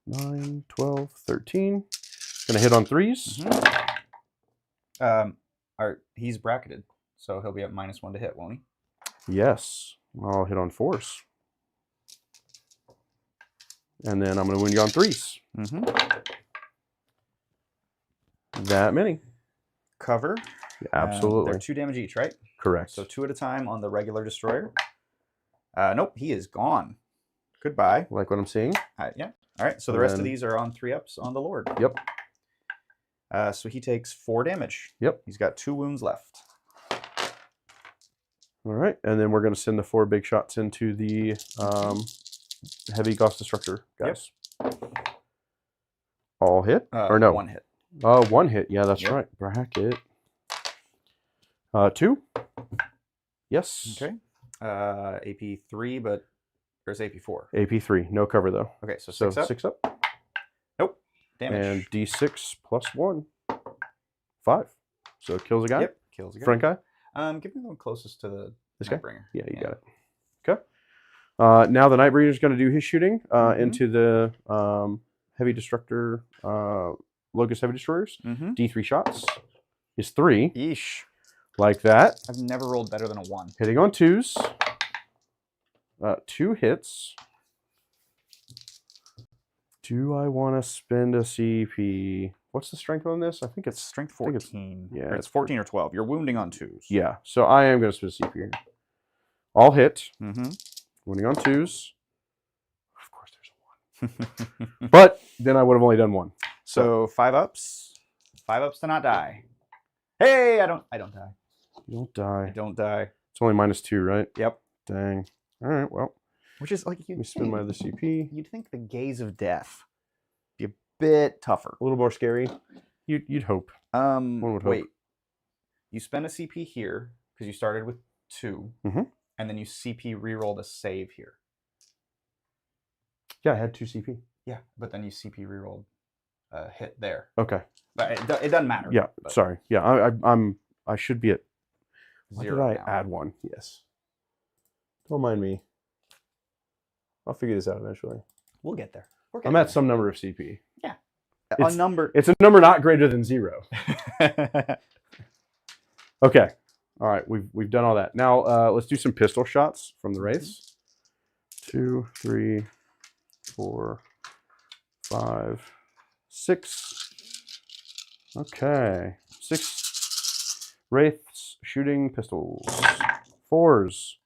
9, 12, 13. Gonna hit on 3s. He's bracketed, so he'll be at -1 to hit, won't he? Yes. I'll hit on 4s. And then I'm going to win you on 3s. Mm-hmm. That many. Cover. Yeah, absolutely. They're 2 damage each, right? Correct. So 2 at a time on the regular destroyer. Nope, he is gone. Goodbye. Like what I'm seeing? Yeah. All right. So the rest of these are on 3-ups on the Lord. Yep. So he takes 4 damage. Yep. He's got 2 wounds left. All right. And then we're going to send the 4 big shots into the heavy Gauss destructor guys. Yep. All hit? Or no? 1 hit. 1 hit. Yeah, that's Yep. right. Bracket. 2. Yes. Okay. AP 3, but there's AP 4. AP 3. No cover though. Okay, so So 6 up. 6 up. Nope. Damage. And D6 plus 1. 5. So it kills a guy. Yep. Kills a guy. Front guy. Give me the one closest to the This guy? Nightbringer. Yeah, you got it. Okay. Now the Nightbringer is going to do his shooting into the heavy destructor, Locust heavy destroyers. Mm-hmm. D3 shots is 3. Yeesh. Like that. I've never rolled better than a 1. Hitting on 2s. 2 hits. Do I want to spend a CP? What's the strength on this? I think it's Strength I think it's- 14. yeah, Or it's 14 or 12. You're wounding on 2s. yeah. So I am going to spend a CP here. All hit. Mm-hmm. Winning on 2s. Of course, there's a 1. But then I would have only done 1. So 5 ups. 5 ups to not die. Hey, I don't die. You don't I die. don't die. It's only -2, right? Yep. Dang. All right. Well, Which is like let me spend my other CP. You'd think the gaze of death be a bit tougher. A little more scary. You'd hope. One would hope. Wait. You spend a CP here because you started with 2, and then you CP rerolled a save here. Yeah, I had 2 CP. Yeah, but then you CP rerolled a hit there. Okay. But it doesn't matter. Yeah. but Sorry. Yeah. I should be at. Why did 0 I now. add 1? Yes. Don't mind me. I'll figure this out eventually. We'll get there. I'm at some number of CP. a it's- number. It's a number not greater than 0. Okay. All right. We've done all that. Now let's do some pistol shots from the wraiths. 2, 3, 4, 5, 6. Okay. 6 wraiths shooting pistols. 4s.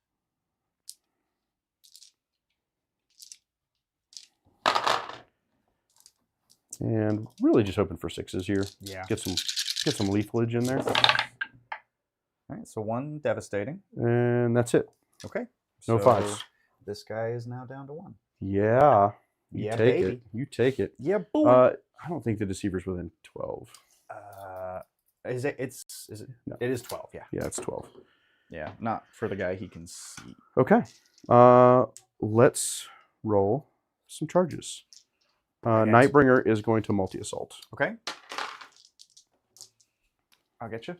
And really just hoping for 6s here. Yeah. Get some leafage in there. All right. So 1 devastating. And that's it. Okay. No so 5s. This guy is now down to 1. Yeah. You Yeah, take baby. it. You take it. Yeah, boy. I don't think the deceiver's within 12. Is it? Is it? No. It is 12. Yeah. Yeah, it's 12. Yeah. Not for the guy he can see. Okay. Let's roll some charges. Nightbringer is going to multi-assault. Okay. I'll get you.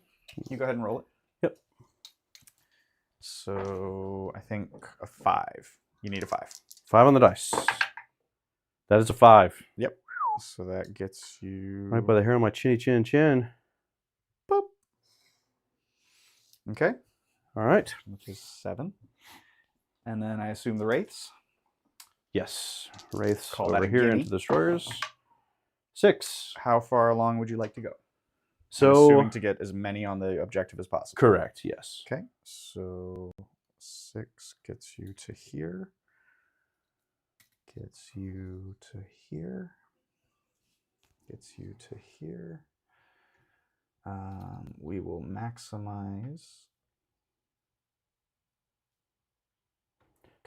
You go ahead and roll it. Yep. So I think a 5. You need a 5. 5 on the dice. That is a 5. Yep. So that gets you Right by the hair on my chinny chin chin. Boop. Okay. All right. Which is 7. And then I assume the wraiths. Yes. Wraiths Call that over a here guinea. into the destroyers. 6. How far along would you like to go? I'm So assuming to get as many on the objective as possible. correct. Yes. Okay. So 6 gets you to here. Gets you to here. Gets you to here. We will maximize.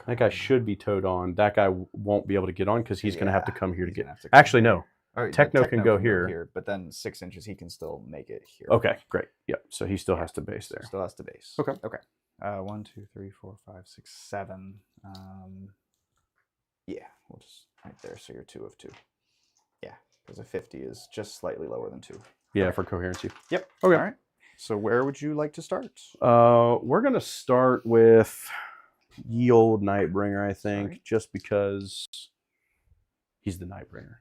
That guy should be towed on. That guy won't be able to get on because he's going to have to come here to he's get. gonna have to come Actually, no. Or Techno can go here. but then 6 inches he can still make it here. Okay, great. Yep. So he still has to base there. Still has to base. Okay. Okay. 1, 2, 3, 4, 5, 6, 7. Yeah, we'll just right there. So you're 2 of 2. Yeah, because a 50 is just slightly lower than 2. Yeah, Okay. for coherency. Yep. Okay. All right. So where would you like to start? We're gonna start with ye old Nightbringer, I think, Sorry. just because he's the Nightbringer.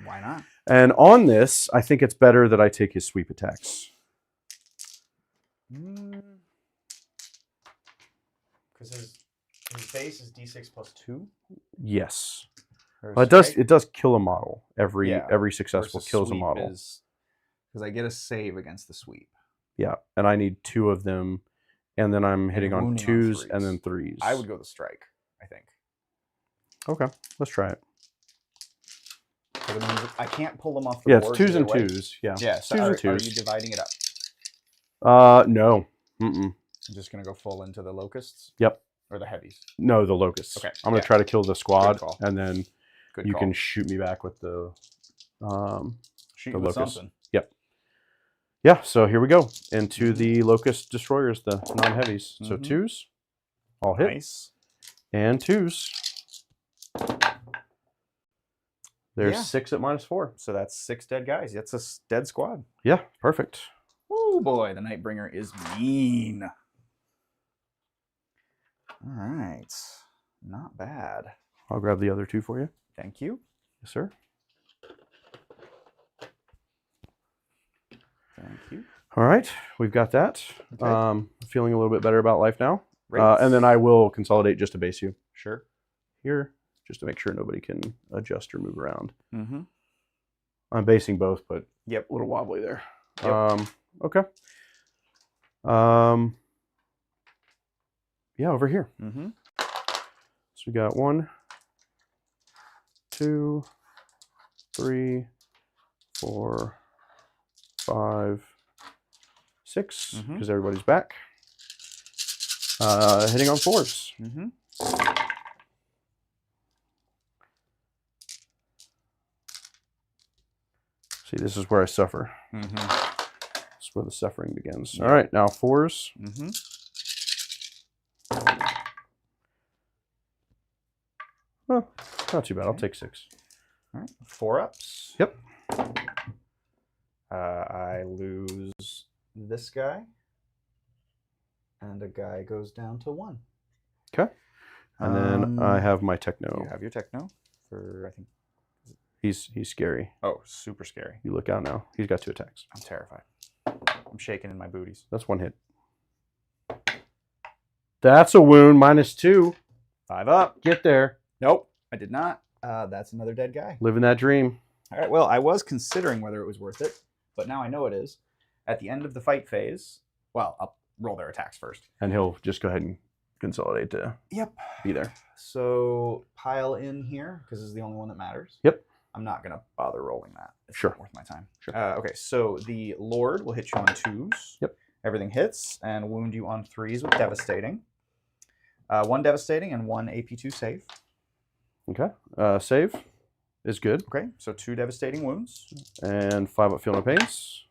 Why not? And on this, I think it's better that I take his sweep attacks. Because his base is D6 plus 2. Yes. Or It does kill a model. Every successful versus kills a sweep model. Because I get a save against the sweep. Yeah, and I need 2 of them, and then I'm hitting on wounding on 2s and 3s. then 3s. I would go the strike, I think. Okay, let's try it. So it means I can't pull them off the Yeah, it's board 2s either and way. 2s. Yeah, Yeah, so 2s are and 2s. you dividing it up? No. Mm-mm. I'm just going to go full into the locusts? Yep. Or the heavies? No, the locusts. Okay, I'm going to try to kill the squad, call. and then Good you call. can shoot me back with the Shoot the with locust. something. Yep. Yeah, so here we go. Into the locust destroyers, the non-heavies. So 2s. All hit. Nice. And 2s. There's Yeah. 6 at -4. So that's 6 dead guys. That's a dead squad. Yeah, perfect. Oh boy, the Nightbringer is mean. All right. Not bad. I'll grab the other 2 for you. Thank you. Yes, sir. Thank you. All right, we've got that. Okay. Feeling a little bit better about life now. Great. And then I will consolidate just to base you Sure. here, just to make sure nobody can adjust or move around. Mm-hmm. I'm basing both, but Yep. a little wobbly there. Yep. Okay. Yeah, over here. Mm-hmm. So we got 1, 2, 3, 4, 5, 6, Mhm. because everybody's back. Hitting on 4s. Mm-hmm. See, this is where I suffer. Mm-hmm. This is where the suffering begins. Yeah. All right, now 4s. Mm-hmm. Oh, not too bad. I'll Okay. take 6. All right. 4 ups. Yep. I lose this guy. And a guy goes down to 1. Okay. And then I have my techno. You have your techno for, I think. He's scary. Oh, super scary. You look out now. He's got 2 attacks. I'm terrified. I'm shaking in my booties. That's 1 hit. That's a wound. -2. 5 up. Get there. Nope, I did not. That's another dead guy. Living that dream. All right, well, I was considering whether it was worth it, but now I know it is. At the end of the fight phase, well, I'll roll their attacks first. And he'll just go ahead and consolidate to Yep. be there. So pile in here, because this is the only one that matters. Yep. I'm not going to bother rolling that. It's Sure. not worth my time. Sure. Okay, so the Lord will hit you on 2s. Yep. Everything hits, and wound you on 3s with Devastating. 1 Devastating and 1 AP2 save. Okay. Save is good. Okay, so 2 Devastating wounds. And 5 up, feel no pains.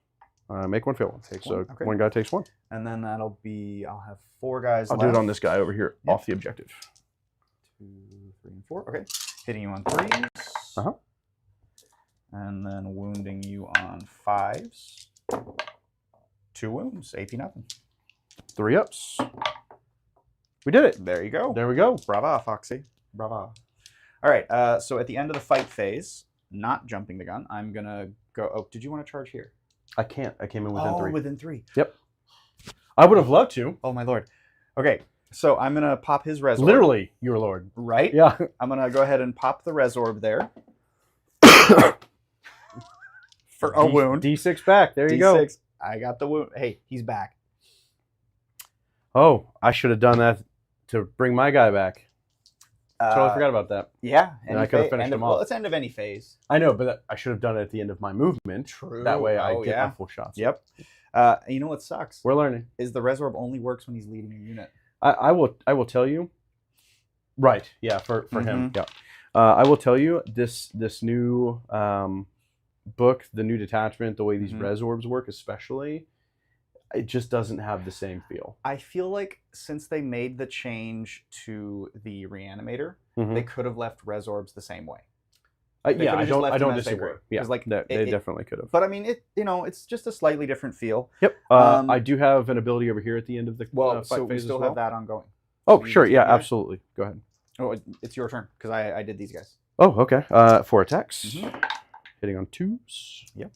Make 1, feel 1. Take So 1, okay. 1 guy takes 1. And then that'll be, I'll have 4 guys I'll left. do it on this guy over here, Yep. off the objective. 2, 3, and 4. Okay. Hitting you on 3s. Uh-huh. And then wounding you on 5s. 2 wounds. AP nothing. 3 ups. We did it. There you go. There we go. Brava, Foxy. Brava. All right. So at the end of the fight phase, not jumping the gun, I'm going to go. Oh, did you want to charge here? I can't. I came in within 3. Within 3. Yep. I would have loved to. Oh, my lord. Okay. So I'm going to pop his Resorb. Literally, your lord. Right? Yeah. I'm going to go ahead and pop the Resorb there. For a wound. D6 back. There you D6. go. I got the wound. Hey, he's back. Oh, I should have done that to bring my guy back. Totally forgot about that. Yeah. And I could have finished him off. Well, it's end of any phase. I know, but I should have done it at the end of my movement. True. That way I Oh, get yeah. my full shots. Yep. You know what sucks? We're learning. Is the Resorb only works when he's leading a unit. I will tell you. Right. Yeah. For him. Mhm. Yeah. I will tell you this new book, the new detachment, the way these Mhm. res orbs work, especially, it just doesn't have the same feel. I feel like since they made the change to the reanimator, Mhm. they could have left res orbs the same way. Yeah, could've I just don't. left I them don't as they disagree. were, Yeah, 'cause, like, they definitely could have. But I mean, it's just a slightly different feel. Yep. Um, I do have an ability over here at the end of the Well, fight so we phase still as well. have that ongoing. Oh, So you sure. take Yeah, the guy? absolutely. Go ahead. Oh, it's your turn because I did these guys. Oh, okay. 4 attacks. Mhm. Hitting on 2s. Yep.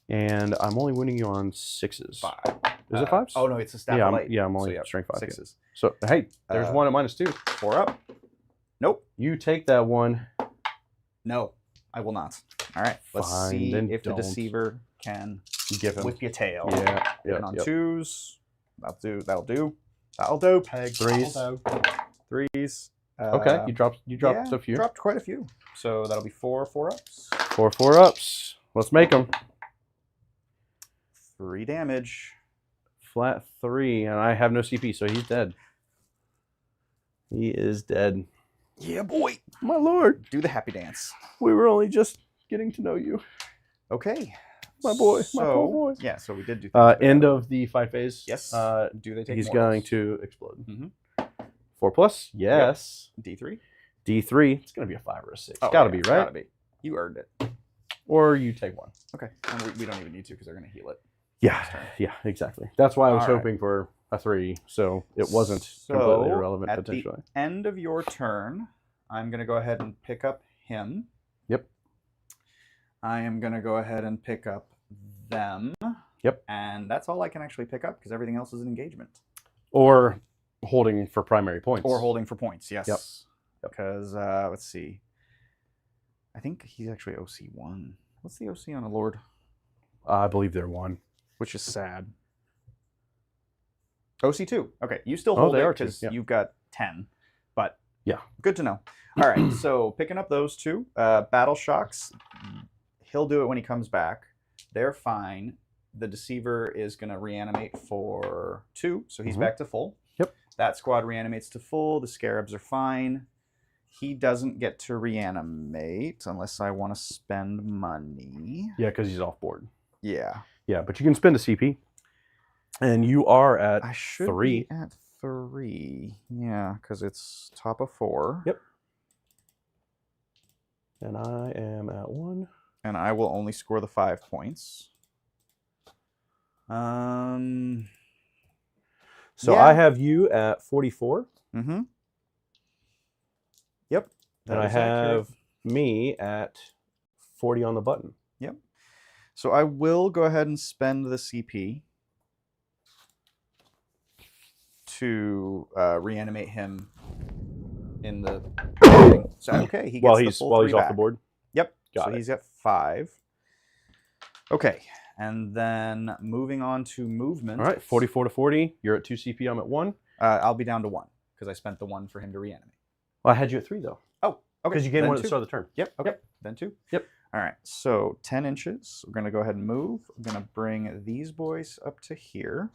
And I'm only winning you on 6s. 5. Is it 5s? Oh no, it's a staff Yeah, of light. I'm only So, yeah, strength 5. 6s. So, hey, there's one at -2. 4 up. Nope. You take that one. No, I will not. All right. Let's Fine, see then if the don't. deceiver can Give him. whip your tail. Yeah. Hitting on Yep. 2s. That'll do. That'll do, Peg. 3s. That'll do. 3s. Okay, you dropped Yeah, a few. dropped quite a few. So that'll be 4 4-ups. 4 4-ups. Let's make them. 3 damage. Flat 3, and I have no CP, so he's dead. He is dead. Yeah, boy. My lord, Do the happy dance. we were only just getting to know you. Okay. My boy, So, my poor boy. Yeah, so we did do End of the fight phase. Yes. Do they take He's mortals? going to explode. Mhm. 4+? Yes. D3? D3. It's going to be a 5 or a 6. Oh, Gotta yeah, be, it's right? Gotta be. You earned it. Or you take 1. Okay. And we don't even need to because they're going to heal it. Yeah, exactly. That's why I was All right. hoping for a 3, so it wasn't completely So, irrelevant at potentially. the end of your turn, I'm going to go ahead and pick up him. Yep. I am going to go ahead and pick up them. Yep. And that's all I can actually pick up because everything else is an engagement. Or holding for primary points. Or holding for points, yes. Yep. Because, let's see. I think he's actually OC1. What's the OC on a Lord? I believe they're 1. Which is sad. OC2. Okay, you still Oh, hold they it are 2, because yeah. you've got 10. But Yeah. good to know. All right, so picking up those 2. Battle Shocks, he'll do it when he comes back. They're fine. The Deceiver is going to reanimate for 2, so he's Mhm. back to full. Yep. That squad reanimates to full. The Scarabs are fine. He doesn't get to reanimate unless I want to spend money. Yeah, because he's off board. Yeah. Yeah, but you can spend a CP. And you are at I should 3. be at 3. Yeah, because it's top of 4. Yep. And I am at 1. And I will only score the 5 points. So Yeah. I have you at 44. Mm-hmm. Yep. And I is accurate. have me at 40 on the button. Yep. So I will go ahead and spend the CP to reanimate him in the thing. So okay, he gets While the he's full while 3 he's off back. the board. Yep. Got so it. he's at 5. Okay. And then moving on to movement. All right, 44 to 40. You're at 2 CP. I'm at 1. I'll be down to 1 because I spent the 1 for him to reanimate. Well, I had you at 3 though. Oh, okay. Because you gained Then 1 at the 2. start of the turn. Yep. Okay. Yep. Then 2. Yep. All right. So 10 inches. We're going to go ahead and move. We're going to bring these boys up to here.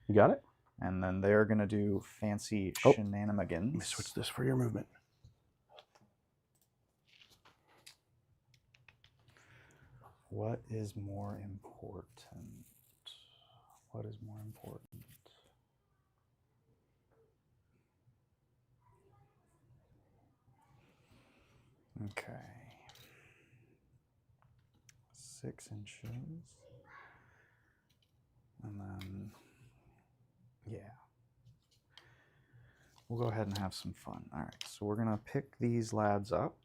You got it? And then they're going to do fancy Oh. shenanigans. Let me switch this for your movement. What is more important? What is more important? Okay. 6 inches. And then, yeah. We'll go ahead and have some fun. All right, so we're going to pick these lads up.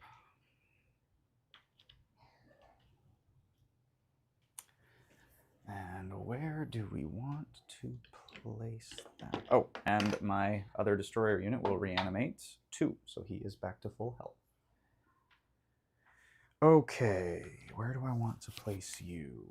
And where do we want to place them? Oh, and my other destroyer unit will reanimate 2, so he is back to full health. Okay, where do I want to place you?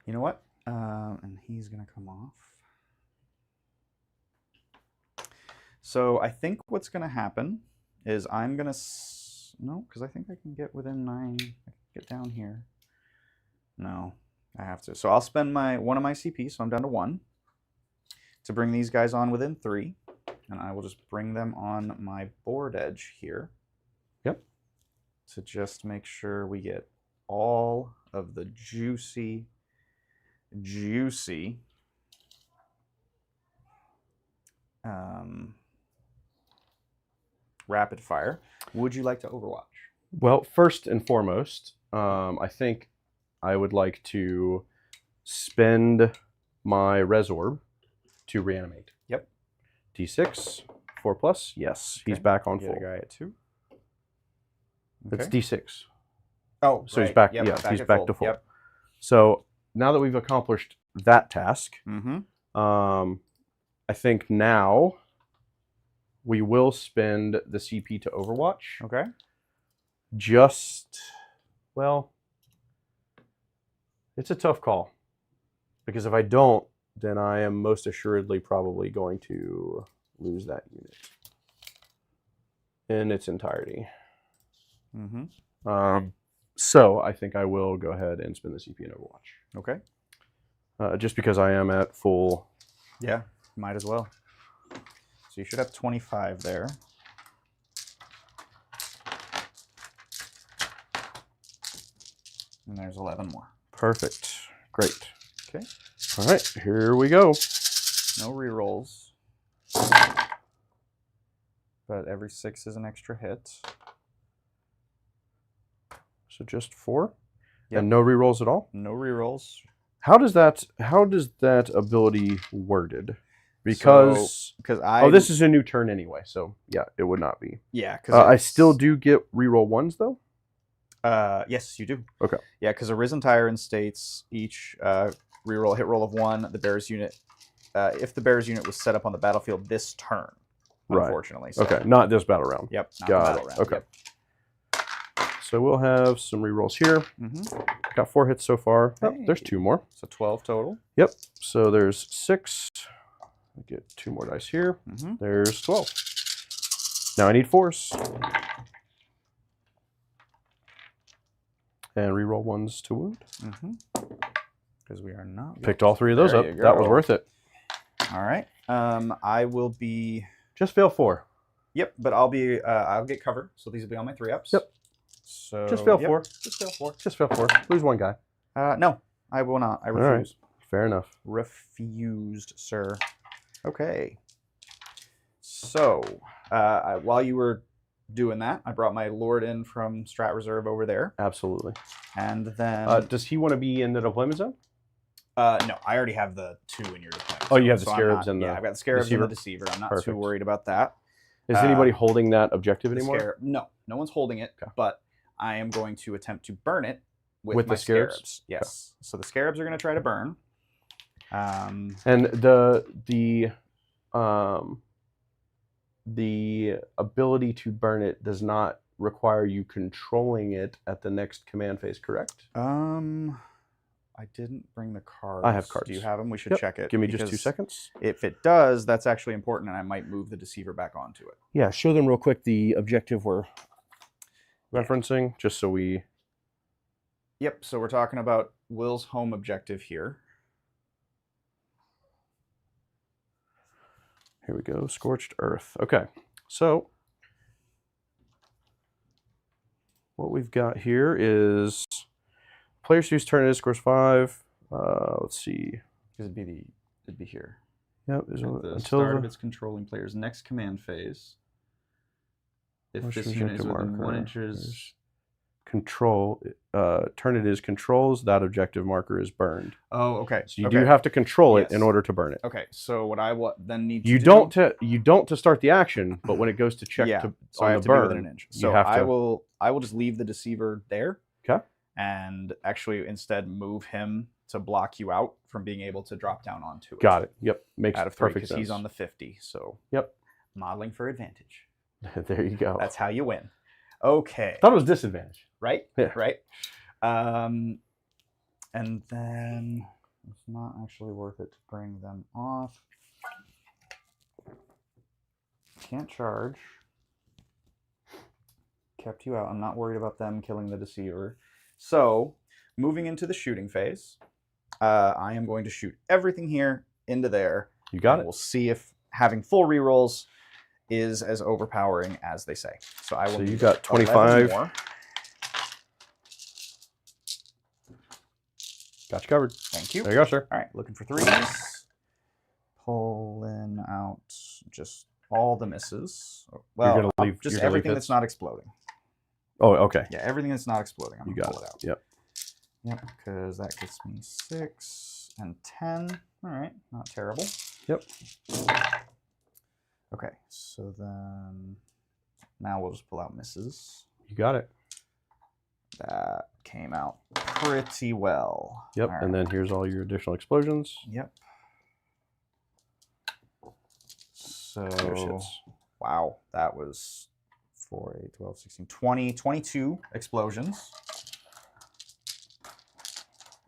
You know what? And he's going to come off. So I think what's going to happen is I'm going to... No, because I think I can get within 9. I can get down here. No. I have to. So I'll spend one of my CP, so I'm down to 1, to bring these guys on within 3. And I will just bring them on my board edge here. Yep. To just make sure we get all of the juicy rapid fire. Would you like to Overwatch? Well, first and foremost, I think I would like to spend my Resorb to reanimate. Yep. D6, 4+. Yes, Okay. he's back on Get full. a guy at 2. It's Okay. D6. Oh, So right. he's back. Yep, Yeah, he's at back to full. Yep. So now that we've accomplished that task, Mm-hmm. I think now we will spend the CP to Overwatch. Okay. Well, it's a tough call. Because if I don't, then I am most assuredly probably going to lose that unit in its entirety. Mm-hmm. So I think I will go ahead and spend the CP in Overwatch. Okay. Just because I am at full. Yeah, might as well. So you should have 25 there. And there's 11 more. Perfect. Great. Okay. All right, here we go. No rerolls. But every 6 is an extra hit. So just 4? Yep. And no rerolls at all? No rerolls. How does that ability worded? Because this is a new turn anyway, so yeah, it would not be. Yeah, because I still do get reroll 1s though. Yes, you do. Okay. Yeah, because Arisen Tyrant states each reroll hit roll of 1. The Bears unit, if the Bears unit was set up on the battlefield this turn, Right. unfortunately. So, Okay, not this battle round. Yep. Not Got the it. battle round. Okay. Yep. So we'll have some rerolls here. Mm-hmm. Got 4 hits so far. Oh, Hey. there's 2 more. So 12 total. Yep. So there's 6. I get 2 more dice here. Mm-hmm. There's 12. Now I need 4s. And reroll 1s to wound. Mm-hmm. Because we are not. Picked all 3 of those There up. you That was go. worth it. All right. I will be. Just fail 4. Yep, but I'll get covered. So these will be on my 3-ups. Yep. So Just fail yep, 4. Just fail 4. Just fail 4. Lose 1 guy. No, I will not. I All right. refuse. Fair enough. Refused, sir. Okay. So, while you were doing that, I brought my Lord in from Strat Reserve over there. Absolutely. And then... Does he want to be in the deployment zone? no, I already have the 2 in your deployment. Oh, you have the so I'm Scarabs not- and the Yeah, I've got the Scarabs Deceiver? and the Deceiver. I'm not Perfect. too worried about that. Is anybody holding that objective The anymore? No one's holding it, Okay. but I am going to attempt to burn it With my the Scarabs? Yes. So the Scarabs are going to try to burn. And the ability to burn it does not require you controlling it at the next command phase, correct? I didn't bring the cards. I have cards. Do you have them? We should Yep. check it. Give me just 2 because seconds. If it does, that's actually important, and I might move the Deceiver back onto it. Yeah, show them real quick the objective we're referencing, just so we... Yep, so we're talking about Will's home objective here. Here we go, Scorched Earth. Okay, so what we've got here is players whose turn it is scores 5. Let's see. It'd be here. Yep, At the until start of its controlling player's next command phase. If Motion this unit is objective within 1 marker inches... is control, turn it is controls, that objective marker is burned. Oh, okay. So you do have to control it Yes. in order to burn it. Okay, so what I then need to You do... don't to start the action, but when it goes to check Yeah, to so I on have the to be burn, within an inch. you So have to. I will just leave the Deceiver there. Okay. And actually instead move him to block you out from being able to drop down onto it. Got it. Yep, makes Out of 3, perfect because sense. he's on the 50. So Yep. modeling for advantage. There you go. That's how you win. Okay. Thought it was disadvantage. Right? Yeah. Right? And then it's not actually worth it to bring them off. Can't charge. Kept you out. I'm not worried about them killing the Deceiver. So, moving into the shooting phase, I am going to shoot everything here into there. You got it. We'll see if having full rerolls is as overpowering as they say. So I will. So you need got 11 25. more. Got you covered. Thank you. There you go, sir. All right, looking for threes. Pulling out just all the misses. Well, You're gonna leave, just you're gonna leave everything hits? that's not exploding. Oh, okay. Yeah, everything that's not exploding. I'm You gonna got pull it. it out. Yep. Yep, because that gets me 6 and 10. All right, not terrible. Yep. Okay, so then now we'll just pull out misses. You got it. That came out pretty well. Yep. All And right. then here's all your additional explosions. Yep. So, There's hits. wow, that was 4, 8, 12, 16, 20, 22 explosions.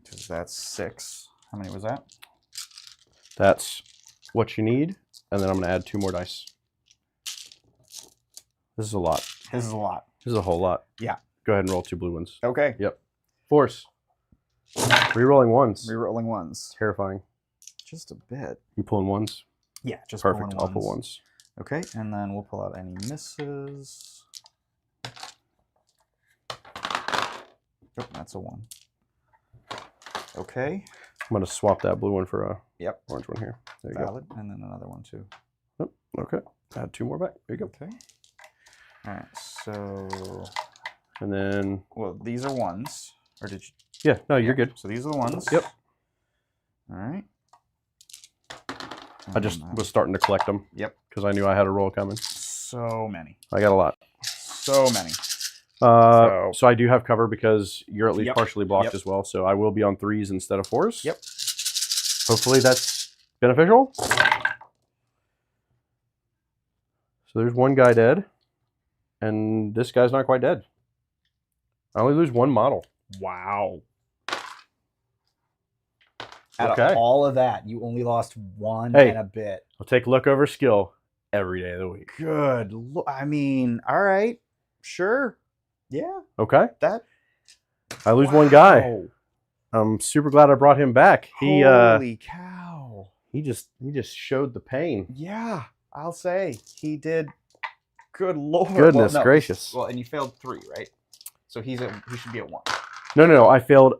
Because that's 6. How many was that? That's what you need. And then I'm going to add 2 more dice. This is a lot. This is a lot. This is a whole lot. Yeah. Go ahead and roll 2 blue ones. Okay. Yep. Force. Rerolling ones. Rerolling ones. Terrifying. Just a bit. You pulling ones? Yeah, just Perfect. pulling I'll pull ones. ones. Okay, and then we'll pull out any misses. Oh, that's a 1. Okay. I'm going to swap that blue one for a Yep. orange one here. There you Valid. And then another one too. go. Oh, okay. Add 2 more back. There you go. Okay. All right. So, And then, well, these are ones. Or did you? yeah, no, you're good. So these are the ones. Yep. All right. I just And was starting to collect them. Yep. Because I knew I had a roll coming. so many. I got a lot. So many. So I do have cover because you're at least Yep. partially blocked Yep. as well. So I will be on 3s instead of 4s. Yep. Hopefully that's beneficial. So there's one guy dead. And this guy's not quite dead. I only lose 1 model. Wow. Out Okay. of all of that, you only lost 1 Hey. and a bit. I'll take look over skill every day of the week. Good. I mean, all right. Sure. Yeah. Okay. That. I lose 1 guy. Wow. I'm super glad I brought him back. Holy cow. He just showed the pain. Yeah, I'll say he did. Good lord. Goodness Well, no, gracious. Well, and you failed 3, right? So he should be at 1. No. I failed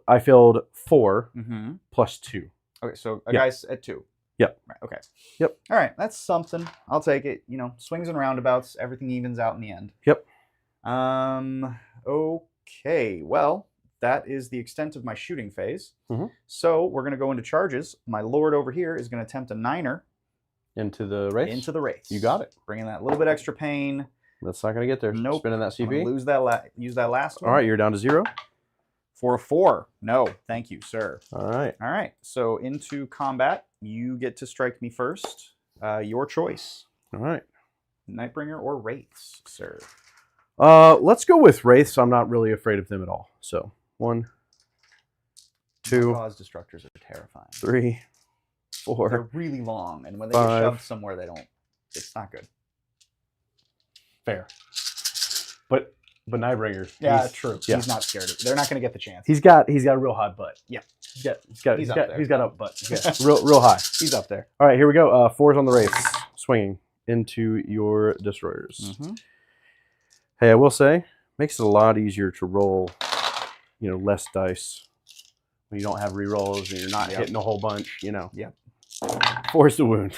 4 Mm-hmm. plus 2. Okay, so a Yeah. guy's at 2. Yep. Right. Okay. Yep. All right, that's something. I'll take it. You know, swings and roundabouts. Everything evens out in the end. Yep. Okay. Well, that is the extent of my shooting phase. Mhm. So we're gonna go into charges. My lord over here is gonna attempt a 9er Into the race? into the race. You got it. Bringing that little bit extra pain. That's not going to get there. Nope. Spinning that I'm gonna CP. lose that. Use that last one. All right, you're down to 0. For a 4. No, thank you, sir. All right. All right. So into combat, you get to strike me first. Your choice. All right. Nightbringer or Wraiths, sir. Let's go with Wraiths. I'm not really afraid of them at all. So 1, 2, Cause destructors are terrifying. 3, 4. They're really long, and when they 5. get shoved somewhere, they don't. It's not good. Fair. But Nightbringer. True. Yeah. He's not scared of it. They're not going to get the chance. He's got a real high butt. Yeah. He's got up butt. Yeah. real high. He's up there. All right, here we go. 4s on the Wraiths. Swinging into your destroyers. Mm-hmm. Hey, I will say, makes it a lot easier to roll, less dice when you don't have rerolls and you're not hitting a whole bunch, Yep. Force the wound.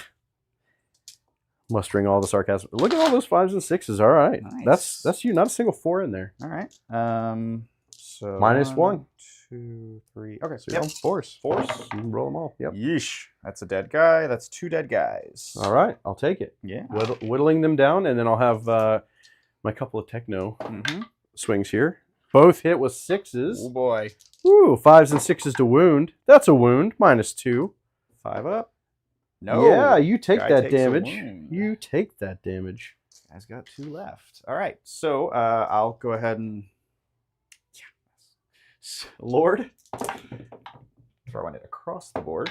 Mustering all the sarcasm. Look at all those 5s and 6s. All right. Nice. That's you. Not a single 4 in there. All right. So Minus 1. 2, 3. Okay. So you're on 4s. Force. You can roll them all. Yep. Yeesh. That's a dead guy. That's 2 dead guys. All right. I'll take it. Yeah. Whittling them down, and then I'll have my couple of techno Mm-hmm. swings here. Both hit with 6s. Oh boy. Ooh, 5s and 6s to wound. That's a wound. Minus 2. 5 up. No. Yeah, you take Guy that takes a damage. wound. You take that damage. Guy's got 2 left. All right. So I'll go ahead and Lord. Throwing it across the board.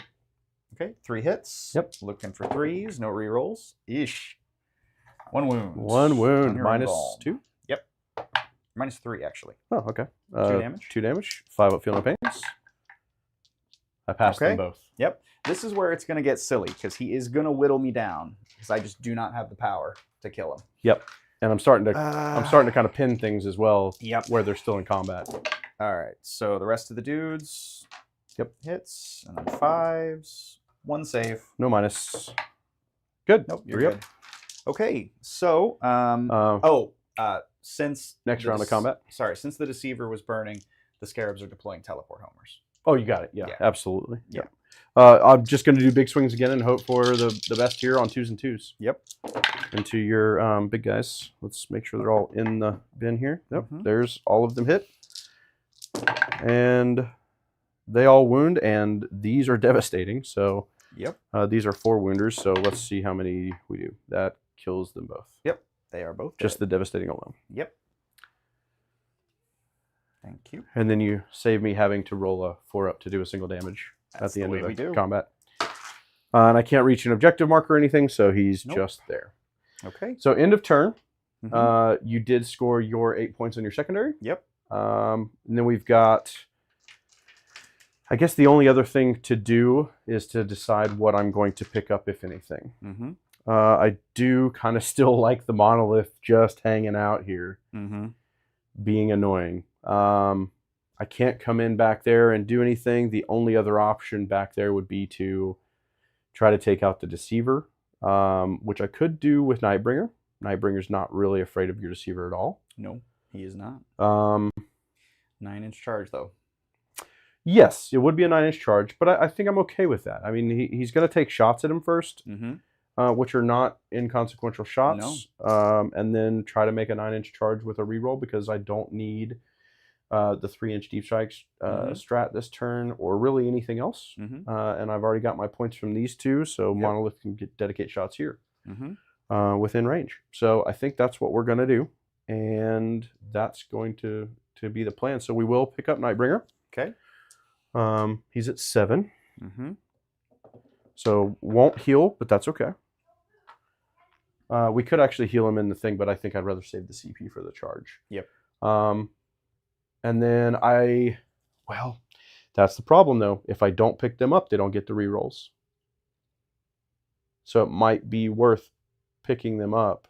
Okay, 3 hits. Yep. Looking for 3s. No rerolls. Ish. 1 wound. 1 wound. On your Minus resolve. 2. Minus 3 actually. Oh, okay. 2 damage. 2 damage. 5 up, feel no pains. I passed them both. Yep. This is where it's going to get silly because he is going to whittle me down because I just do not have the power to kill him. Yep. And I'm starting to kind of pin things as well. Yep. Where they're still in combat. All right. So the rest of the dudes. Yep. Hits and then 5s. 1 save. No minus. Good. Nope. You're good. Okay. So since next round of combat. Sorry. Since the Deceiver was burning, the Scarabs are deploying teleport homers. Oh, you got it. Yeah. Absolutely. Yeah. I'm just going to do big swings again and hope for the best here on 2s and 2s. Yep. Into your big guys. Let's make sure they're all in the bin here. Yep. There's all of them hit. And they all wound, and these are devastating. So yep. These are 4 wounders. So let's see how many we do. That kills them both. Yep. They are both just dead. The devastating alone. Yep. Thank you. And then you save me having to roll a 4-up to do a single damage at the end of the combat. And I can't reach an objective mark or anything, so he's just there. Okay. So end of turn. You did score your 8 points on your secondary. Yep. And then we've got, I guess the only other thing to do is to decide what I'm going to pick up, if anything. I do kind of still like the monolith just hanging out here, being annoying. I can't come in back there and do anything. The only other option back there would be to try to take out the Deceiver, which I could do with Nightbringer. Nightbringer's not really afraid of your Deceiver at all. No, he is not. 9-inch charge, though. Yes, it would be a 9-inch charge, but I think I'm okay with that. I mean, he's going to take shots at him first, which are not inconsequential shots, and then try to make a 9-inch charge with a reroll because I don't need the 3-inch deep strikes strat this turn or really anything else. And I've already got my points from these two, so Monolith can dedicate shots here within range. So I think that's what we're going to do, and that's going to be the plan. So we will pick up Nightbringer. Okay. He's at 7. So won't heal, but that's okay. We could actually heal him in the thing, but I think I'd rather save the CP for the charge. Yep. And then that's the problem though. If I don't pick them up, they don't get the rerolls. So it might be worth picking them up.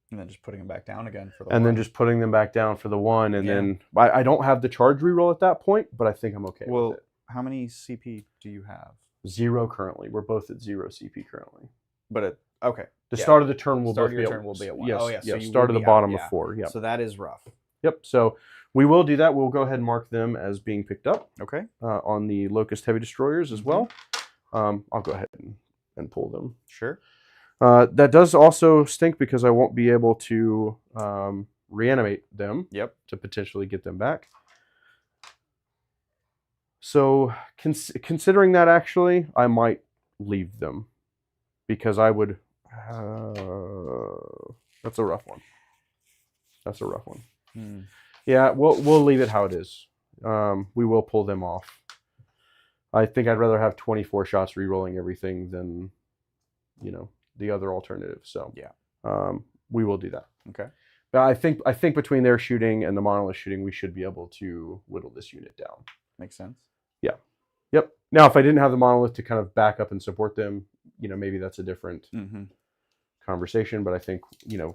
And then just putting them back down again for the then just putting them back down for the 1. And then I don't have the charge reroll at that point, but I think I'm okay with it. How many CP do you have? 0 currently. We're both at 0 CP currently. But okay. The start of the turn will both be at 1. Yes, oh, yeah. So yes, start of the bottom of 4. Yeah. So that is rough. Yep. So we will do that. We'll go ahead and mark them as being picked up. Okay. On the Locust Heavy Destroyers as well. I'll go ahead and pull them. Sure. That does also stink because I won't be able to reanimate them. Yep. To potentially get them back. So considering that, actually, I might leave them because I would. That's a rough one. That's a rough one. Yeah, we'll leave it how it is. We will pull them off. I think I'd rather have 24 shots re-rolling everything than, the other alternative. So yeah, we will do that. Okay. But I think between their shooting and the monolith shooting, we should be able to whittle this unit down. Makes sense. Yeah. Yep. Now, if I didn't have the monolith to kind of back up and support them, maybe that's a different conversation. But I think,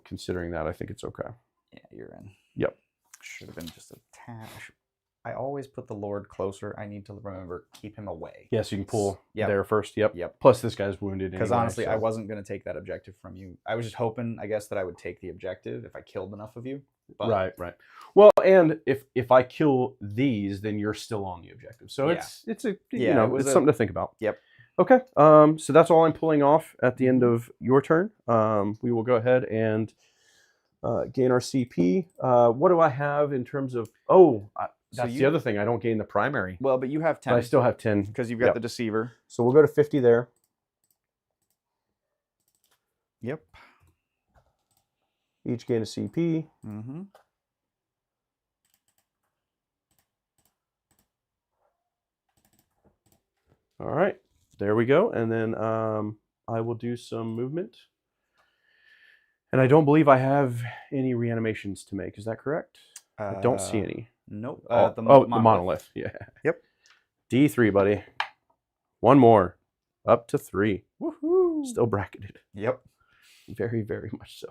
considering that, I think it's okay. Yeah, you're in. Yep. Should have been just a tad. I always put the Lord closer. I need to remember, keep him away. Yeah, so you can pull there first. Yep. Yep. Plus, this guy's wounded. Because honestly, I wasn't going to take that objective from you. I was just hoping, I guess, that I would take the objective if I killed enough of you. But... Right. Well, and if I kill these, then you're still on the objective. So it's it's something to think about. Yep. Okay. So that's all I'm pulling off at the end of your turn. We will go ahead and gain our CP. What do I have in terms of? That's the other thing. I don't gain the primary. Well, but you have 10. But I still have 10 because you've got the Deceiver. So we'll go to 50 there. Yep. Each gain a CP. All right, there we go. And then I will do some movement. And I don't believe I have any reanimations to make. Is that correct? I don't see any. Nope. The monolith. Yeah. Yep. D3, buddy. One more. Up to 3. Woohoo! Still bracketed. Yep. Very, very much so.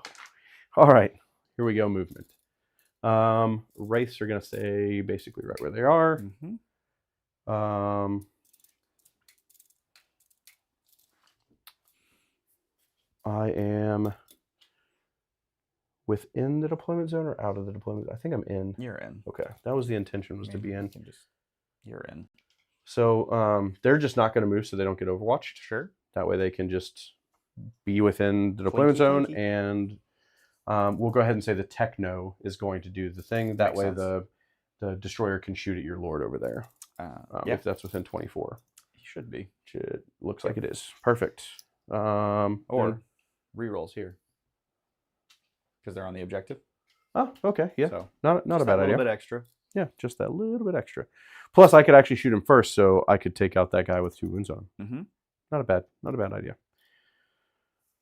All right. Here we go, movement. Wraiths are going to stay basically right where they are. I am within the deployment zone or out of the deployment? I think I'm in. You're in. Okay. That was the intention, was to be in. You're in. So they're just not going to move so they don't get overwatched. Sure. That way they can just be within the deployment zone, Clinky. and we'll go ahead and say the techno is going to do the thing. That Makes way sense. the destroyer can shoot at your lord over there. Yeah, If that's within 24. he should be. Looks like it is. Perfect. Or rerolls here. Because they're on the objective. Oh, okay. Yeah. So Not a bad a idea. little bit extra. Yeah, just that little bit extra. Plus, I could actually shoot him first, so I could take out that guy with 2 wounds on him. Not a bad idea.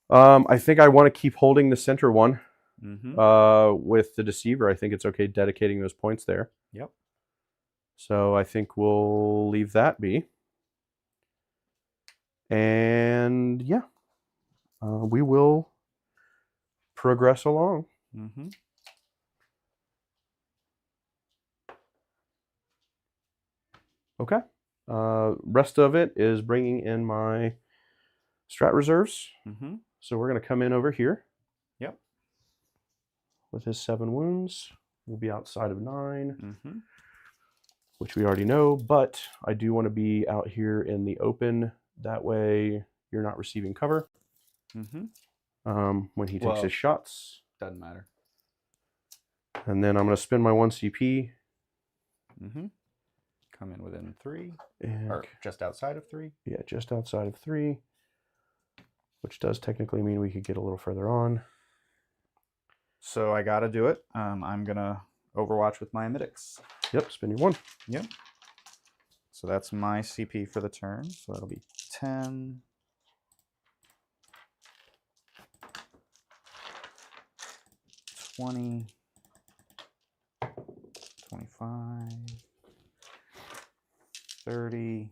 I think I want to keep holding the center one with the Deceiver. I think it's okay dedicating those points there. Yep. So I think we'll leave that be. And yeah, we will progress along. Okay. Rest of it is bringing in my strat reserves. So we're going to come in over here. Yep. With his 7 wounds. We'll be outside of 9, which we already know, but I do want to be out here in the open. That way you're not receiving cover when he takes his shots. Doesn't matter. And then I'm going to spend my 1 CP. Come in within 3. And Or just outside of 3. yeah, just outside of 3. Which does technically mean we could get a little further on. So I got to do it. I'm going to overwatch with my Emetics. Yep, spend your 1. Yep. So that's my CP for the turn. So that'll be 10. 20. 25. 30.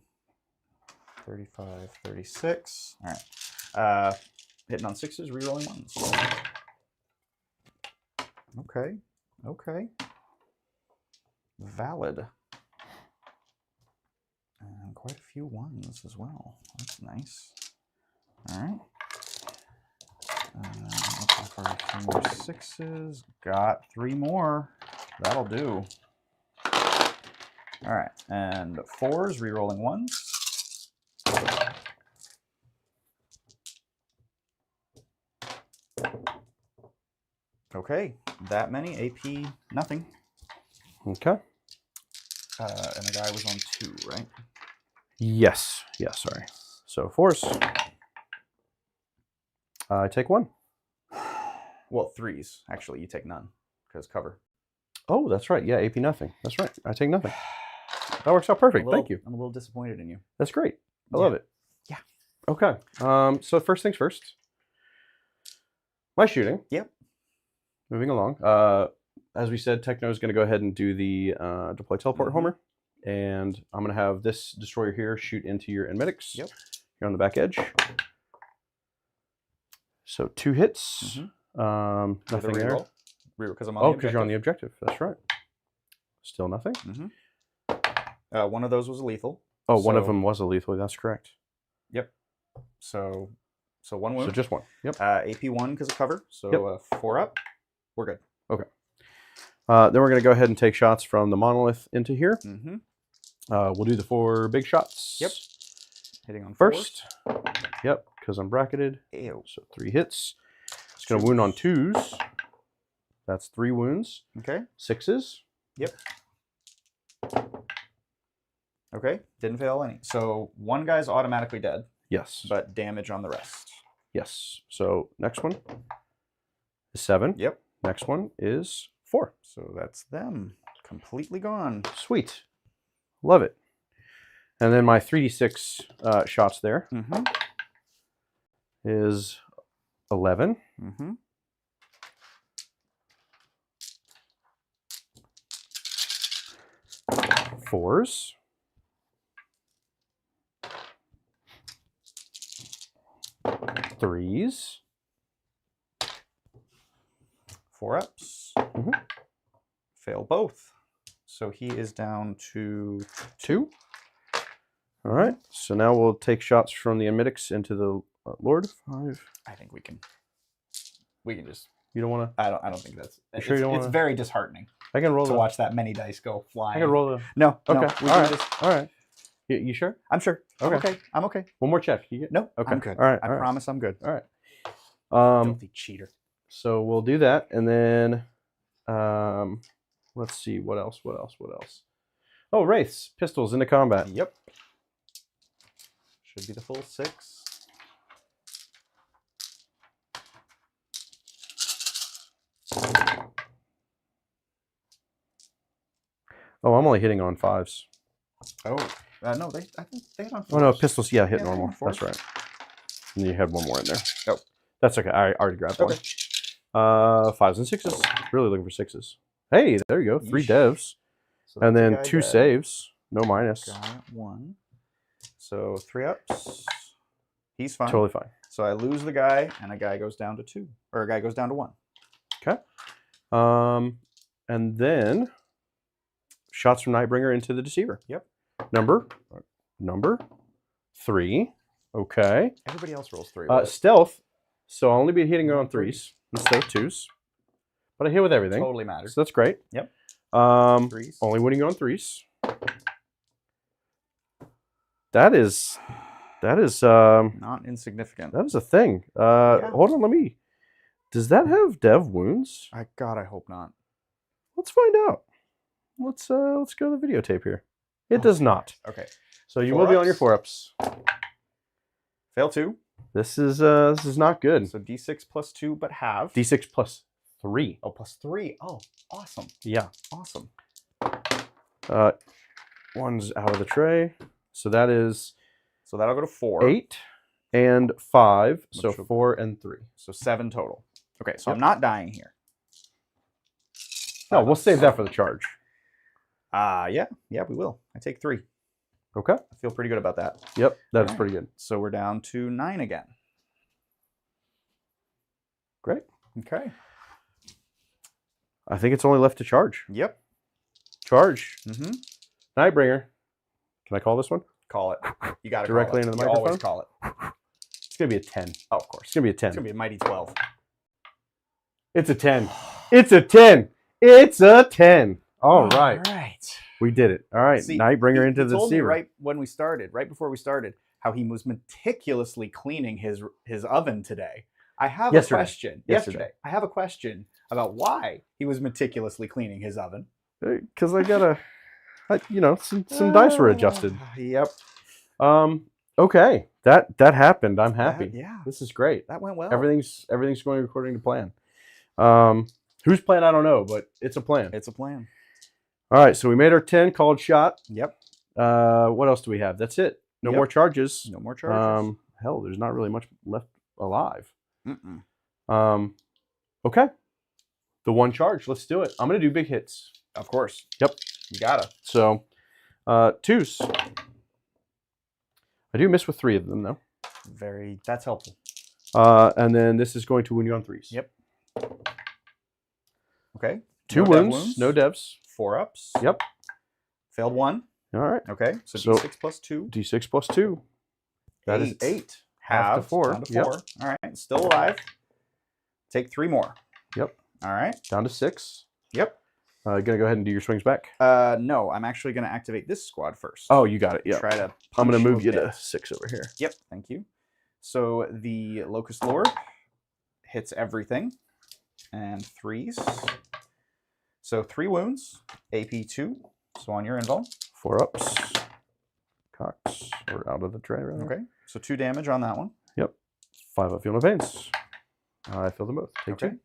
35. 36. All right. Hitting on 6s, rerolling 1s. Okay. Okay. Valid. And quite a few 1s as well. That's nice. All right. Looking for 3 more 6s. Got 3 more. That'll do. All right. And 4s, rerolling 1s. Okay, that many. AP, nothing. Okay. And the guy was on 2, right? Yes. Yeah, sorry. So force. I take 1. Well, 3s. Actually, you take none, because cover. Oh, that's right. Yeah, AP nothing. That's right. I take nothing. That works out perfect. Thank you. I'm a little disappointed in you. That's great. I love it. Yeah. Okay. So first things first. My shooting. Yep. Moving along. As we said, Techno is going to go ahead and do the deploy teleport homer. And I'm going to have this destroyer here shoot into your Enmetics. Yep. Here on the back edge. So 2 hits. Nothing there. Because I'm on the objective. Because you're on the objective. That's right. Still nothing. One of those was lethal. Oh, one of them was a lethal. That's correct. Yep. So 1 wound. So just 1. Yep. AP 1 because of cover. So 4 up. We're good. Okay. Then we're going to go ahead and take shots from the monolith into here. We'll do the 4 big shots. Yep. Hitting on First. Yep, because I'm bracketed. Ew. So 3 hits. It's going to wound on 2s. That's 3 wounds. Okay. 6s. Yep. Okay. Didn't fail any. So 1 guy's automatically dead. Yes. But damage on the rest. Yes. So next one is 7. Yep. Next one is 4. So that's them. Completely gone. Sweet. Love it. And then my 3d6 shots there is 11. 4s. 3s. 4 ups. Mhm. Fail both. So he is down to 2. All right. So now we'll take shots from the Emetics into the Lord. 5. I think we can. We can just. You don't want to? I don't think that's. You sure you don't it's wanna- very disheartening I can roll to watch that many dice go I flying. can roll the. No. Okay. No, we all can right. just. All right. You sure? I'm sure. Okay. I'm okay. One more check. You get? No. Okay. I'm good. All right. I promise I'm good. All right. Filthy cheater. So we'll do that, and then let's see what else. Oh, wraiths, pistols into combat. Yep. Should be the full 6. Oh, I'm only hitting on 5s. Oh. No, I think they hit on 4s. Oh no, pistols. Yeah, hit Yeah, normal. on 4s. That's right. And you had one more in there. Oh. That's okay. I already grabbed one. Okay. 5s and 6s. Really looking for 6s. Hey, there you go. 3 Yeesh. devs, So and that's a then guy 2 dead. saves. No minus. Got 1. So 3 ups. He's fine. Totally fine. So I lose the guy, and a guy goes down to 2, or a guy goes down to 1. Okay. And then shots from Nightbringer into the Deceiver. Yep. Number 3. Okay. Everybody else rolls 3. Stealth. So I'll only be hitting on 3s instead of 2s, but I hit with everything. Totally matters. So that's great. Yep. 3s. Only winning on 3s. That is Not insignificant. that is a thing. Yeah. Hold on, let me. Does that have dev wounds? God, I hope not. Let's find out. Let's go to the videotape here. It Oh. does not. Okay. So you 4 will be on your ups. 4 ups. Fail 2. This is not good. So D6 plus 2, but halve. D6 plus 3. Oh, plus 3. Oh, awesome. Yeah. Awesome. One's out of the tray. So that is So that'll go to 4. 8 and 5. So Which will- 4 and 3. So 7 total. Okay, so Yep. I'm not dying here. No, we'll save that for the charge. Yeah, we will. I take 3. Okay. I feel pretty good about that. Yep, that's Alright. pretty good. So we're down to 9 again. Great. Okay. I think it's only left to charge. Yep. Charge. Mm-hmm. Nightbringer. Can I call this one? Call it. You got to Directly call it. into the You always microphone? call it. It's going to be a 10. Oh, of course. It's going to be a 10. It's going to be a mighty 12. It's a 10. It's a 10. It's a 10. All right. All right. We did it. All right. See, Nightbringer he into the told me Deceiver. right when we started, right before we started, how he was meticulously cleaning his oven today. I have a question. Yesterday. I have a question about why he was meticulously cleaning his oven. Because I got some dice were adjusted. Yep. Okay. That happened. I'm happy. Yeah. This is great. That went well. Everything's going according to plan. Whose plan? I don't know, but it's a plan. It's a plan. All right. So we made our 10 called shot. Yep. What else do we have? That's it. No Yep. more charges. No more charges. Hell, there's not really much left alive. Mm-mm. Okay. The one charge. Let's do it. I'm going to do big hits. Of course. Yep. You gotta. So, 2s. I do miss with 3 of them, though. That's helpful. And then this is going to wound you on 3s. Yep. Okay. 2 No dev wounds, no devs. 4 ups. Yep. Failed 1. All right. Okay. So, So- D6 plus 2. D6 plus 2. That is 8. Half to Halved, 4. Down to Yep. 4. All right. Still alive. Take 3 more. Yep. All right. Down to 6. Yep. Going to go ahead and do your swings back. No, I'm actually going to activate this squad first. Oh, you got it. Yeah. Try to. I'm going punch to move a you to bit. 6 over here. Yep. Thank you. So the Locust Lord hits everything and 3s. So 3 wounds, AP 2. So on your invul. 4 ups. Cocks. Or out of the tray, rather. Okay. So 2 damage on that one. 5 up, feel no pains. I feel them both. Take Okay. 2.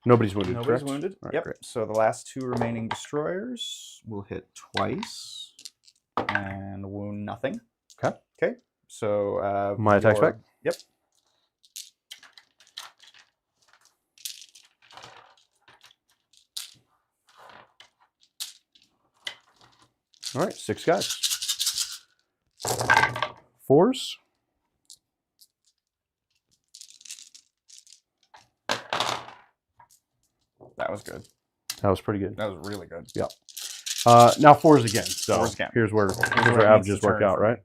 Nobody's wounded. Nobody's correct? wounded. All right, Yep. great. So the last 2 remaining destroyers will hit twice and wound nothing. Okay. Okay. So My attack's back? Yep. All right, 6 guys. 4s. That was good. That was pretty good. That was really good. Yeah. Now 4s again. So Fours again. here's where it averages needs to work turn out, for right?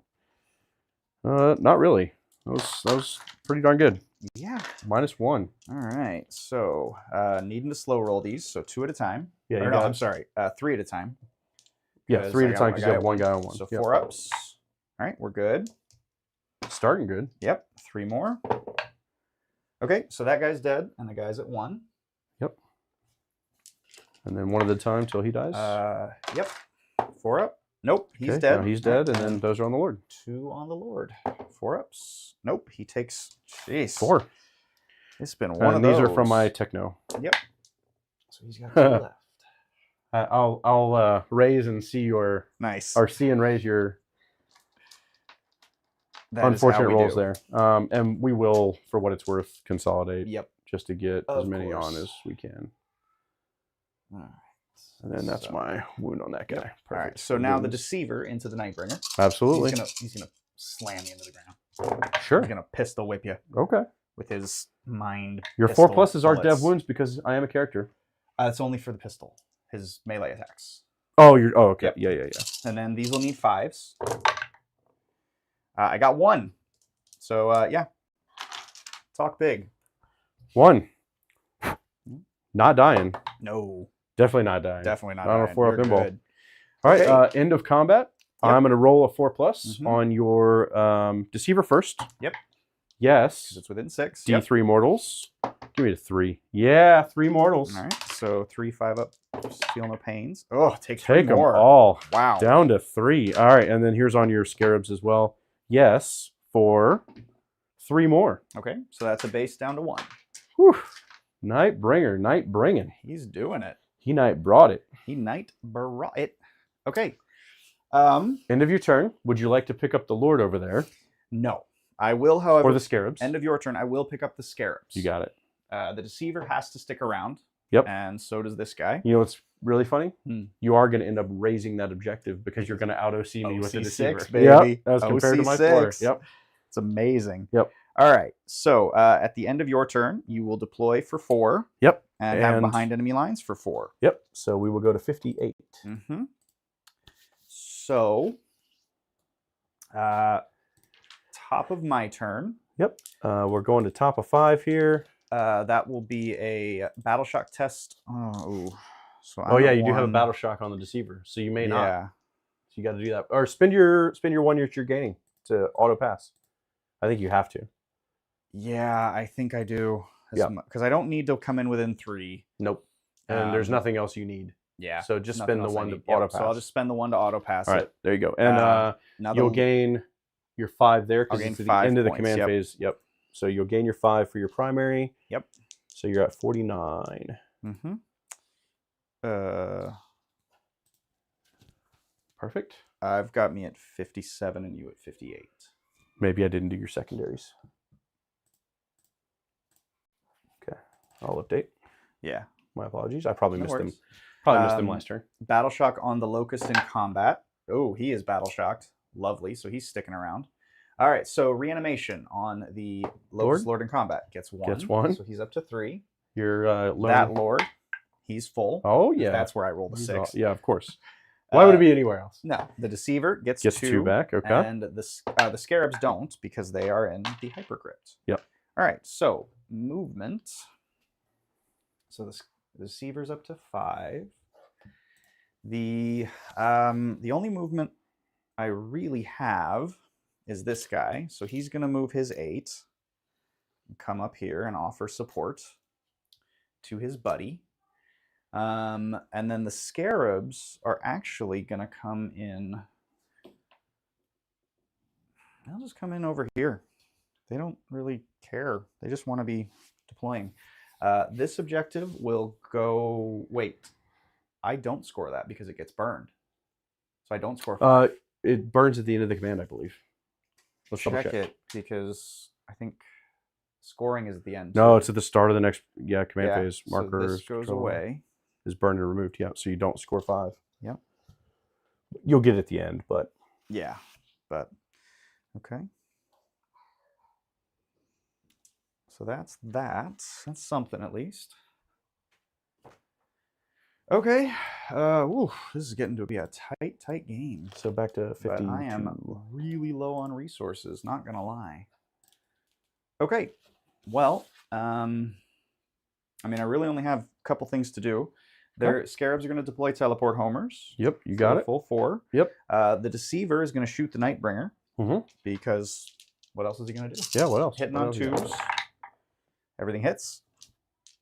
me. Not really. That was pretty darn good. Yeah. -1. All right. So needing to slow roll these. So 2 at a time. Yeah, Or you no, got I'm sorry. 3 at a time. Yeah, 3 at a time because you have one guy on one. So Yep. 4 ups. All right. We're good. Starting good. Yep. 3 more. Okay. So that guy's dead, and the guy's at 1. Yep. And then 1 at a time till he dies. Yep. 4 up. Nope. He's Okay, dead. now he's dead, and then those are on the Lord. 2 on the Lord. 4 ups. Nope. He takes. Jeez. 4. It's been one of And those. these are from my techno. Yep. So he's got 2 left. I'll raise and see your Nice. or see and raise your That is how unfortunate we rolls do. there. And we will, for what it's worth, consolidate. Yep. Just to get Of as many course. on as we can. All right. And then that's So- my wound on that guy. All right. Perfect. So now the Wounds. Deceiver into the Nightbringer. Absolutely. He's gonna slam you into the ground. Sure. He's gonna pistol whip you Okay. with his mind. Your pistol 4+s are dev bullets. wounds because I am a character. It's only for the pistol. His melee attacks. Oh, okay. Yep. Yeah. And then these will need 5s. I got 1. So yeah. Talk big. 1. Not dying. No. Definitely not dying. Definitely not. Not on a dying. 4-up You're pinball. good. All right. Okay. End of combat. Yep. I'm going to roll a 4+ Mhm. on your Deceiver first. Yep. Yes. 'Cause it's within 6. Yep. D3 mortals. Give me the 3. Yeah, 3 mortals. All right. So 3, 5 up. Feel no pains. Oh, take 3 Take them more. all Wow. down to 3. All right, and then here's on your scarabs as well. Yes, for 3 more. Okay. So that's a base down to 1. Whew. Nightbringer, night bringing. He's doing it. He night brought it. He night brought it. Okay. End of your turn. Would you like to pick up the Lord over there No. I will, however. or the scarabs? End of your turn, I will pick up the Scarabs. You got it. The Deceiver has to stick around. Yep. And so does this guy. You know what's really funny? Hmm. You are going to end up raising that objective because you're going to out OC me with the Deceiver. OC6, baby. Yep, as compared to my 4. OC6. Yep. It's amazing. Yep. All right. So at the end of your turn, you will deploy for 4. Yep. And have And- behind enemy lines for 4. Yep. So we will go to 58. Mm-hmm. So, top of my turn, Yep. We're going to top of 5 here. that will be a battle shock test. Oh, ooh. So Oh I'm yeah, at you do have a 1. battle shock on the Deceiver, so you may not. Yeah. So you got to do that, or spend your 1 year you're gaining to auto pass. I think you have to. Yeah, I think I do. Yeah. Because I don't need to come in within 3. Nope. And there's Um, nothing else you need. Yeah. So just nothing spend the else I 1 to need. Yep, auto pass. So I'll just spend the 1 to auto pass All right, it. there you go. And Now you'll the- gain your 5 there I'll because gain it's at the 5 end of the points, command yep. phase. Yep. So you'll gain your 5 for your primary. Yep. So you're at 49. Mm-hmm. Perfect. I've got me at 57 and you at 58. Maybe I didn't do your secondaries. Okay, I'll update. Yeah. My apologies. I probably No missed them. worries. Probably missed them last turn. Battle shock on the Locust in combat. Oh, he is battle shocked. Lovely. So he's sticking around. All right. So reanimation on the Locust Lord in combat gets 1. Gets 1. So he's up to 3. Your That Lord, he's full. Oh If yeah. That's where I roll the He's 6. yeah, of course. Why would it be anywhere else? No, the Deceiver gets 2 back. Okay. and the Scarabs don't because they are in the Hypercrypt. Yep. All right, so movement. So the Deceiver's up to 5. The only movement I really have is this guy. So he's going to move his 8, and come up here and offer support to his buddy. And then the Scarabs are actually going to come in. They'll just come in over here. They don't really care. They just want to be deploying. This objective will go... Wait. I don't score that because it gets burned. So I don't score 5. It burns at the end of the command, I believe. Let's double check check. it because I think scoring is at the end. No, too. it's at the start of the next command Yeah, phase. so Markers this goes control away. is burned and removed. Yeah, so you don't score 5. Yep. You'll get it at the end, but Yeah, but okay. So that's that. That's something at least. Okay. This is getting to be a tight game. So back to 50. But I am really low on resources, not gonna lie. Okay. Well, I mean, I really only have a couple things to do. Scarabs are going to deploy teleport homers. Yep, you got it. Full 4. Yep. The Deceiver is going to shoot the Nightbringer. Mm-hmm. Because what else is he going to do? Yeah, what else? Hitting what on else 2s. Everything hits.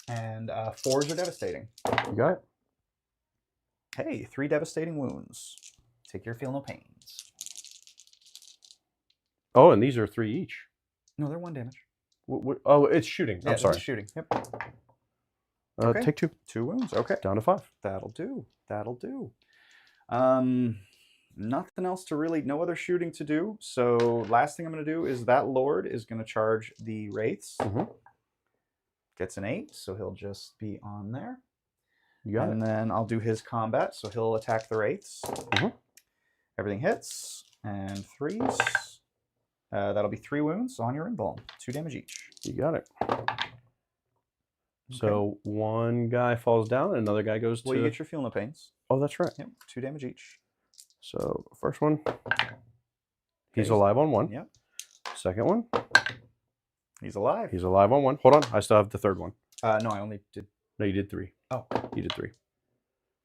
And 4s are devastating. You got it. Hey, 3 devastating wounds. Take your feel no pains. Oh, and these are 3 each. No, they're 1 damage. Oh, it's shooting. Yeah, I'm sorry. It's shooting. Yep. Okay. Take 2. 2 wounds. Okay. Down to 5. That'll do. That'll do. Nothing else to really, no other shooting to do. So last thing I'm going to do is that Lord is going to charge the Wraiths. Mm-hmm. Gets an 8, so he'll just be on there. You got it. And then I'll do his combat, so he'll attack the Wraiths. Mm-hmm. Everything hits. And 3s. That'll be 3 wounds on your invuln. 2 damage each. You got it. Okay. So one guy falls down and another guy goes Well, to... you get your feel no pains. Oh, that's right. Yep, 2 damage each. So first one, he's Okay. alive on 1. Yep. Second one, He's alive. he's alive on 1. Hold on, I still have the third one. No, I only did... No, you did 3. Oh. You did 3.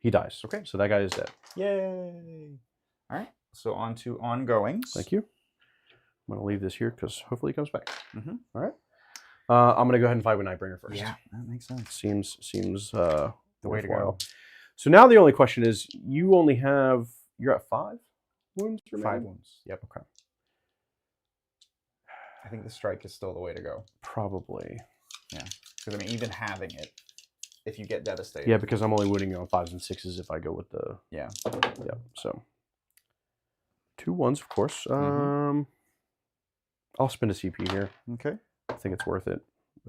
He dies. Okay. So that guy is dead. Yay! All right, so on to ongoings. Thank you. I'm going to leave this here because hopefully he comes back. Mm-hmm. All right. I'm going to go ahead and fight with Nightbringer first. Yeah, that makes sense. Seems The way to go. worthwhile. So now the only question is, you only have... You're at 5 wounds remaining? 5 wounds. Yep. Okay. I think the strike is still the way to go. Probably. Yeah, because I mean, even having it, if you get devastated. Yeah, because I'm only wounding you on 5s and 6s if I go with the... Yeah. Yeah, so... 2 1s, of course. Mhm. I'll spend a CP here. Okay. I think it's worth it.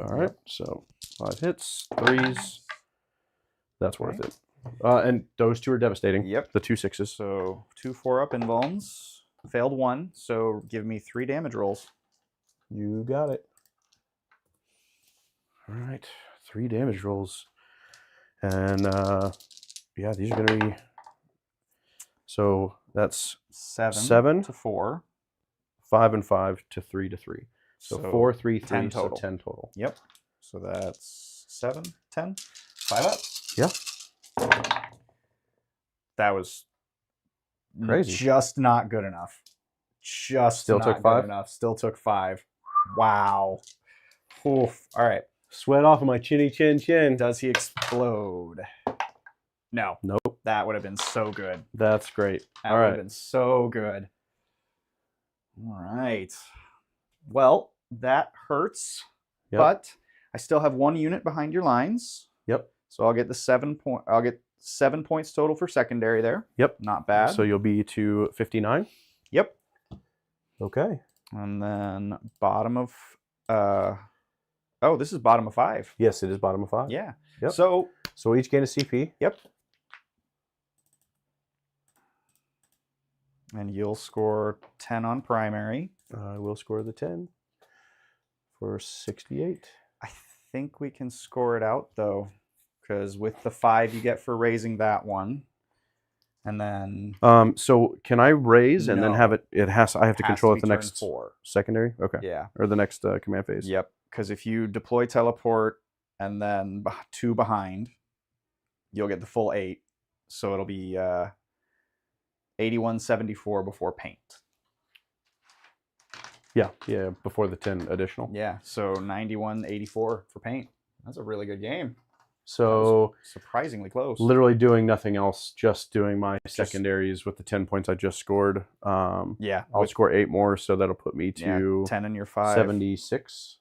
All right, so 5 hits, 3s. That's worth it. And those 2 are devastating. Yep. The 2 6s. So 2 4-up invulns. Failed 1, so give me 3 damage rolls. You got it. All right, 3 damage rolls. And yeah, these are going to be... So that's 7 to 4. 5 and 5 to 3 to 3. So 4, 3, 3, 10 total. so 10 total. Yep. So that's 7, 10. 5 up. Yeah. That was Crazy. just not good enough. Just Still not took good 5? enough. Still took 5. Wow. Oof. All right. Sweat off of my chinny chin chin. Does he explode? No. Nope. That would have been so good. That's great. That All would right. have been so good. All right. Well, that hurts, Yep. but I still have 1 unit behind your lines. Yep. So I'll get the 7 point. I'll get 7 points total for secondary there. Yep. Not bad. So you'll be to 59. Yep. Okay. And then bottom of oh, this is bottom of 5. Yes, it is bottom of 5. Yeah. Yep. So So we each gain a CP. yep. And you'll score 10 on primary. I will score the 10 for 68. I think we can score it out though, because with the 5 you get for raising that one, and then So can I raise and then No. have it? I have to has control be it the turn next 4. secondary. Okay. Yeah. Or the next command phase. Yep. Because if you deploy teleport and then 2 behind, you'll get the full 8. So it'll be 8174 before paint. Yeah. Yeah. Before the 10 additional. Yeah. So 9184 for paint. That's a really good game. So Surprisingly close. literally doing nothing else, just doing my secondaries with the 10 points I just scored. Yeah. I'll score 8 more, so that'll put me Yeah, to 10 in your 5. 76,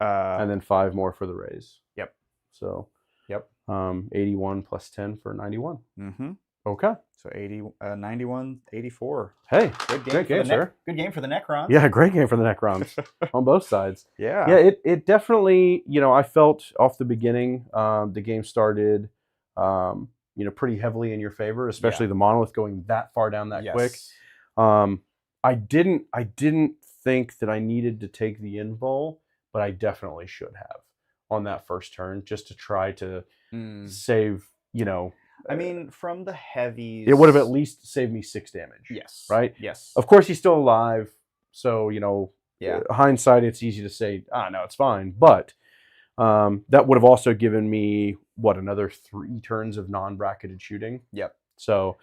and then 5 more for the raise. Yep. So Yep. 81 plus 10 for 91. Mm-hmm. Okay. So 91, 84. Hey, Good game, great for game, the sir. Good game for the Necrons. Yeah, great game for the Necrons on both sides. Yeah. Yeah, it definitely, I felt off the beginning, the game started, pretty heavily in your favor, especially the monolith going that far down that quick. I didn't think that I needed to take the invul, but I definitely should have on that first turn just to try to save, I mean, from the heavies, it would have at least saved me 6 damage. yes, Right? yes, Of course, he's still alive, so yeah, hindsight, it's easy to say, no, it's fine. But that would have also given me another 3 turns of non-bracketed shooting. yep. So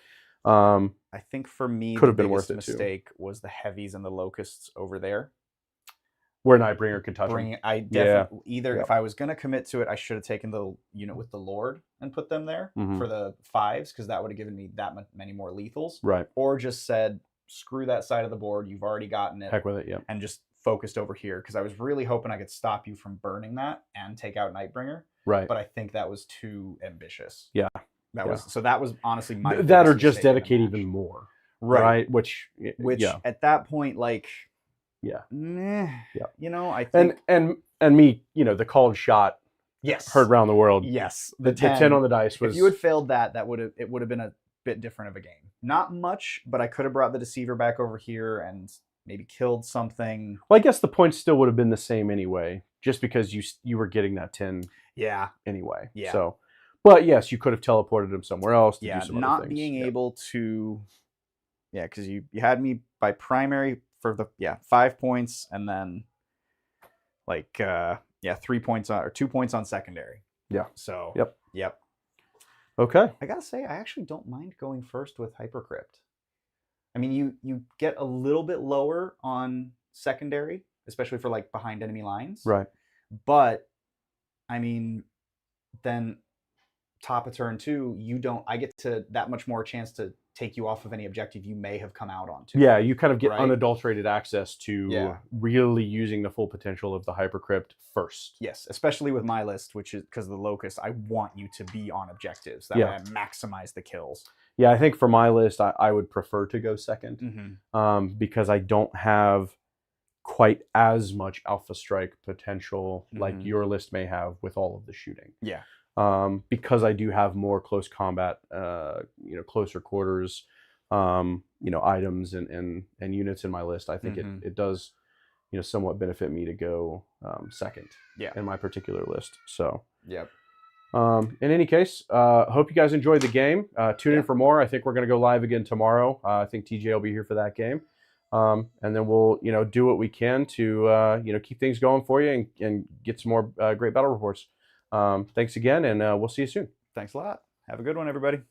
I think for me, could the have been biggest worth it too. mistake was the heavies and the locusts over there. Where Nightbringer can touch him. I Yeah. definitely either Yep. if I was going to commit to it, I should have taken the unit with the Lord and put them there Mhm. for the 5s, because that would have given me that many more lethals. Right. Or just said, screw that side of the board, you've already gotten it, Heck with it. Yeah. and just focused over here, because I was really hoping I could stop you from burning that and take out Nightbringer. Right. But I think that was too ambitious. Yeah. That Yeah. was honestly my that or biggest just mistake in the dedicate match. even more. Right. Which yeah. At that point, like, Yeah. meh, Yeah. I think And me, the called shot yes, heard around the world. yes, The 10 on the dice was. If you had failed that, it would have been a bit different of a game. Not much, but I could have brought the Deceiver back over here and maybe killed something. Well, I guess the points still would have been the same anyway, just because you were getting that 10 Yeah, anyway. Yeah. So, but yes, you could have teleported him somewhere else to yeah, do some not other things. being Yeah. able to, because you had me by primary for the 5 points, and then like 3 points on, or 2 points on secondary. Yeah. So Yep. Okay. I gotta say, I actually don't mind going first with Hypercrypt. I mean, you get a little bit lower on secondary, especially for like behind enemy lines. Right. But I mean, then top of turn 2, I get to that much more chance to take you off of any objective you may have come out onto. Yeah, you kind of get Right? unadulterated access to Yeah. really using the full potential of the Hypercrypt first. Yes, especially with my list, which is because of the Locust, I want you to be on objectives. That Yeah. way I maximize the kills. Yeah, I think for my list, I would prefer to go second. Mm-hmm. Because I don't have quite as much Alpha Strike potential like Mhm. your list may have with all of the shooting. Yeah. Because I do have more close combat, closer quarters, items and units in my list. I think Mhm. it does, somewhat benefit me to go second. Yeah. In my particular list. So. Yep. In any case, hope you guys enjoyed the game. Tune in Yeah. for more. I think we're going to go live again tomorrow. I think TJ will be here for that game. And then we'll, do what we can to, keep things going for you and get some more great battle reports. Thanks again, and we'll see you soon. Thanks a lot. Have a good one, everybody.